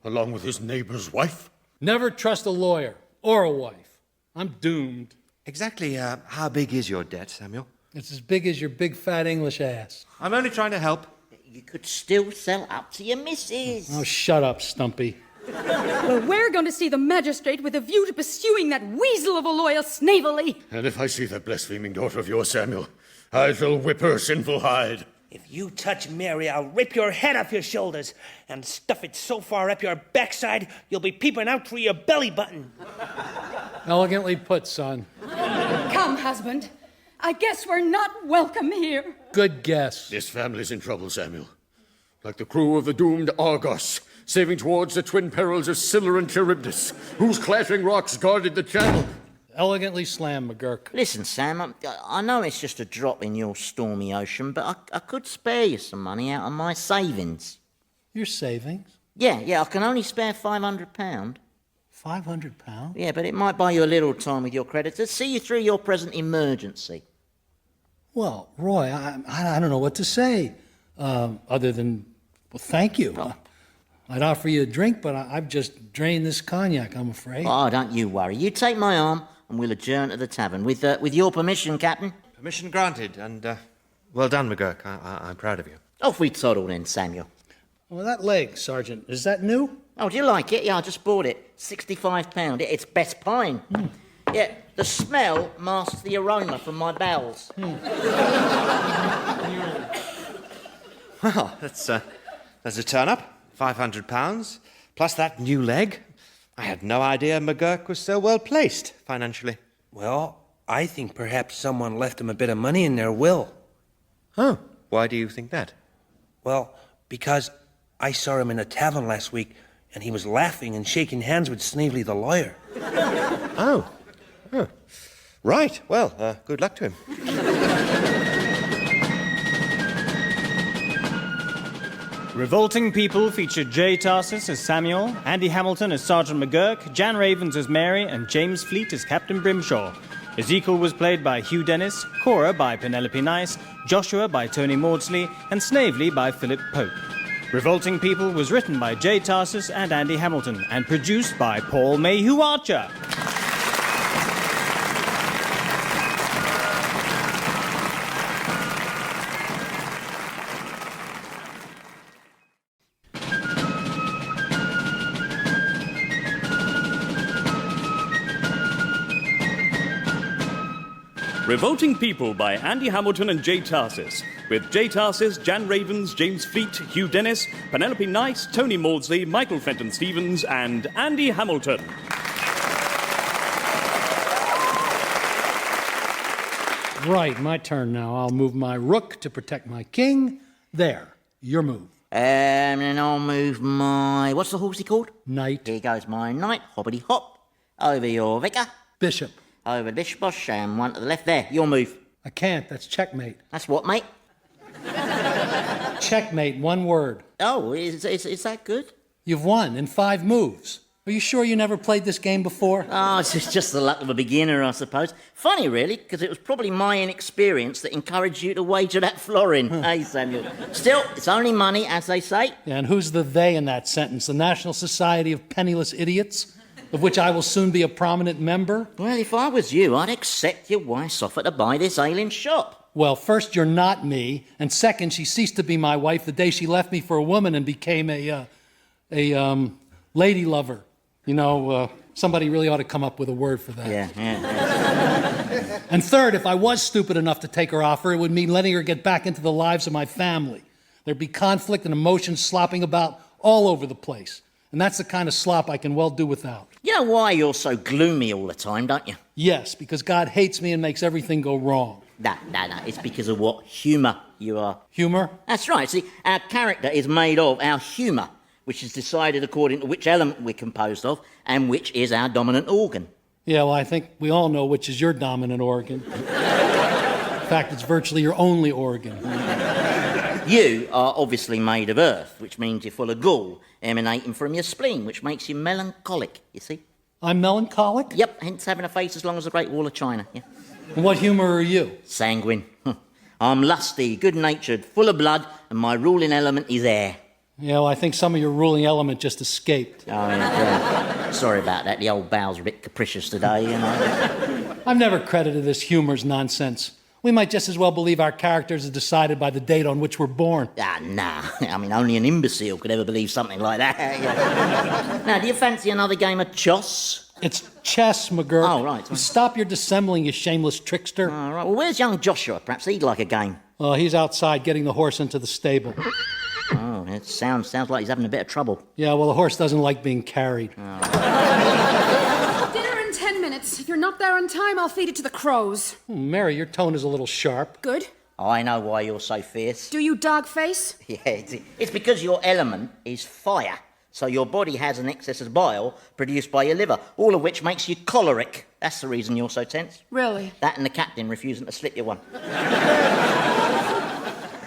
along with his neighbor's wife. Never trust a lawyer or a wife. I'm doomed. Exactly how big is your debt, Samuel? It's as big as your big fat English ass. I'm only trying to help. You could still sell up to your missus. Oh, shut up, Stumpy. Well, we're going to see the magistrate with a view to pursuing that weasel of a lawyer Snavely. And if I see that blaspheming daughter of yours, Samuel, I shall whip her sinful hide. If you touch Mary, I'll rip your head off your shoulders and stuff it so far up your backside you'll be peeping out through your belly button. Elegantly put, son. Come, husband. I guess we're not welcome here. Good guess. This family's in trouble, Samuel. Like the crew of the doomed Argos, sailing towards the twin perils of Scylla and Charybdis, whose clashing rocks guarded the channel. Elegantly slammed, McGurk. Listen, Sam, I know it's just a drop in your stormy ocean, but I could spare you some money out of my savings. Your savings? Yeah, I can only spare £500. £500? Yeah, but it might buy you a little time with your creditors, see you through your present emergency. Well, Roy, I don't know what to say, other than, well, thank you. Oh. I'd offer you a drink, but I've just drained this cognac, I'm afraid. Oh, don't you worry. You take my arm, and we'll adjourn to the tavern. With your permission, Captain. Permission granted, and well done, McGurk. I'm proud of you. Off we toddle then, Samuel. Well, that leg, Sergeant, is that new? Oh, do you like it? Yeah, I just bought it. £65. It's best pine. Yeah, the smell masks the aroma from my bowels. Well, that's a turn-up. £500, plus that new leg. I had no idea McGurk was so well placed financially. Well, I think perhaps someone left him a bit of money in their will. Oh, why do you think that? Well, because I saw him in a tavern last week, and he was laughing and shaking hands with Snavely the lawyer. Oh. Right. Well, good luck to him. Revolting People featured Jay Tarses as Samuel, Andy Hamilton as Sergeant McGurk, Jan Ravens as Mary, and James Fleet as Captain Brimshaw. Ezekiel was played by Hugh Dennis, Cora by Penelope Nice, Joshua by Tony Maudsley, and Snavely by Philip Pope. Revolting People was written by Jay Tarses and Andy Hamilton, and produced by Paul Mayhew-Archer. Revolting People by Andy Hamilton and Jay Tarses, with Jay Tarses, Jan Ravens, James Fleet, Hugh Dennis, Penelope Nice, Tony Maudsley, Michael Fenton Stevens, and Andy Hamilton. Right, my turn now. I'll move my rook to protect my king. There, your move. And I'll move my... What's the horse he called? Knight. Here goes my knight, hoppity hop. Over your vicar. Bishop. Over this bosh, and one to the left there. Your move. I can't, that's checkmate. That's what, mate? Checkmate, one word. Oh, is that good? You've won in 5 moves. Are you sure you never played this game before? Oh, it's just the luck of a beginner, I suppose. Funny, really, because it was probably my inexperience that encouraged you to wager that florin. Hey, Samuel. Still, it's only money, as they say. Yeah, and who's the they in that sentence? The National Society of Penniless Idiots? Of which I will soon be a prominent member? Well, if I was you, I'd accept your wife's offer to buy this ailing shop. Well, first, you're not me, and second, she ceased to be my wife the day she left me for a woman and became a lady lover. You know, somebody really ought to come up with a word for that. Yeah. And third, if I was stupid enough to take her offer, it would mean letting her get back into the lives of my family. There'd be conflict and emotions slopping about all over the place. And that's the kind of slop I can well do without. You know why you're so gloomy all the time, don't you? Yes, because God hates me and makes everything go wrong. No. It's because of what humour you are. Humour? That's right. See, our character is made of our humour, which is decided according to which element we're composed of and which is our dominant organ. Yeah, well, I think we all know which is your dominant organ. In fact, it's virtually your only organ. You are obviously made of earth, which means you're full of gall emanating from your spleen, which makes you melancholic, you see? I'm melancholic? Yep, hence having a face as long as the Great Wall of China, yeah. And what humour are you? Sanguine. I'm lusty, good-natured, full of blood, and my ruling element is air. Yeah, well, I think some of your ruling element just escaped. Oh, yeah. Sorry about that. The old bowel's a bit capricious today, you know. I've never credited this humor as nonsense. We might just as well believe our characters are decided by the date on which we're born. Nah. I mean, only an imbecile could ever believe something like that. Yeah. Now, do you fancy another game of chess? It's chess, McGurk. Oh, right. Stop your dissembling, you shameless trickster. All right. Well, where's young Joshua? Perhaps he'd like a game. Oh, he's outside getting the horse into the stable. Oh, it sounds like he's having a bit of trouble. Yeah, well, the horse doesn't like being carried. Dinner in 10 minutes. If you're not there on time, I'll feed it to the crows. Mary, your tone is a little sharp. Good. I know why you're so fierce. Do you, dog face? Yeah, it's because your element is fire. So your body has an excess of bile produced by your liver, all of which makes you choleric. That's the reason you're so tense. Really? That and the captain refusing to slip you one.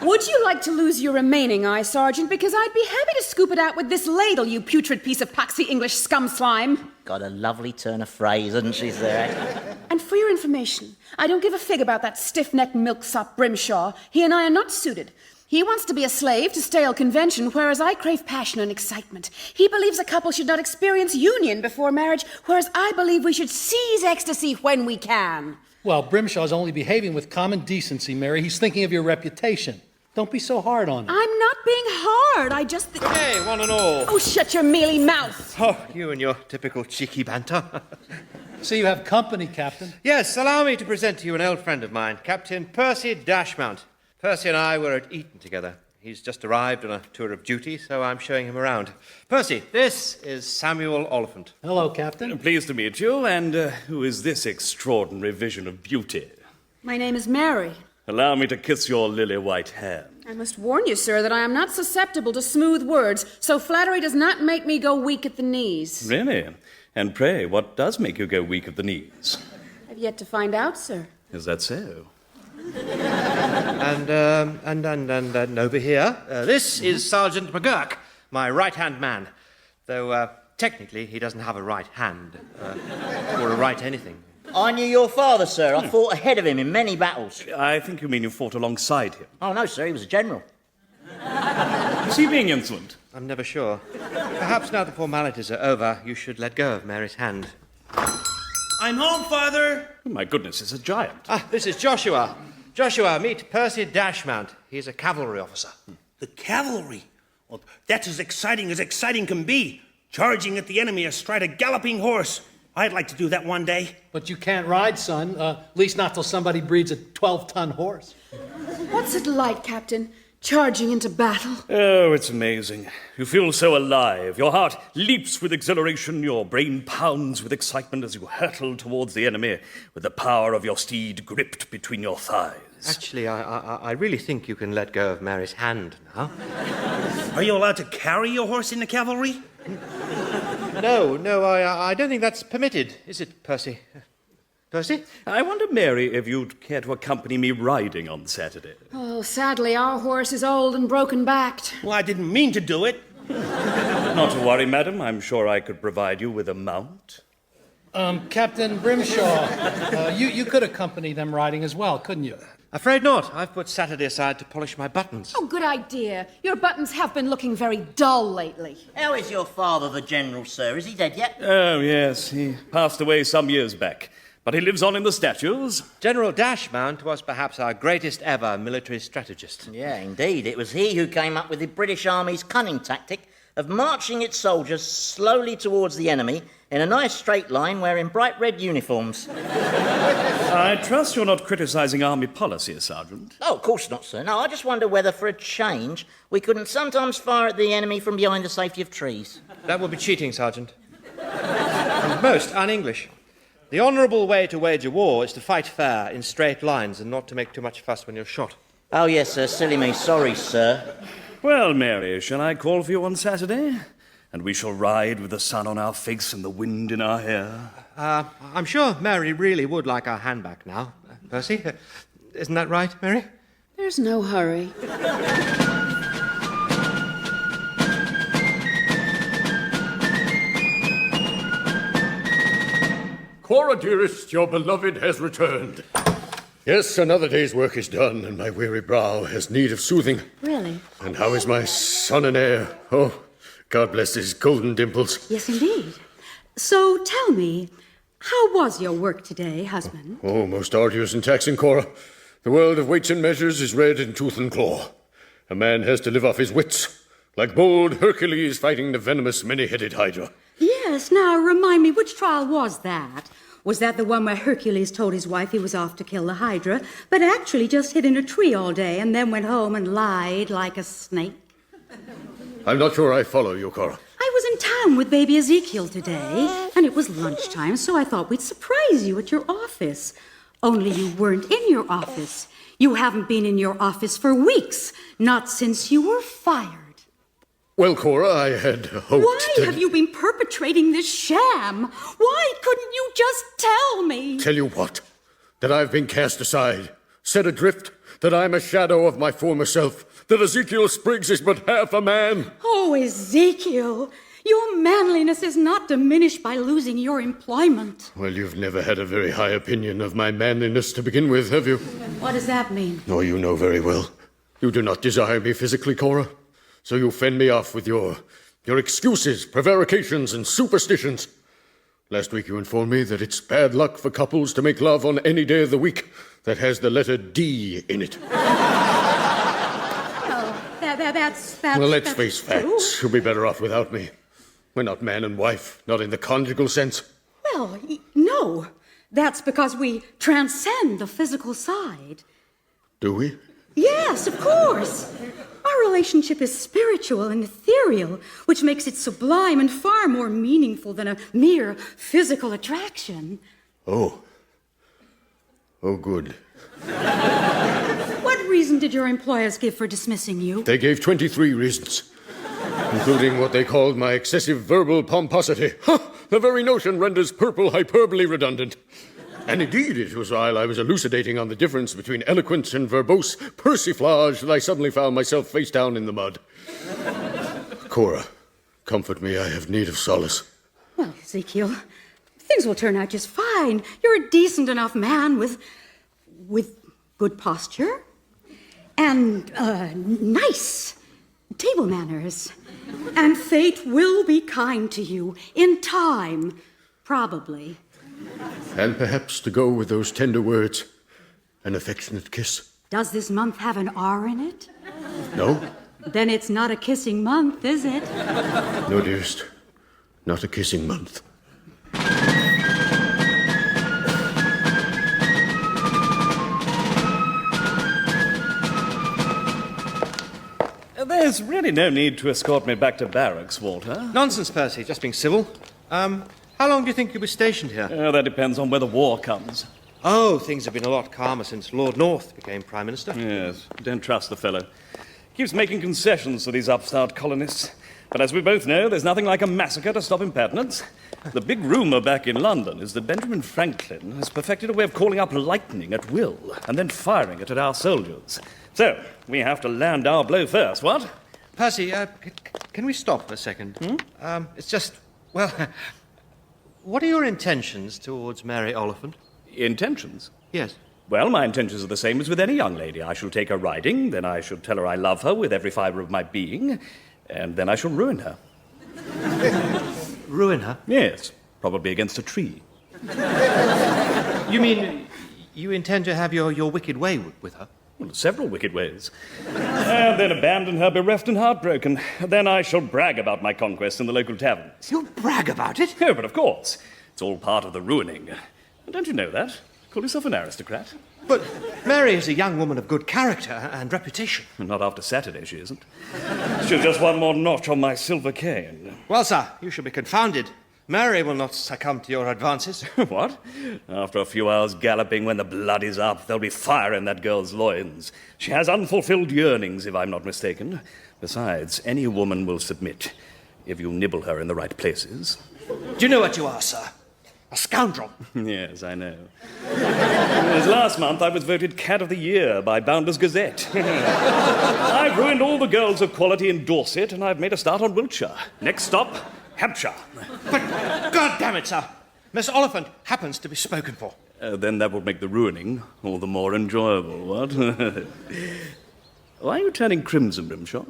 Would you like to lose your remaining eye, Sergeant? Because I'd be happy to scoop it out with this ladle, you putrid piece of poxy English scum slime. Got a lovely turn of phrase, hasn't she, sir? And for your information, I don't give a fig about that stiff-necked milksop Brimshaw. He and I are not suited. He wants to be a slave to stale convention, whereas I crave passion and excitement. He believes a couple should not experience union before marriage, whereas I believe we should seize ecstasy when we can. Well, Brimshaw's only behaving with common decency, Mary. He's thinking of your reputation. Don't be so hard on him. I'm not being hard. I just... Good day, one and all. Oh, shut your mealy mouth. Oh, you and your typical cheeky banter. So you have company, Captain. Yes, allow me to present to you an old friend of mine, Captain Percy Dashmount. Percy and I were at Eton together. He's just arrived on a tour of duty, so I'm showing him around. Percy, this is Samuel Oliphant. Hello, Captain. Pleased to meet you, and who is this extraordinary vision of beauty? My name is Mary. Allow me to kiss your lily-white hand. I must warn you, sir, that I am not susceptible to smooth words, so flattery does not make me go weak at the knees. Really? And pray, what does make you go weak at the knees? I've yet to find out, sir. Is that so? And over here, this is Sergeant McGurk, my right-hand man. Though, technically, he doesn't have a right hand, or a right anything. I knew your father, sir. I fought ahead of him in many battles. I think you mean you fought alongside him. Oh, no, sir, he was a general. Is he being insolent? I'm never sure. Perhaps now the formalities are over, you should let go of Mary's hand. I'm home, Father. Oh, my goodness, it's a giant. Ah, this is Joshua. Joshua, meet Percy Dashmount. He's a cavalry officer. The cavalry? Well, that's as exciting can be. Charging at the enemy astride a galloping horse. I'd like to do that one day. But you can't ride, son. At least not till somebody breeds a 12-ton horse. What's it like, Captain? Charging into battle? Oh, it's amazing. You feel so alive. Your heart leaps with exhilaration. Your brain pounds with excitement as you hurtle towards the enemy with the power of your steed gripped between your thighs. Actually, I really think you can let go of Mary's hand now. Are you allowed to carry your horse in the cavalry? No, I don't think that's permitted, is it, Percy? Percy? I wonder, Mary, if you'd care to accompany me riding on Saturday. Oh, sadly, our horse is old and broken-backed. Well, I didn't mean to do it. Not to worry, madam. I'm sure I could provide you with a mount. Captain Brimshaw, you could accompany them riding as well, couldn't you? Afraid not. I've put Saturday aside to polish my buttons. Oh, good idea. Your buttons have been looking very dull lately. How is your father, the general, sir? Is he dead yet? Oh, yes. He passed away some years back. But he lives on in the statues. General Dashmount was perhaps our greatest ever military strategist. Yeah, indeed. It was he who came up with the British Army's cunning tactic of marching its soldiers slowly towards the enemy in a nice straight line wearing bright red uniforms. I trust you're not criticising Army policy, Sergeant. Oh, of course not, sir. No, I just wonder whether, for a change, we couldn't sometimes fire at the enemy from behind the safety of trees. That would be cheating, Sergeant. And most un-English. The honourable way to wage a war is to fight fair in straight lines and not to make too much fuss when you're shot. Oh, yes, sir. Silly me. Sorry, sir. Well, Mary, shall I call for you on Saturday? And we shall ride with the sun on our face and the wind in our hair. I'm sure Mary really would like our hand back now. Percy, isn't that right, Mary? There's no hurry. Cora, dearest, your beloved has returned. Yes, another day's work is done, and my weary brow has need of soothing. Really? And how is my son and heir? Oh, God bless his golden dimples. Yes, indeed. So tell me, how was your work today, husband? Oh, most arduous and taxing, Cora. The world of weights and measures is red in tooth and claw. A man has to live off his wits, like bold Hercules fighting the venomous many-headed Hydra. Yes, now remind me, which trial was that? Was that the one where Hercules told his wife he was off to kill the Hydra, but actually just hid in a tree all day and then went home and lied like a snake? I'm not sure I follow you, Cora. I was in town with baby Ezekiel today, and it was lunchtime, so I thought we'd surprise you at your office. Only you weren't in your office. You haven't been in your office for weeks, not since you were fired. Well, Cora, I had hoped Why have you been perpetrating this sham? Why couldn't you just tell me? Tell you what? That I've been cast aside, set adrift, that I'm a shadow of my former self, that Ezekiel Spriggs is but half a man. Oh, Ezekiel, your manliness is not diminished by losing your employment. Well, you've never had a very high opinion of my manliness to begin with, have you? What does that mean? Oh, you know very well. You do not desire me physically, Cora. So you fend me off with your excuses, prevarications, and superstitions. Last week you informed me that it's bad luck for couples to make love on any day of the week that has the letter D in it. That's well, let's face facts. You'll be better off without me. We're not man and wife, not in the conjugal sense. Well, no. That's because we transcend the physical side. Do we? Yes, of course. Our relationship is spiritual and ethereal, which makes it sublime and far more meaningful than a mere physical attraction. Oh, good. What reason did your employers give for dismissing you? They gave 23 reasons, including what they called my excessive verbal pomposity. The very notion renders purple hyperbole redundant. And indeed, it was while I was elucidating on the difference between eloquent and verbose persiflage that I suddenly found myself face down in the mud. Cora, comfort me. I have need of solace. Well, Ezekiel, things will turn out just fine. You're a decent enough man with good posture and nice table manners. And fate will be kind to you in time, probably. And perhaps to go with those tender words, an affectionate kiss. Does this month have an R in it? No? Then it's not a kissing month, is it? No, dearest. Not a kissing month. There's really no need to escort me back to barracks, Walter. Nonsense, Percy. Just being civil. How long do you think you'll be stationed here? That depends on whether war comes. Oh, things have been a lot calmer since Lord North became Prime Minister. Yes, don't trust the fellow. Keeps making concessions to these upstart colonists. But as we both know, there's nothing like a massacre to stop impertinence. The big rumour back in London is that Benjamin Franklin has perfected a way of calling up lightning at will and then firing it at our soldiers. So, we have to land our blow first, what? Percy, can we stop for a second? It's just, well, what are your intentions towards Mary Oliphant? Intentions? Yes. Well, my intentions are the same as with any young lady. I shall take her riding, then I shall tell her I love her with every fibre of my being, and then I shall ruin her. Ruin her? Yes, probably against a tree. You mean you intend to have your wicked way with her? Well, several wicked ways. And then abandon her bereft and heartbroken. Then I shall brag about my conquest in the local taverns. You'll brag about it? Oh, but of course. It's all part of the ruining. Don't you know that? Call yourself an aristocrat. But Mary is a young woman of good character and reputation. Not after Saturday, she isn't. She's just one more notch on my silver cane. Well, sir, you should be confounded. Mary will not succumb to your advances. What? After a few hours galloping, when the blood is up, there'll be fire in that girl's loins. She has unfulfilled yearnings, if I'm not mistaken. Besides, any woman will submit, if you nibble her in the right places. Do you know what you are, sir? A scoundrel. Yes, I know. As last month, I was voted Cat of the Year by Bounders Gazette. I've ruined all the girls of quality in Dorset, and I've made a start on Wiltshire. Next stop, Hampshire. But, God damn it, sir, Miss Oliphant happens to be spoken for. Then that would make the ruining all the more enjoyable, what? Why are you turning crimson, Brimshaw?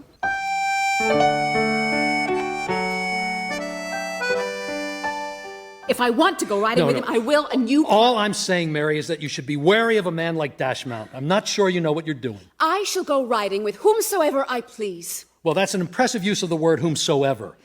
If I want to go riding with him, I will, and you... All I'm saying, Mary, is that you should be wary of a man like Dashmount. I'm not sure you know what you're doing. I shall go riding with whomsoever I please. Well, that's an impressive use of the word whomsoever.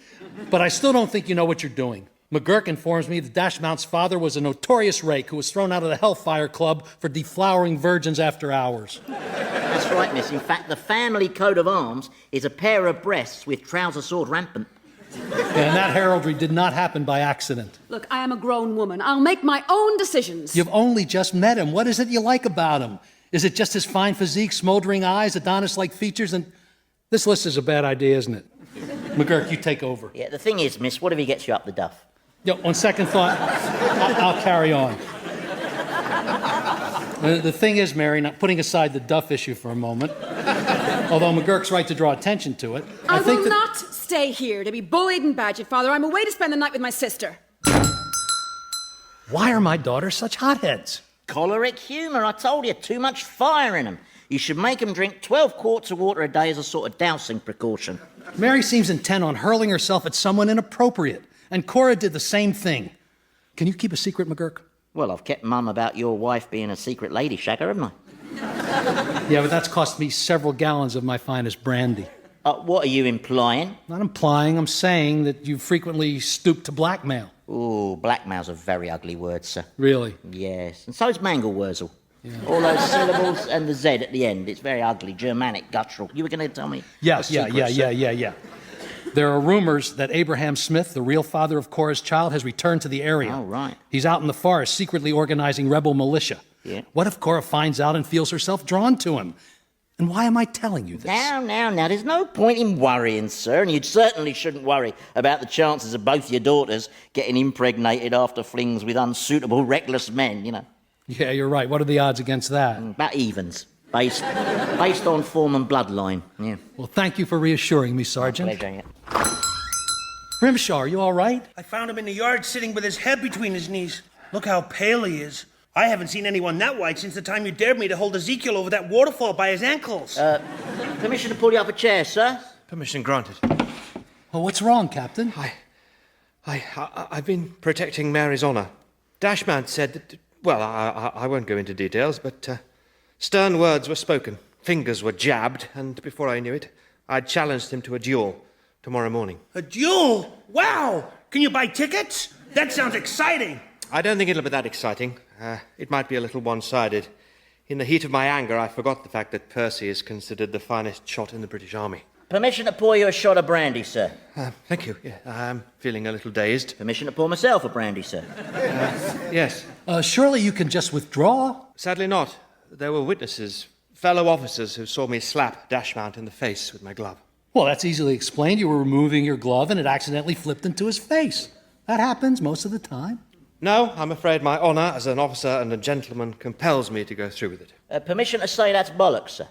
But I still don't think you know what you're doing. McGurk informs me that Dashmount's father was a notorious rake who was thrown out of the Hellfire Club for deflowering virgins after hours. That's right, miss. In fact, the family coat of arms is a pair of breasts with trouser sword rampant. And that heraldry did not happen by accident. Look, I am a grown woman. I'll make my own decisions. You've only just met him. What is it you like about him? Is it just his fine physique, smoldering eyes, Adonis-like features, and... This list is a bad idea, isn't it? McGurk, you take over. Yeah, the thing is, miss, what if he gets you up the duff? On second thought, I'll carry on. The thing is, Mary, not putting aside the duff issue for a moment, although McGurk's right to draw attention to it, I will not stay here to be bullied and badgered, Father. I'm away to spend the night with my sister. Why are my daughters such hotheads? Choleric humour, I told you, too much fire in them. You should make them drink 12 quarts of water a day as a sort of dousing precaution. Mary seems intent on hurling herself at someone inappropriate, and Cora did the same thing. Can you keep a secret, McGurk? Well, I've kept Mum about your wife being a secret lady shagger, haven't I? Yeah, but that's cost me several gallons of my finest brandy. What are you implying? Not implying, I'm saying that you frequently stoop to blackmail. Ooh, blackmail's a very ugly word, sir. Really? Yes, and so is mangelwurzel. Yeah. All those syllables and the Z at the end. It's very ugly, Germanic, guttural. You were going to tell me? Yes, yeah. There are rumors that Abraham Smith, the real father of Cora's child, has returned to the area. Oh, right. He's out in the forest secretly organizing rebel militia. Yeah. What if Cora finds out and feels herself drawn to him? And why am I telling you this? Now, there's no point in worrying, sir, and you certainly shouldn't worry about the chances of both your daughters getting impregnated after flings with unsuitable, reckless men, you know. Yeah, you're right. What are the odds against that? About evens, based on form and bloodline, yeah. Well, thank you for reassuring me, Sergeant. My pleasure, yeah. Brimshaw, are you all right? I found him in the yard sitting with his head between his knees. Look how pale he is. I haven't seen anyone that white since the time you dared me to hold Ezekiel over that waterfall by his ankles. Permission to pull you up a chair, sir? Permission granted. Well, what's wrong, Captain? I've been protecting Mary's honour. Dashmount said that... Well, I won't go into details, but stern words were spoken, fingers were jabbed, and before I knew it, I'd challenged him to a duel tomorrow morning. A duel? Wow! Can you buy tickets? That sounds exciting. I don't think it'll be that exciting. It might be a little one-sided. In the heat of my anger, I forgot the fact that Percy is considered the finest shot in the British Army. Permission to pour you a shot of brandy, sir? Thank you. Yeah, I'm feeling a little dazed. Permission to pour myself a brandy, sir? Yes. Surely you can just withdraw? Sadly not. There were witnesses, fellow officers who saw me slap Dashmount in the face with my glove. Well, that's easily explained. You were removing your glove and it accidentally flipped into his face. That happens most of the time. No, I'm afraid my honour as an officer and a gentleman compels me to go through with it. Permission to say that's bollocks, sir?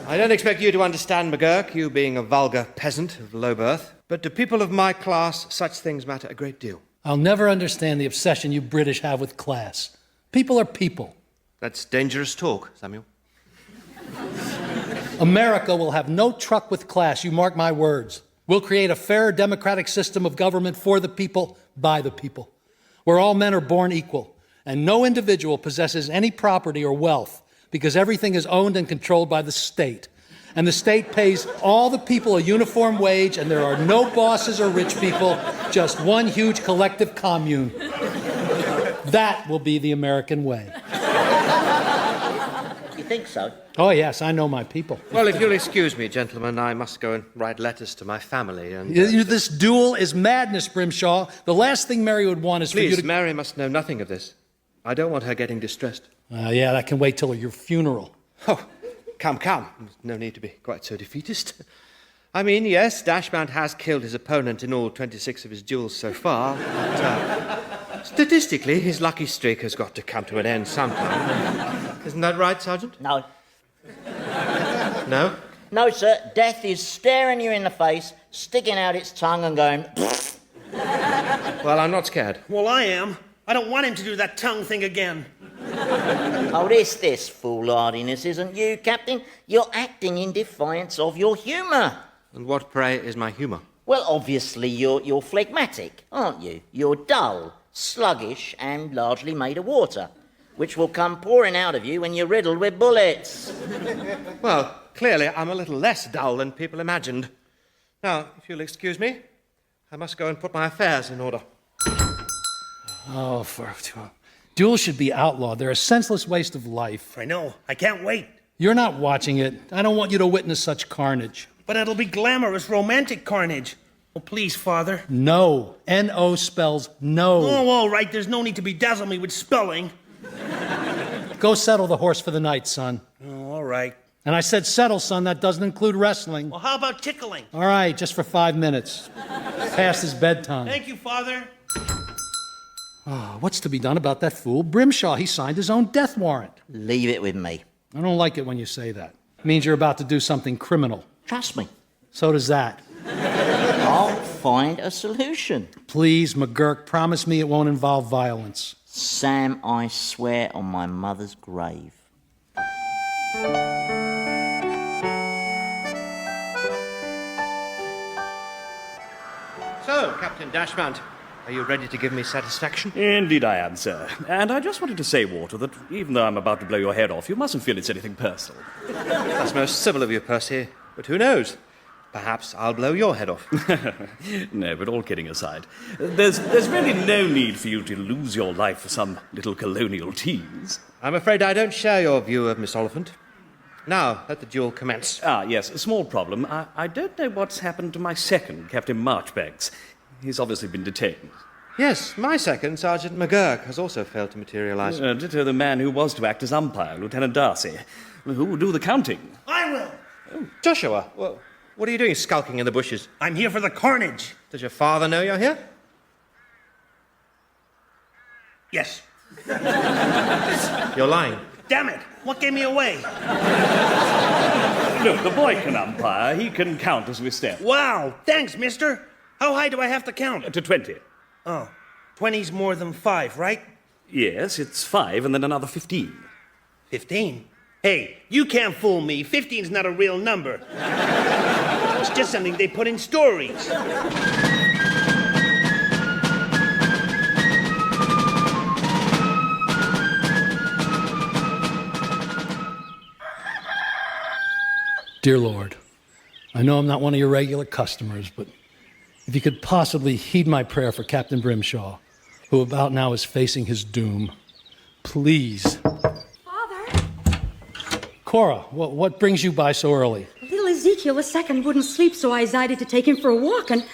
I don't expect you to understand, McGurk, you being a vulgar peasant of low birth, but to people of my class, such things matter a great deal. I'll never understand the obsession you British have with class. People are people. That's dangerous talk, Samuel. America will have no truck with class, you mark my words. We'll create a fair democratic system of government for the people, by the people, where all men are born equal, and no individual possesses any property or wealth, because everything is owned and controlled by the state. And the state pays all the people a uniform wage, and there are no bosses or rich people, just one huge collective commune. That will be the American way. You think so? Oh, yes, I know my people. Well, if you'll excuse me, gentlemen, I must go and write letters to my family and... This duel is madness, Brimshaw. The last thing Mary would want is for you to... Please, Mary must know nothing of this. I don't want her getting distressed. Yeah, that can wait till your funeral. Oh, come. No need to be quite so defeatist. I mean, yes, Dashmount has killed his opponent in all 26 of his duels so far, but statistically, his lucky streak has got to come to an end sometime. Isn't that right, Sergeant? No. No? No, sir. Death is staring you in the face, sticking out its tongue and going... Well, I'm not scared. Well, I am. I don't want him to do that tongue thing again. Oh, this foolhardiness isn't you, Captain. You're acting in defiance of your humour. And what, pray, is my humour? Well, obviously you're phlegmatic, aren't you? You're dull, sluggish, and largely made of water, which will come pouring out of you when you're riddled with bullets. Well, clearly I'm a little less dull than people imagined. Now, if you'll excuse me, I must go and put my affairs in order. Oh, duels should be outlawed. They're a senseless waste of life. I know. I can't wait. You're not watching it. I don't want you to witness such carnage. But it'll be glamorous, romantic carnage. Oh, please, Father. No. N-O spells no. Oh, all right. There's no need to bedazzle me with spelling. Go settle the horse for the night, son. Oh, all right. And I said settle, son. That doesn't include wrestling. Well, how about tickling? All right, just for 5 minutes. Past his bedtime. Thank you, Father. Oh, what's to be done about that fool Brimshaw? He signed his own death warrant. Leave it with me. I don't like it when you say that. It means you're about to do something criminal. Trust me. So does that. I'll find a solution. Please, McGurk, promise me it won't involve violence. Sam, I swear on my mother's grave. So, Captain Dashmount, are you ready to give me satisfaction? Indeed I am, sir. And I just wanted to say, Walter, that even though I'm about to blow your head off, you mustn't feel it's anything personal. That's most civil of you, Percy. But who knows? Perhaps I'll blow your head off. No, but all kidding aside, there's really no need for you to lose your life for some little colonial tease. I'm afraid I don't share your view of Miss Oliphant. Now, let the duel commence. Ah, yes, a small problem. I don't know what's happened to my second, Captain Marchbanks. He's obviously been detained. Yes, my second, Sergeant McGurk, has also failed to materialise. Ditto the man who was to act as umpire, Lieutenant Darcy. Who will do the counting? I will. Oh, Joshua, well, what are you doing skulking in the bushes? I'm here for the carnage. Does your father know you're here? Yes. You're lying. Damn it. What gave me away? Look, the boy can umpire. He can count as we step. Wow. Thanks, mister. How high do I have to count? To 20. Oh, 20's more than 5, right? Yes, it's 5 and then another 15. 15? Hey, you can't fool me. 15's not a real number. It's just something they put in stories. Dear Lord, I know I'm not one of your regular customers, but if you could possibly heed my prayer for Captain Brimshaw, who about now is facing his doom, please. Father? Cora, what brings you by so early? Little Ezekiel II wouldn't sleep, so I decided to take him for a walk, and,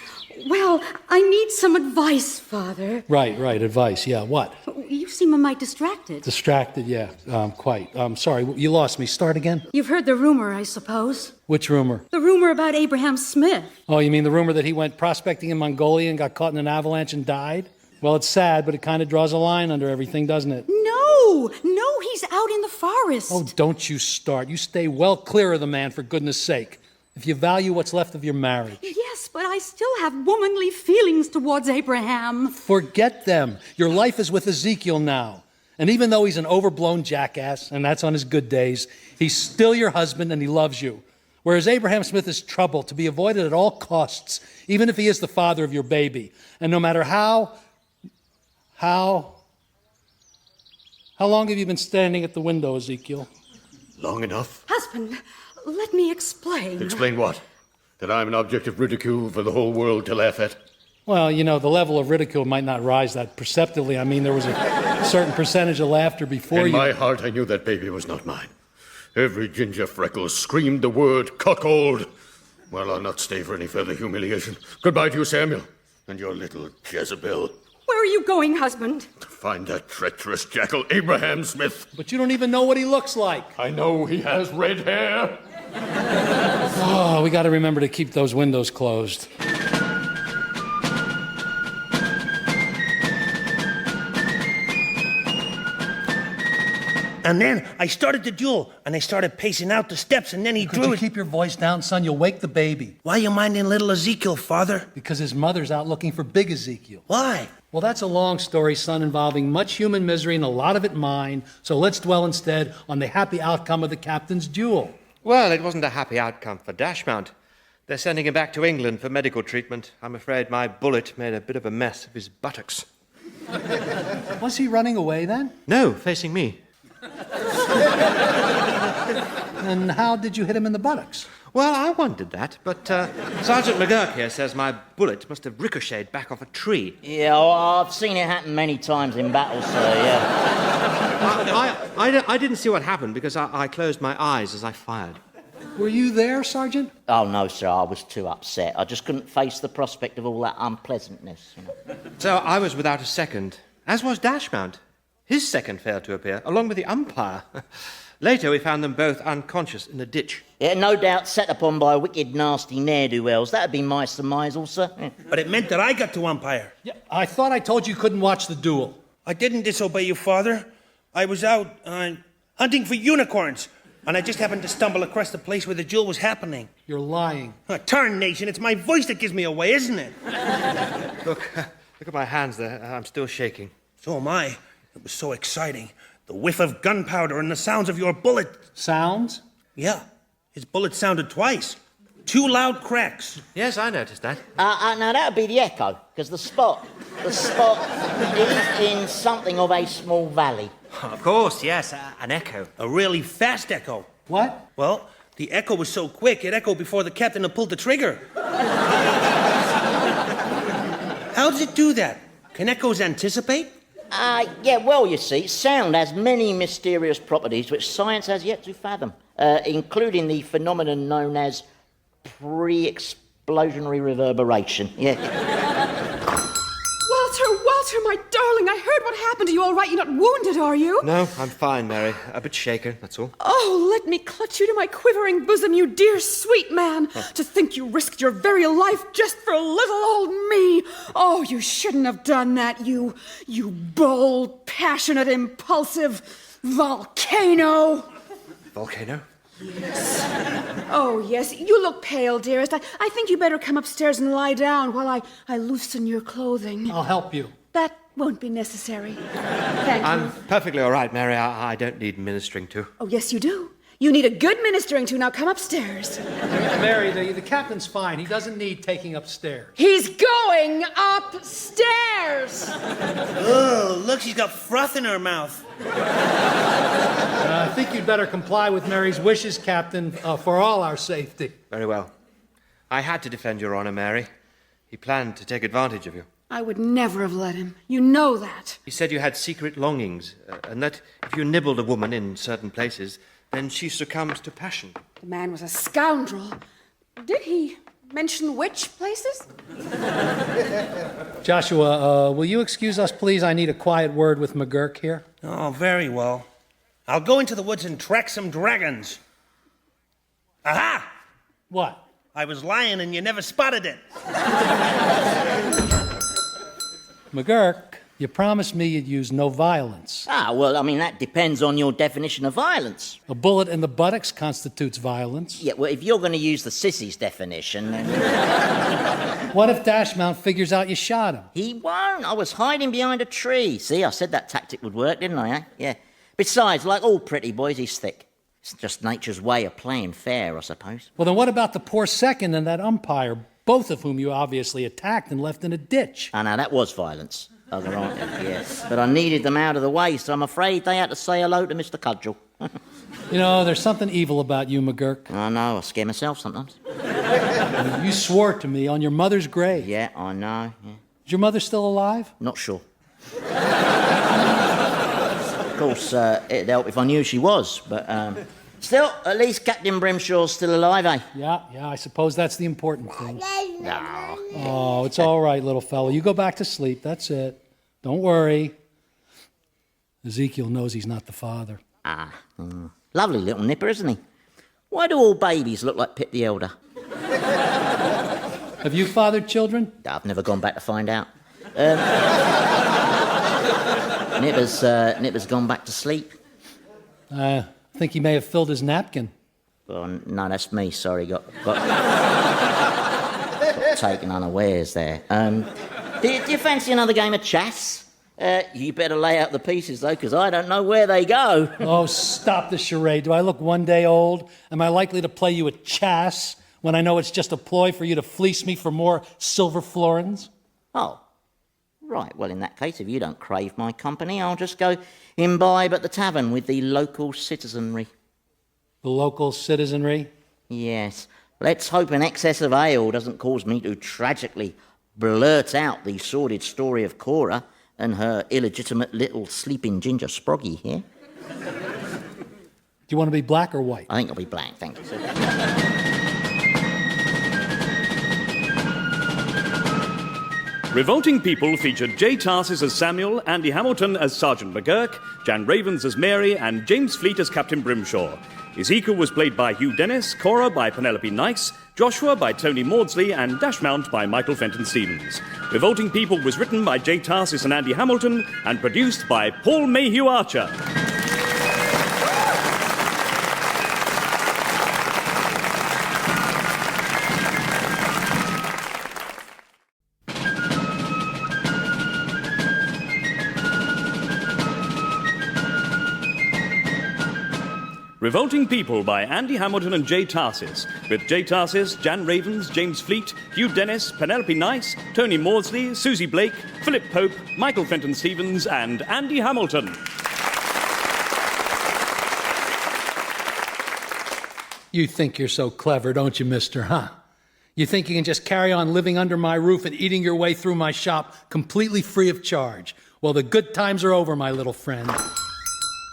well, I need some advice, Father. Right, advice, yeah, what? You seem a mite distracted. Distracted, yeah, quite. Sorry, you lost me. Start again? You've heard the rumor, I suppose. Which rumor? The rumor about Abraham Smith. Oh, you mean the rumor that he went prospecting in Mongolia and got caught in an avalanche and died? Well, it's sad, but it kind of draws a line under everything, doesn't it? No, he's out in the forest. Oh, don't you start. You stay well clear of the man, for goodness sake. If you value what's left of your marriage. Yes, but I still have womanly feelings towards Abraham. Forget them. Your life is with Ezekiel now. And even though he's an overblown jackass, and that's on his good days, he's still your husband and he loves you. Whereas Abraham Smith is trouble to be avoided at all costs, even if he is the father of your baby. And no matter how long have you been standing at the window, Ezekiel? Long enough. Husband, let me explain. Explain what? That I'm an object of ridicule for the whole world to laugh at? Well, you know, the level of ridicule might not rise that perceptibly. I mean, there was a certain percentage of laughter before you. In my heart, I knew that baby was not mine. Every ginger freckle screamed the word cuckold. Well, I'll not stay for any further humiliation. Goodbye to you, Samuel, and your little Jezebel. Where are you going, husband? To find that treacherous jackal, Abraham Smith. But you don't even know what he looks like. I know he has red hair. Oh, we got to remember to keep those windows closed. And then I started the duel, and I started pacing out the steps, and then he Could drew you it. keep your voice down, son? You'll wake the baby. Why are you minding little Ezekiel, Father? Because his mother's out looking for big Ezekiel. Why? Well, that's a long story, son, involving much human misery and a lot of it mine. So let's dwell instead on the happy outcome of the captain's duel. Well, it wasn't a happy outcome for Dashmount. They're sending him back to England for medical treatment. I'm afraid my bullet made a bit of a mess of his buttocks. Was he running away then? No, facing me. And how did you hit him in the buttocks? Well, I wondered that, but Sergeant McGurk here says my bullet must have ricocheted back off a tree. Yeah, I've seen it happen many times in battle, sir, yeah. I didn't see what happened because I closed my eyes as I fired. Were you there, Sergeant? Oh, no, sir, I was too upset. I just couldn't face the prospect of all that unpleasantness. So I was without a second, as was Dashmount. His second failed to appear, along with the umpire. Later, we found them both unconscious in a ditch. Yeah, no doubt set upon by wicked, nasty ne'er-do-wells. That'd be my surmise, also. Yeah. But it meant that I got to umpire. Yeah, I thought I told you couldn't watch the duel. I didn't disobey you, Father. I was out hunting for unicorns, and I just happened to stumble across the place where the duel was happening. You're lying. Tarnation, it's my voice that gives me away, isn't it? Look at my hands there. I'm still shaking. So am I. It was so exciting. The whiff of gunpowder and the sounds of your bullet. Sounds? Yeah. His bullet sounded twice. 2 loud cracks. Yes, I noticed that. Now, that would be the echo, because the spot is in something of a small valley. Of course, yes, an echo. A really fast echo. What? Well, the echo was so quick, it echoed before the captain had pulled the trigger. How does it do that? Can echoes anticipate? Yeah, well, you see, sound has many mysterious properties which science has yet to fathom, including the phenomenon known as pre-explosionary reverberation. Yeah. Walter, my darling, I heard what happened to you, all right? You're not wounded, are you? No, I'm fine, Mary. A bit shaken, that's all. Oh, let me clutch you to my quivering bosom, you dear sweet man. To think you risked your very life just for little old me. Oh, you shouldn't have done that, you bold, passionate, impulsive volcano. Volcano? Yes. Oh, yes. You look pale, dearest. I think you better come upstairs and lie down while I loosen your clothing. I'll help you. That won't be necessary. Thank you. I'm perfectly all right, Mary. I don't need ministering to. Oh, yes, you do. You need a good ministering to. Now come upstairs. Mary, the captain's fine. He doesn't need taking upstairs. He's going upstairs. Oh, look, she's got froth in her mouth. I think you'd better comply with Mary's wishes, Captain, for all our safety. Very well. I had to defend your honor, Mary. He planned to take advantage of you. I would never have let him. You know that. He said you had secret longings, and that if you nibbled a woman in certain places, then she succumbs to passion. The man was a scoundrel. Did he mention which places? Joshua, will you excuse us, please? I need a quiet word with McGurk here. Oh, very well. I'll go into the woods and track some dragons. Aha! What? I was lying and you never spotted it. McGurk, you promised me you'd use no violence. Well, I mean, that depends on your definition of violence. A bullet in the buttocks constitutes violence. Yeah, well, if you're going to use the sissy's definition, then... What if Dashmount figures out you shot him? He won't. I was hiding behind a tree. See, I said that tactic would work, didn't I, eh? Yeah. Besides, like all pretty boys, he's thick. It's just nature's way of playing fair, I suppose. Well, then what about the poor second and that umpire, both of whom you obviously attacked and left in a ditch? I know, that was violence. Oh, right, yes. But I needed them out of the way, so I'm afraid they had to say hello to Mr. Cudgel. You know, there's something evil about you, McGurk. I know, I scare myself sometimes. You swore to me on your mother's grave. Yeah, I know, yeah. Is your mother still alive? Not sure. Of course, it'd help if I knew she was, but still, at least Captain Brimshaw's still alive, eh? Yeah, I suppose that's the important thing. No. Oh, it's all right, little fella. You go back to sleep, that's it. Don't worry. Ezekiel knows he's not the father. Lovely little nipper, isn't he? Why do all babies look like Pip the Elder? Have you fathered children? I've never gone back to find out. Nipper's gone back to sleep. I think he may have filled his napkin. Oh, no, that's me. Sorry, got taken unawares there. Do you fancy another game of chess? You better lay out the pieces, though, because I don't know where they go. Oh, stop the charade. Do I look one day old? Am I likely to play you at chess when I know it's just a ploy for you to fleece me for more silver florins? Oh, right. Well, in that case, if you don't crave my company, I'll just go imbibe at the tavern with the local citizenry. The local citizenry? Yes. Let's hope an excess of ale doesn't cause me to tragically blurt out the sordid story of Cora and her illegitimate little sleeping ginger Sproggy here. Do you want to be black or white? I think I'll be black, thank you, sir. Revolting People featured Jay Tarses as Samuel, Andy Hamilton as Sergeant McGurk, Jan Ravens as Mary, and James Fleet as Captain Brimshaw. Ezekiel was played by Hugh Dennis, Cora by Penelope Nice, Joshua by Tony Maudsley, and Dashmount by Michael Fenton Stevens. Revolting People was written by Jay Tarses and Andy Hamilton and produced by Paul Mayhew-Archer. Revolting People by Andy Hamilton and Jay Tarses, with Jay Tarses, Jan Ravens, James Fleet, Hugh Dennis, Penelope Nice, Tony Maudsley, Susie Blake, Philip Pope, Michael Fenton Stevens, and Andy Hamilton. You think you're so clever, don't you, mister, huh? You think you can just carry on living under my roof and eating your way through my shop completely free of charge? Well, the good times are over, my little friend.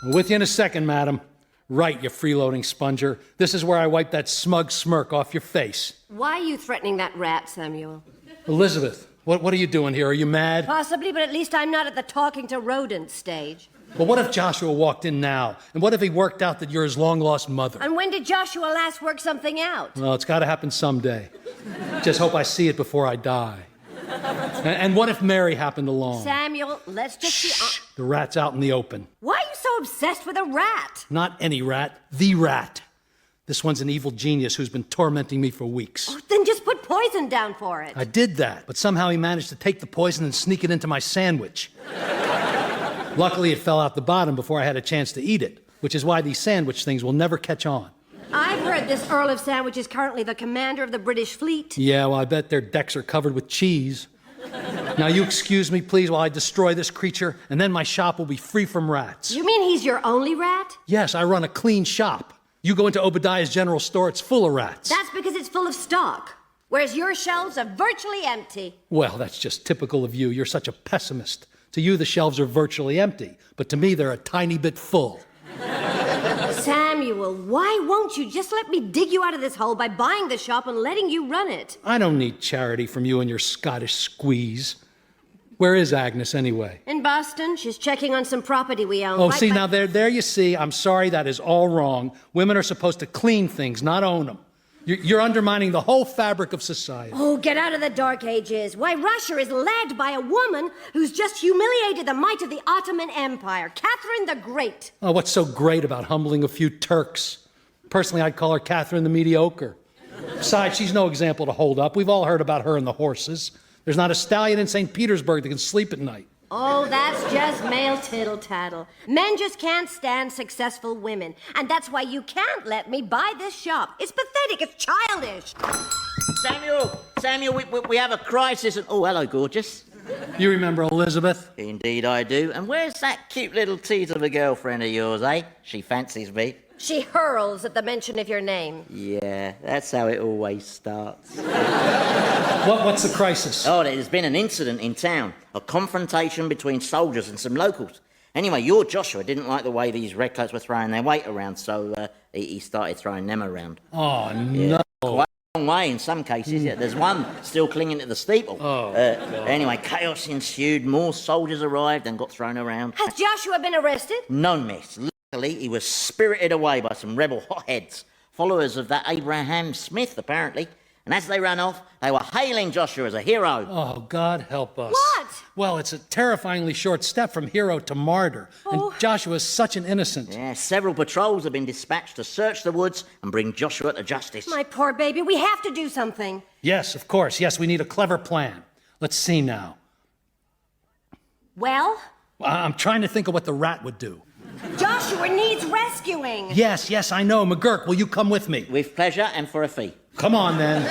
I'm with you in a second, madam. Right, you freeloading sponger. This is where I wipe that smug smirk off your face. Why are you threatening that rat, Samuel? Elizabeth, what are you doing here? Are you mad? Possibly, but at least I'm not at the talking to rodents stage. Well, what if Joshua walked in now? And what if he worked out that you're his long-lost mother? And when did Joshua last work something out? Well, it's got to happen someday. Just hope I see it before I die. And what if Mary happened along? Samuel, let's just Shh! The rat's out in the open. Why are you so obsessed with a rat? Not any rat, the rat. This one's an evil genius who's been tormenting me for weeks. Oh, then just put poison down for it. I did that, but somehow he managed to take the poison and sneak it into my sandwich. Luckily, it fell out the bottom before I had a chance to eat it, which is why these sandwich things will never catch on. I've heard this Earl of Sandwich is currently the commander of the British fleet. Yeah, well, I bet their decks are covered with cheese. Now, you excuse me, please, while I destroy this creature, and then my shop will be free from rats. You mean he's your only rat? Yes, I run a clean shop. You go into Obadiah's general store, it's full of rats. That's because it's full of stock, whereas your shelves are virtually empty. Well, that's just typical of you. You're such a pessimist. To you, the shelves are virtually empty, but to me, they're a tiny bit full. Samuel, why won't you just let me dig you out of this hole by buying the shop and letting you run it? I don't need charity from you and your Scottish squeeze. Where is Agnes, anyway? In Boston. She's checking on some property we own. Oh, see, now there you see. I'm sorry, that is all wrong. Women are supposed to clean things, not own them. You're undermining the whole fabric of society. Oh, get out of the Dark Ages. Why, Russia is led by a woman who's just humiliated the might of the Ottoman Empire, Catherine the Great. Oh, what's so great about humbling a few Turks? Personally, I'd call her Catherine the Mediocre. Besides, she's no example to hold up. We've all heard about her and the horses. There's not a stallion in St. Petersburg that can sleep at night. Oh, that's just male tittle-tattle. Men just can't stand successful women. And that's why you can't let me buy this shop. It's pathetic. It's childish. Samuel, we have a crisis. Oh, hello, gorgeous. You remember Elizabeth? Indeed I do. And where's that cute little tease of a girlfriend of yours, eh? She fancies me. She hurls at the mention of your name. Yeah, that's how it always starts. What's the crisis? Oh, there's been an incident in town. A confrontation between soldiers and some locals. Anyway, your Joshua didn't like the way these redcoats were throwing their weight around, so he started throwing them around. Oh, yeah. no. Quite a long way in some cases. Yeah. There's one still clinging to the steeple. Oh, anyway, chaos ensued. More soldiers arrived and got thrown around. Has Joshua been arrested? No, miss. Luckily, he was spirited away by some rebel hotheads, followers of that Abraham Smith, apparently. and as they ran off, they were hailing Joshua as a hero. Oh, God help us. What? Well, it's a terrifyingly short step from hero to martyr. And Joshua's such an innocent. Yeah, several patrols have been dispatched to search the woods and bring Joshua to justice. My poor baby, we have to do something. Yes, of course. Yes, we need a clever plan. Let's see now. Well? I'm trying to think of what the rat would do. Joshua needs rescuing. Yes, I know. McGurk, will you come with me? With pleasure and for a fee. Come on, then.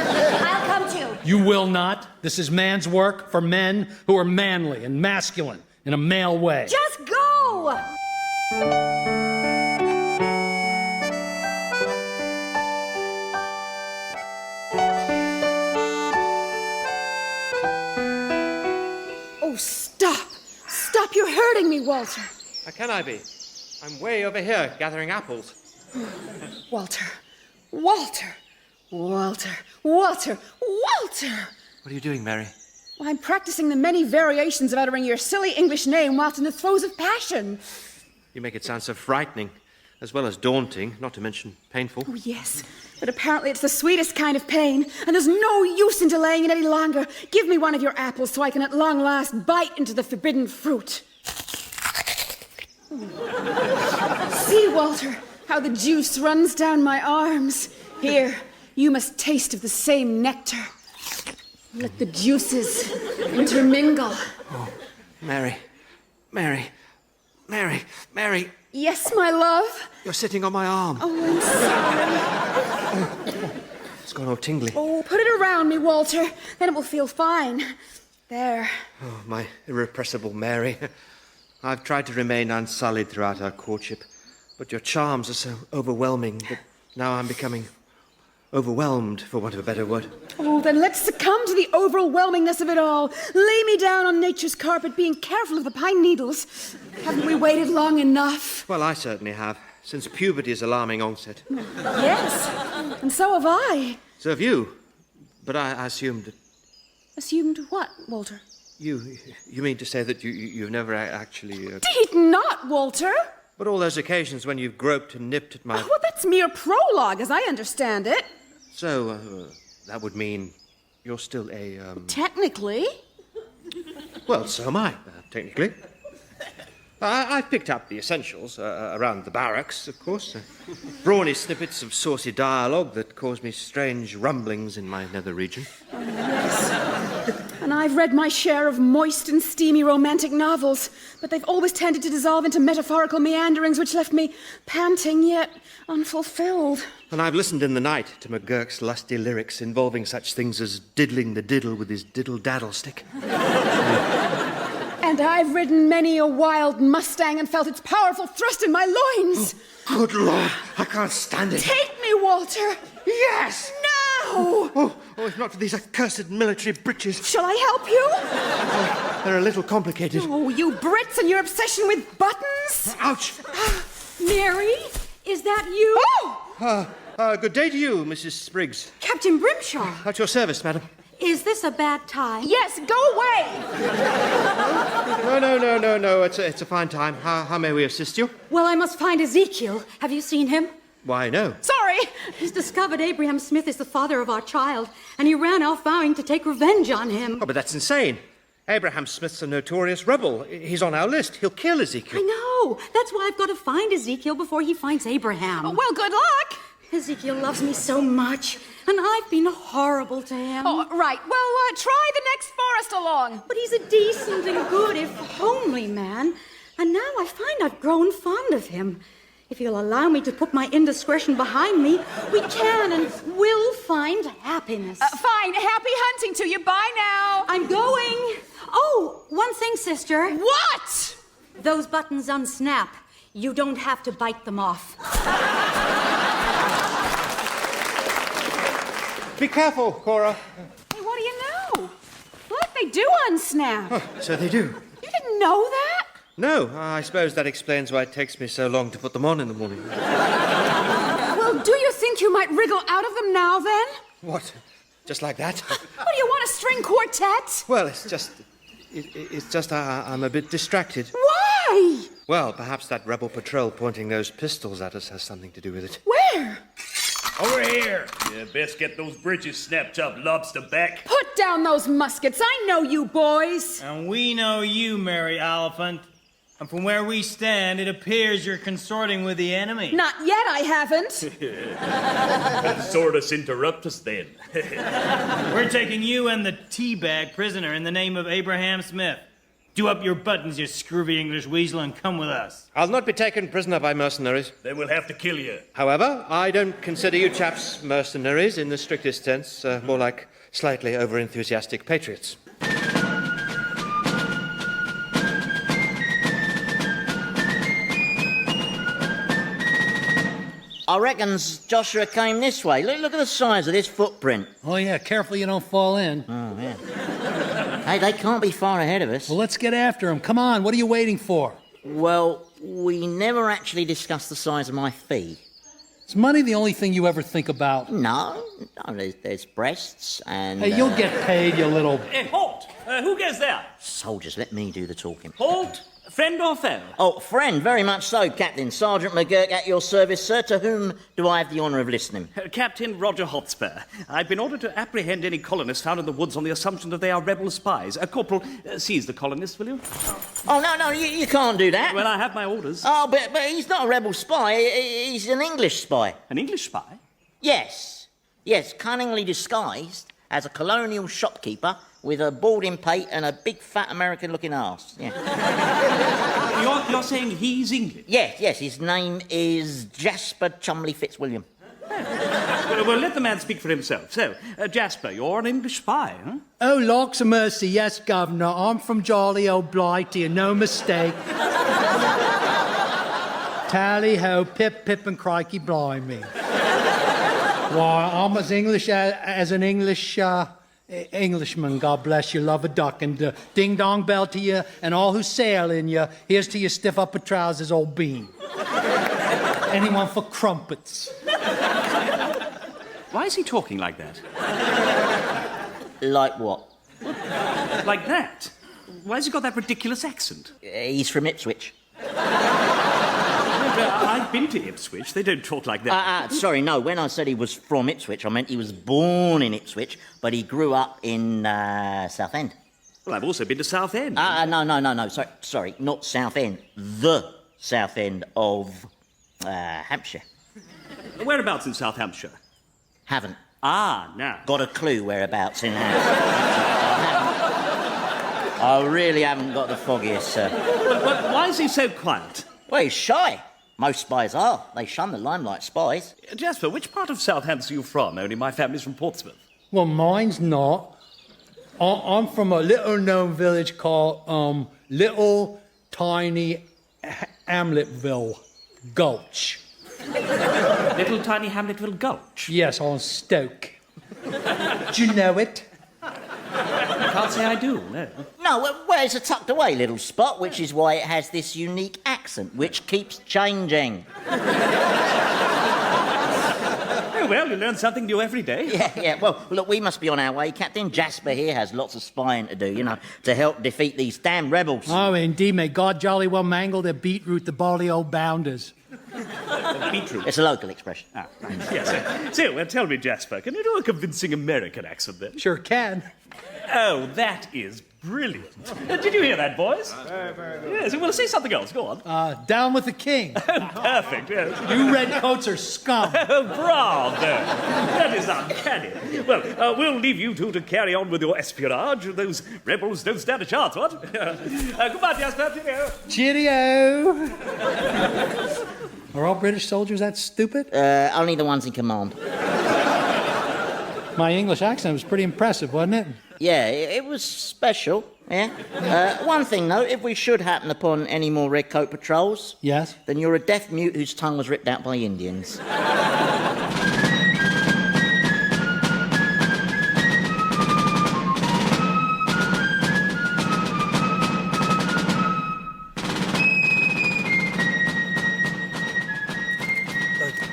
I'll come too. You will not. This is man's work for men who are manly and masculine in a male way. Just go! Oh, stop! Stop, you're hurting me, Walter. How can I be? I'm way over here gathering apples. Walter. Walter. Walter. Walter. Walter! What are you doing, Mary? Well, I'm practicing the many variations of uttering your silly English name whilst in the throes of passion. You make it sound so frightening, as well as daunting, not to mention painful. Oh, yes. But apparently it's the sweetest kind of pain, and there's no use in delaying it any longer. Give me one of your apples so I can at long last bite into the forbidden fruit. See, Walter, how the juice runs down my arms. Here, you must taste of the same nectar. Let the juices intermingle. Oh, Mary. Yes, my love? You're sitting on my arm. Oh, I'm sorry. It's gone all tingly. Oh, put it around me, Walter. Then it will feel fine. There. Oh, my irrepressible Mary. I've tried to remain unsullied throughout our courtship, but your charms are so overwhelming that now I'm becoming overwhelmed, for want of a better word. Oh, then let's succumb to the overwhelmingness of it all. Lay me down on nature's carpet, being careful of the pine needles. Haven't we waited long enough? Well, I certainly have, since puberty's alarming onset. Yes, and so have I. So have you. But I assumed that... Assumed what, Walter? You mean to say that you've never actually... Indeed not, Walter. But all those occasions when you've groped and nipped at my... Oh, well, that's mere prologue, as I understand it. So, that would mean you're still a, Technically. Well, so am I, technically. I've picked up the essentials around the barracks, of course. Brawny snippets of saucy dialogue that cause me strange rumblings in my nether region. Oh, yes. And I've read my share of moist and steamy romantic novels, but they've always tended to dissolve into metaphorical meanderings which left me panting yet unfulfilled. And I've listened in the night to McGurk's lusty lyrics involving such things as diddling the diddle with his diddle-daddle stick. And I've ridden many a wild Mustang and felt its powerful thrust in my loins. Oh, good Lord, I can't stand it. Take me, Walter. Yes! Now! Oh, if not for these accursed military breeches. Shall I help you? Oh, they're a little complicated. Oh, you Brits and your obsession with buttons. Ouch! Mary, is that you? Oh! Good day to you, Mrs. Spriggs. Captain Brimshaw. At your service, madam. Is this a bad time? Yes, go away! No. It's a fine time. How may we assist you? Well, I must find Ezekiel. Have you seen him? Why, no. Sorry! He's discovered Abraham Smith is the father of our child, and he ran off vowing to take revenge on him. Oh, but that's insane. Abraham Smith's a notorious rebel. He's on our list. He'll kill Ezekiel. I know. That's why I've got to find Ezekiel before he finds Abraham. Oh, well, good luck! Ezekiel loves me so much, and I've been horrible to him. Oh, right. Well, try the next forest along. But he's a decent and good, if homely man, and now I find I've grown fond of him. If you'll allow me to put my indiscretion behind me, we can and will find happiness. Fine. Happy hunting to you. Bye now. I'm going. Oh, one thing, sister. What? Those buttons unsnap. You don't have to bite them off. Be careful, Cora. Hey, what do you know? Look, they do unsnap. Oh, so they do. You didn't know that? No, I suppose that explains why it takes me so long to put them on in the morning. Well, do you think you might wriggle out of them now, then? What? Just like that? What, do you want a string quartet? Well, it's just I'm a bit distracted. Why? Well, perhaps that rebel patrol pointing those pistols at us has something to do with it. Where? Over here. Yeah, best get those bridges snapped up, lobster back. Put down those muskets. I know you boys. And we know you, Mary Oliphant. And from where we stand, it appears you're consorting with the enemy. Not yet, I haven't. Sort us interrupt us then. We're taking you and the teabag prisoner in the name of Abraham Smith. Do up your buttons, you scurvy English weasel, and come with us. I'll not be taken prisoner by mercenaries. Then we'll have to kill you. However, I don't consider you chaps mercenaries in the strictest sense, more like slightly over-enthusiastic patriots. I reckons Joshua came this way. Look at the size of this footprint. Oh, yeah, careful you don't fall in. Oh, yeah. Hey, they can't be far ahead of us. Well, let's get after them. Come on, what are you waiting for? Well, we never actually discussed the size of my fee. Is money the only thing you ever think about? No, there's breasts and... Hey, you'll get paid, you little... Hey, halt! Who goes there? Soldiers, let me do the talking. Halt! Friend or foe? Oh, friend, very much so, Captain. Sergeant McGurk at your service, sir. To whom do I have the honour of listening? Captain Roger Hotspur. I've been ordered to apprehend any colonists found in the woods on the assumption that they are rebel spies. Corporal, seize the colonists, will you? Oh, no, you can't do that. Well, I have my orders. Oh, but he's not a rebel spy. He's an English spy. An English spy? Yes, cunningly disguised as a colonial shopkeeper with a balding pate and a big fat American-looking arse. Yeah. You're saying he's English? Yes, his name is Jasper Chumley Fitzwilliam. Well, let the man speak for himself. So, Jasper, you're an English spy, huh? Oh, locks of mercy, yes, Governor. I'm from jolly old Blighty, and no mistake. Tally-ho, pip, pip, and crikey, blimey. Why, I'm as English as an Englishman, God bless you, love a duck, and ding-dong bell to you, and all who sail in you, here's to your stiff upper trousers, old bean. Anyone for crumpets? Why is he talking like that? Like what? Like that? Why has he got that ridiculous accent? He's from Ipswich. I've been to Ipswich. They don't talk like that. Sorry, no. When I said he was from Ipswich, I meant he was born in Ipswich, but he grew up in Southend. Well, I've also been to Southend. No. Sorry, not Southend. The Southend of Hampshire. Whereabouts in South Hampshire? Haven't. Now. Got a clue whereabouts in Hampshire? I really haven't got the foggiest, sir. But why is he so quiet? Well, he's shy. Most spies are. They shun the limelight, spies. Jasper, which part of Southampton are you from? Only my family's from Portsmouth. Well, mine's not. I'm from a little-known village called Little Tiny Hamletville Gulch. Little Tiny Hamletville Gulch? Yes, on Stoke. Do you know it? I can't say I do, no. No, well, it's a tucked away little spot, which is why it has this unique accent, which keeps changing. Oh, well, you learn something new every day. Yeah. Well, look, we must be on our way. Captain Jasper here has lots of spying to do, to help defeat these damn rebels. Oh, indeed, may God jolly well mangle their beetroot, the bally old bounders. Beetroot? It's a local expression. Right. Yes. So, tell me, Jasper, can you do a convincing American accent then? Sure can. Oh, that is brilliant. Did you hear that, boys? Very good. Yes, well, say something else. Go on. Down with the king. Perfect, yes. You redcoats are scum. Oh, bravo. That is uncanny. Well, we'll leave you two to carry on with your espionage. Those rebels don't stand a chance, what? Goodbye, Jasper. Cheerio. Cheerio. Are all British soldiers that stupid? Only the ones in command. My English accent was pretty impressive, wasn't it? Yeah, it was special, yeah. One thing, though, if we should happen upon any more redcoat patrols... Yes? Then you're a deaf mute whose tongue was ripped out by Indians.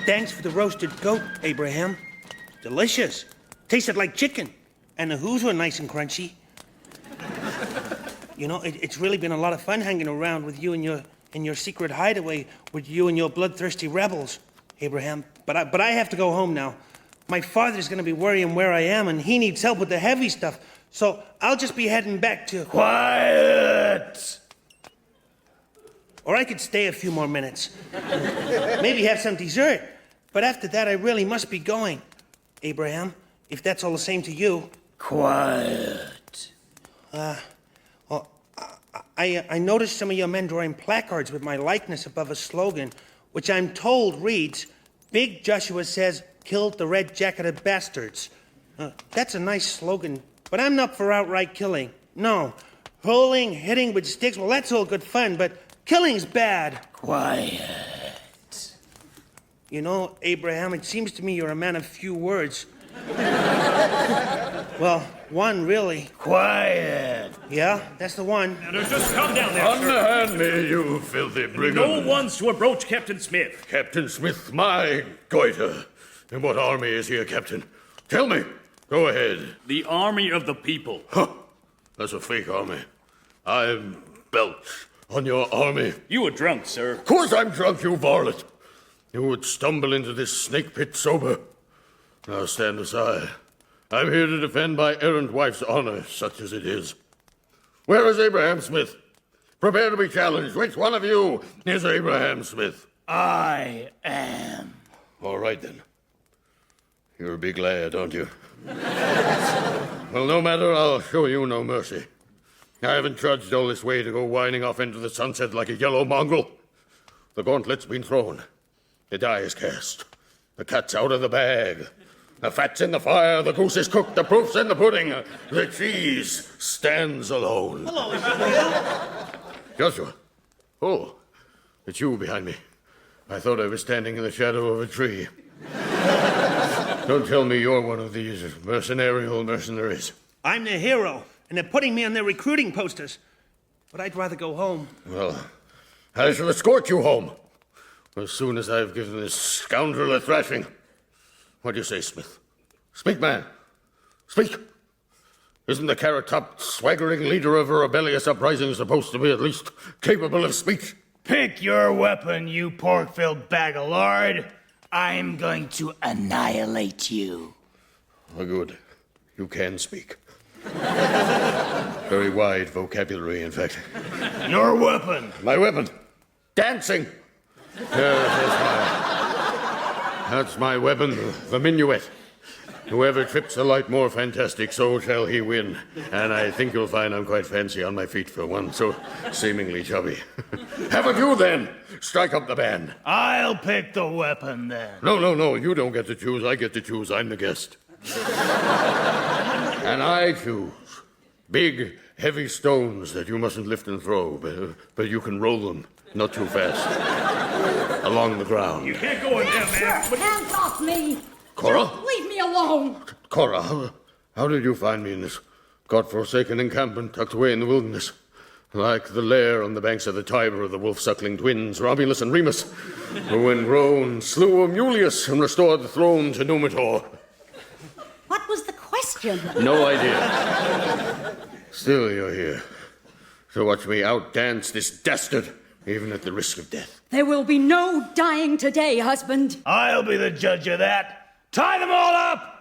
Thanks for the roasted goat, Abraham. Delicious. Tasted like chicken. And the hooves were nice and crunchy. It's really been a lot of fun hanging around with you in your secret hideaway with you and your bloodthirsty rebels. Abraham, but I have to go home now. My father's going to be worrying where I am, and he needs help with the heavy stuff. So I'll just be heading back to... Quiet! Or I could stay a few more minutes. Maybe have some dessert. But after that, I really must be going. Abraham, if that's all the same to you. Quiet. Well, I noticed some of your men drawing placards with my likeness above a slogan, which I'm told reads, Big Joshua says, killed the red-jacketed bastards. That's a nice slogan, but I'm not for outright killing. No. Pulling, hitting with sticks, well, that's all good fun, but killing's bad. Quiet. You know, Abraham, it seems to me you're a man of few words. Well, one, really. Quiet. Yeah, that's the one. Now, just calm down there, sir. Unhand me, you filthy brigand. No one's to approach Captain Smith. Captain Smith, my goiter. And what army is here, Captain? Tell me. Go ahead. The army of the people. Huh. That's a fake army. I'm belch on your army. You were drunk, sir. Of course I'm drunk, you varlet. You would stumble into this snake pit sober. Now stand aside. I'm here to defend my errant wife's honor, such as it is. Where is Abraham Smith? Prepare to be challenged. Which one of you is Abraham Smith? I am. All right, then. You're a big lad, aren't you? Well, no matter, I'll show you no mercy. I haven't trudged all this way to go whining off into the sunset like a yellow mongrel. The gauntlet's been thrown. The die is cast. The cat's out of the bag. The fat's in the fire, the goose is cooked, the proof's in the pudding. The cheese stands alone. Hello, Ezekiel. Joshua. Oh, it's you behind me. I thought I was standing in the shadow of a tree. Don't tell me you're one of these mercenaries. I'm the hero, and they're putting me on their recruiting posters. But I'd rather go home. Well, I shall escort you home as soon as I've given this scoundrel a thrashing. What do you say, Smith? Speak, man. Speak. Isn't the carrot-topped, swaggering leader of a rebellious uprising supposed to be at least capable of speech? Pick your weapon, you pork-filled bag of lard. I'm going to annihilate you. Oh, good. You can speak. Very wide vocabulary, in fact. Your weapon. My weapon. Dancing. That's my weapon, the minuet. Whoever trips a light more fantastic, so shall he win. And I think you'll find I'm quite fancy on my feet for one so seemingly chubby. Have a you then. Strike up the band. I'll pick the weapon then. No. You don't get to choose. I get to choose. I'm the guest. And I choose big, heavy stones that you mustn't lift and throw, but you can roll them, not too fast, along the ground. You can't go in there, man. Hands off me! Cora? Leave me alone! Cora, how did you find me in this godforsaken encampment tucked away in the wilderness? Like the lair on the banks of the Tiber of the wolf-suckling twins, Romulus and Remus, who when grown slew Amulius and restored the throne to Numitor. What was the question? No idea. Still you're here. So watch me outdance this dastard, even at the risk of death. There will be no dying today, husband. I'll be the judge of that. Tie them all up!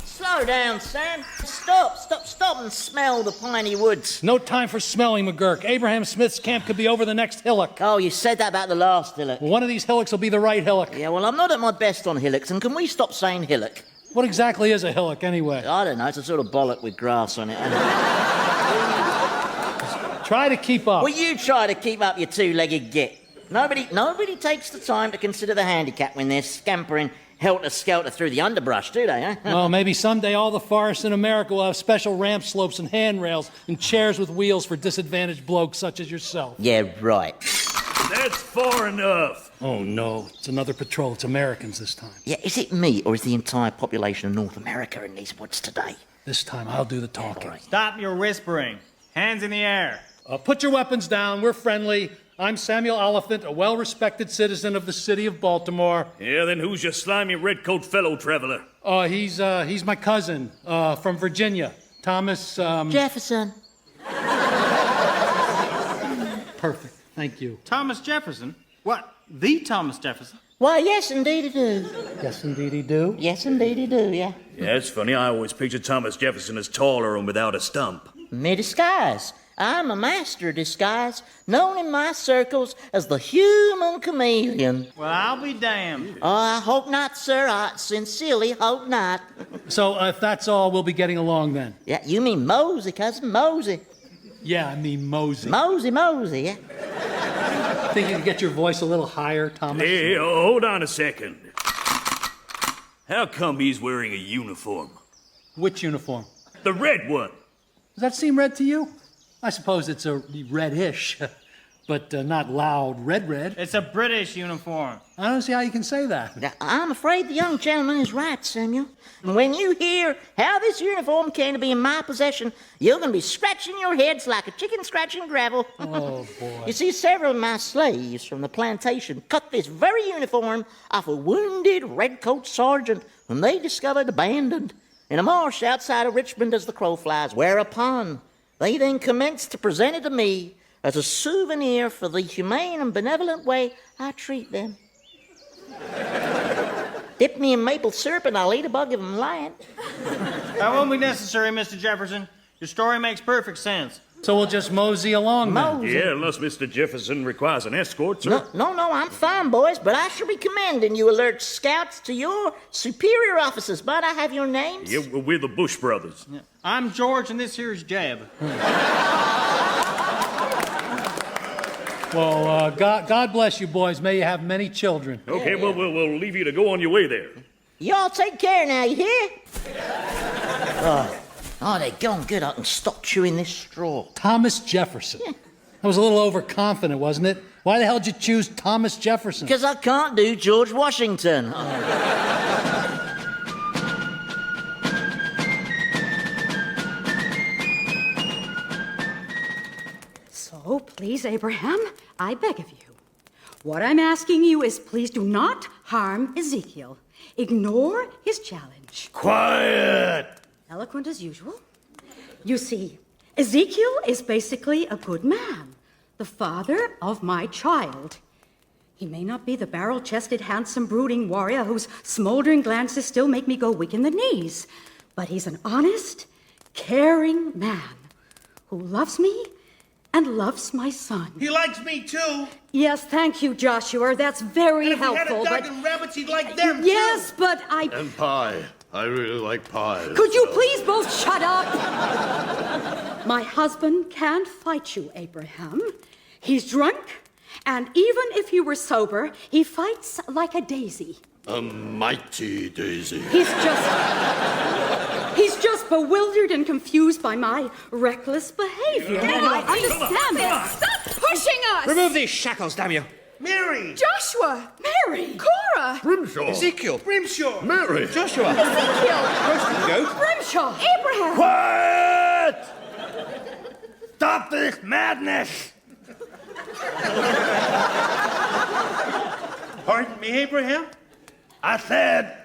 Slow down, Sam. Stop and smell the piney woods. No time for smelling, McGurk. Abraham Smith's camp could be over the next hillock. Oh, you said that about the last hillock. Well, one of these hillocks will be the right hillock. Yeah, well, I'm not at my best on hillocks, and can we stop saying hillock? What exactly is a hillock, anyway? I don't know. It's a sort of bollock with grass on it. Try to keep up. Well, you try to keep up your two-legged git. Nobody takes the time to consider the handicap when they're scampering helter-skelter through the underbrush, do they, huh? Well, maybe someday all the forests in America will have special ramp slopes and handrails and chairs with wheels for disadvantaged blokes such as yourself. Yeah, right. That's far enough. Oh, no. It's another patrol. It's Americans this time. Yeah, is it me or is the entire population of North America in these woods today? This time I'll do the talking. Right. Stop your whispering. Hands in the air. Put your weapons down. We're friendly. I'm Samuel Oliphant, a well-respected citizen of the city of Baltimore. Yeah, then who's your slimy redcoat fellow traveler? He's my cousin from Virginia. Thomas, Jefferson. Perfect. Thank you. Thomas Jefferson? What? The Thomas Jefferson? Why, yes, indeed he do. Yes, indeed he do. Yes, indeed he do, yeah. Yeah, it's funny. I always pictured Thomas Jefferson as taller and without a stump. Me disguise. I'm a master of disguise, known in my circles as the human chameleon. Well, I'll be damned. Oh, I hope not, sir. I sincerely hope not. So if that's all, we'll be getting along then. Yeah, you mean Mosey, cousin Mosey. Yeah, I mean Mosey. Mosey, yeah. Think you could get your voice a little higher, Thomas? Hey, hold on a second. How come he's wearing a uniform? Which uniform? The red one. Does that seem red to you? I suppose it's a reddish, but not loud red. It's a British uniform. I don't see how you can say that. Now, I'm afraid the young gentleman is right, Samuel. And when you hear how this uniform came to be in my possession, you're going to be scratching your heads like a chicken scratching gravel. Oh, boy. You see, several of my slaves from the plantation cut this very uniform off a wounded redcoat sergeant whom they discovered abandoned in a marsh outside of Richmond as the crow flies, whereupon they then commenced to present it to me as a souvenir for the humane and benevolent way I treat them. Dip me in maple syrup and I'll eat a bug if I'm lying. That won't be necessary, Mr. Jefferson. Your story makes perfect sense. So we'll just mosey along then. Yeah, unless Mr. Jefferson requires an escort, sir. No, I'm fine, boys, but I shall be commanding you alert scouts to your superior officers. Might I have your names? Yeah, we're the Bush brothers. Yeah. I'm George, and this here is Jeb. Well, God bless you, boys. May you have many children. Okay, well, we'll leave you to go on your way there. Y'all take care now, you hear? Oh, they're going good. I can stop chewing this straw. Thomas Jefferson. Yeah. That was a little overconfident, wasn't it? Why the hell did you choose Thomas Jefferson? Because I can't do George Washington. So, please, Abraham, I beg of you. What I'm asking you is please do not harm Ezekiel. Ignore his challenge. Quiet! Eloquent as usual. You see, Ezekiel is basically a good man, the father of my child. He may not be the barrel-chested, handsome, brooding warrior whose smoldering glances still make me go weak in the knees, but he's an honest, caring man who loves me and loves my son. He likes me too. Yes, thank you, Joshua. That's very and if helpful. He had a dog and rabbits, he'd like them yes, too. But I. And pie. I really like pie. Could you please both shut up? My husband can't fight you, Abraham. He's drunk, and even if he were sober, he fights like a daisy. A mighty daisy. He's just bewildered and confused by my reckless behavior. And I understand it. Stop pushing us! Remove these shackles, damn you. Mary! Joshua! Mary! Cora! Brimshaw! Ezekiel! Brimshaw! Mary! Joshua! Ezekiel! Goat! Brimshaw! Abraham! Quiet! Stop this madness! Pardon me, Abraham? I said,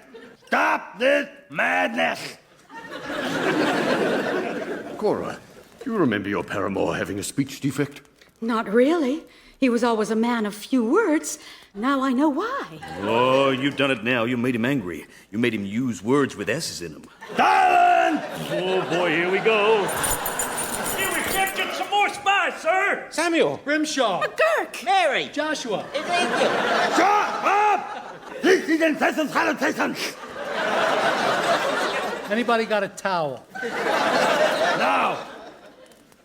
stop this madness! Cora, do you remember your paramour having a speech defect? Not really. He was always a man of few words. Now I know why. Oh, you've done it now. You made him angry. You made him use words with S's in them. Silence! Oh, boy, here we go. Here we captured some more spies, sir! Samuel! Grimshaw! McGurk! Mary! Joshua! Ezekiel! Shut up! This is incessant salutation! Anybody got a towel? Now,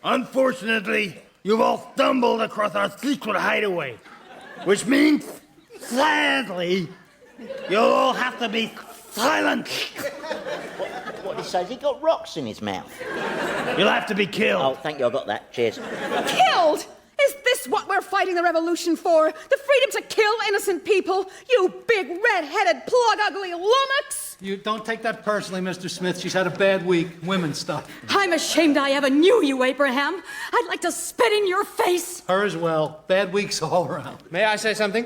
unfortunately, you've all stumbled across our secret hideaway, which means, sadly, you'll all have to be silent. What he says, he got rocks in his mouth. You'll have to be killed. Oh, thank you, I got that. Cheers. Killed? Is this what we're fighting the revolution for? The freedom to kill innocent people? You big red-headed plug-ugly lummox! You don't take that personally, Mr. Smith. She's had a bad week. Women stuff. I'm ashamed I ever knew you, Abraham. I'd like to spit in your face. Her as well. Bad weeks all around. May I say something?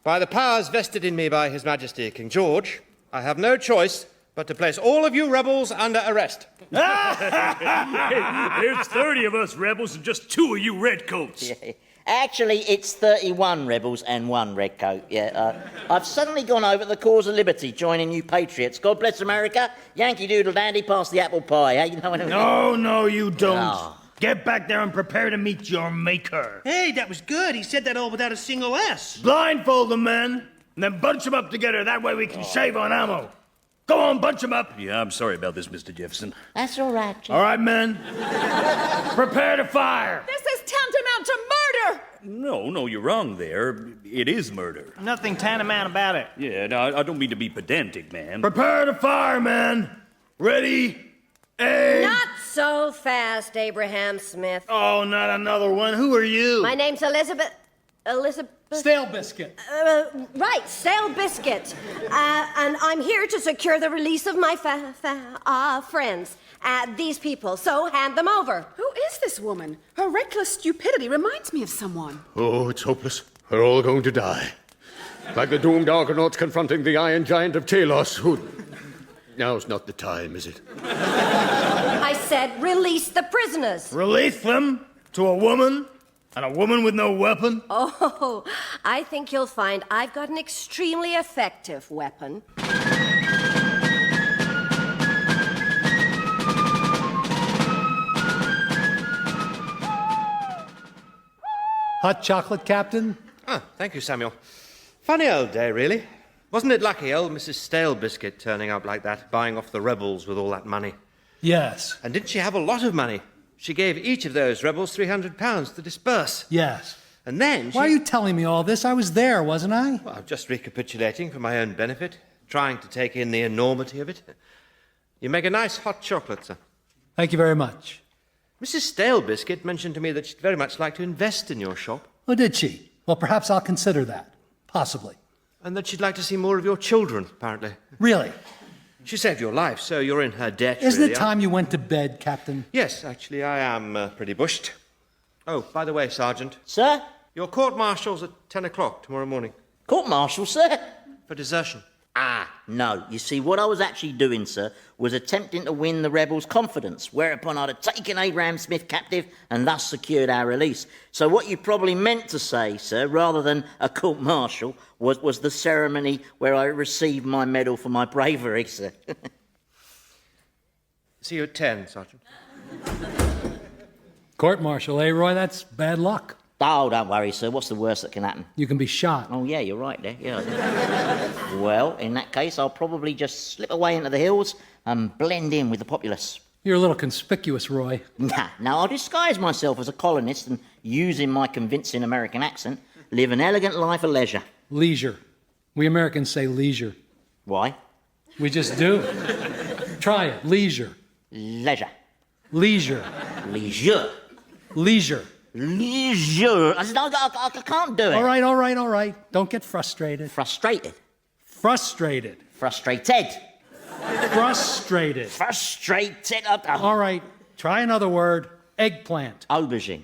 By the powers vested in me by His Majesty King George, I have no choice but to place all of you rebels under arrest. There's 30 of us rebels and just 2 of you redcoats. Yeah. Actually, it's 31 rebels and 1 redcoat. Yeah, I've suddenly gone over to the cause of liberty, joining you patriots. God bless America. Yankee Doodle Dandy, pass the apple pie. Eh? You know what I mean? No, you don't. Oh. Get back there and prepare to meet your maker. Hey, that was good. He said that all without a single S. Blindfold the men, and then bunch them up together. That way we can save on ammo. Go on, bunch them up. Yeah, I'm sorry about this, Mr. Jefferson. That's all right, Jim. All right, men. Prepare to fire. This is tantamount to murder! No, you're wrong there. It is murder. Nothing tantamount about it. Yeah, no, I don't mean to be pedantic, man. Prepare to fire, men. Ready, aim. Not so fast, Abraham Smith. Oh, not another one. Who are you? My name's Elizabeth. Stale biscuit. Right, Stale Biscuit. And I'm here to secure the release of my friends. These people, so hand them over. Who is this woman? Her reckless stupidity reminds me of someone. Oh, it's hopeless. We're all going to die. Like the doomed Argonauts confronting the Iron Giant of Talos, who... Now's not the time, is it? I said release the prisoners. Release them to a woman? And a woman with no weapon? Oh, I think you'll find I've got an extremely effective weapon. Hot chocolate, Captain? Ah, thank you, Samuel. Funny old day, really. Wasn't it lucky, old Mrs. Stale Biscuit turning up like that, buying off the rebels with all that money? Yes. And didn't she have a lot of money? She gave each of those rebels £300 to disperse. Yes. And then she... Why are you telling me all this? I was there, wasn't I? Well, I'm just recapitulating for my own benefit, trying to take in the enormity of it. You make a nice hot chocolate, sir. Thank you very much. Mrs. Stale Biscuit mentioned to me that she'd very much like to invest in your shop. Oh, did she? Well, perhaps I'll consider that. Possibly. And that she'd like to see more of your children, apparently. Really? She saved your life, so you're in her debt, Isn't really. it time you went to bed, Captain? Yes, actually, I am pretty bushed. Oh, by the way, Sergeant. Sir? Your court-martial's at 10 o'clock tomorrow morning. Court-martial, sir? For desertion. Ah, no. You see, what I was actually doing, sir, was attempting to win the rebels' confidence, whereupon I'd have taken Abraham Smith captive and thus secured our release. So what you probably meant to say, sir, rather than a court-martial, was the ceremony where I received my medal for my bravery, sir. See you at 10, Sergeant. Court-martial, eh, Roy? That's bad luck. Oh, don't worry, sir. What's the worst that can happen? You can be shot. Oh, yeah, you're right there. Yeah. Well, in that case, I'll probably just slip away into the hills and blend in with the populace. You're a little conspicuous, Roy. Nah, now I'll disguise myself as a colonist and, using my convincing American accent, live an elegant life of leisure. Leisure. We Americans say leisure. Why? We just do. Try it. Leisure. Leisure. Leisure. Leisure. Leisure. Leisure. I can't do it. All right. Don't get frustrated. Frustrated. Frustrated. Frustrated. Frustrated. Frustrated. All right. Try another word. Eggplant. Aubergine.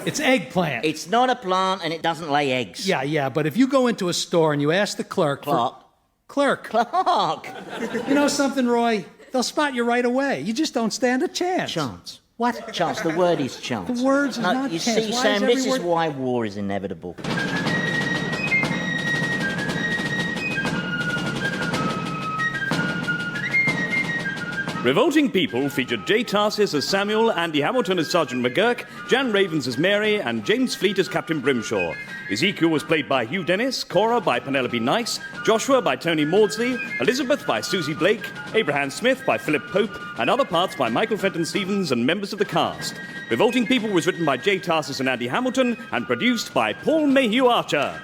It's eggplant. It's not a plant and it doesn't lay eggs. Yeah, but if you go into a store and you ask the clerk Clark. Clerk. You know something, Roy? They'll spot you right away. You just don't stand a chance. Chance. What? Chance. The word is chance. The words is no, not you chance. see, Why Sam, is this every is word... why war is inevitable. Revolting People featured J. Tarses as Samuel, Andy Hamilton as Sergeant McGurk, Jan Ravens as Mary, and James Fleet as Captain Brimshaw. Ezekiel was played by Hugh Dennis, Cora by Penelope Nice, Joshua by Tony Maudsley, Elizabeth by Susie Blake, Abraham Smith by Philip Pope, and other parts by Michael Fenton Stevens and members of the cast. Revolting People was written by J. Tarses and Andy Hamilton and produced by Paul Mayhew-Archer.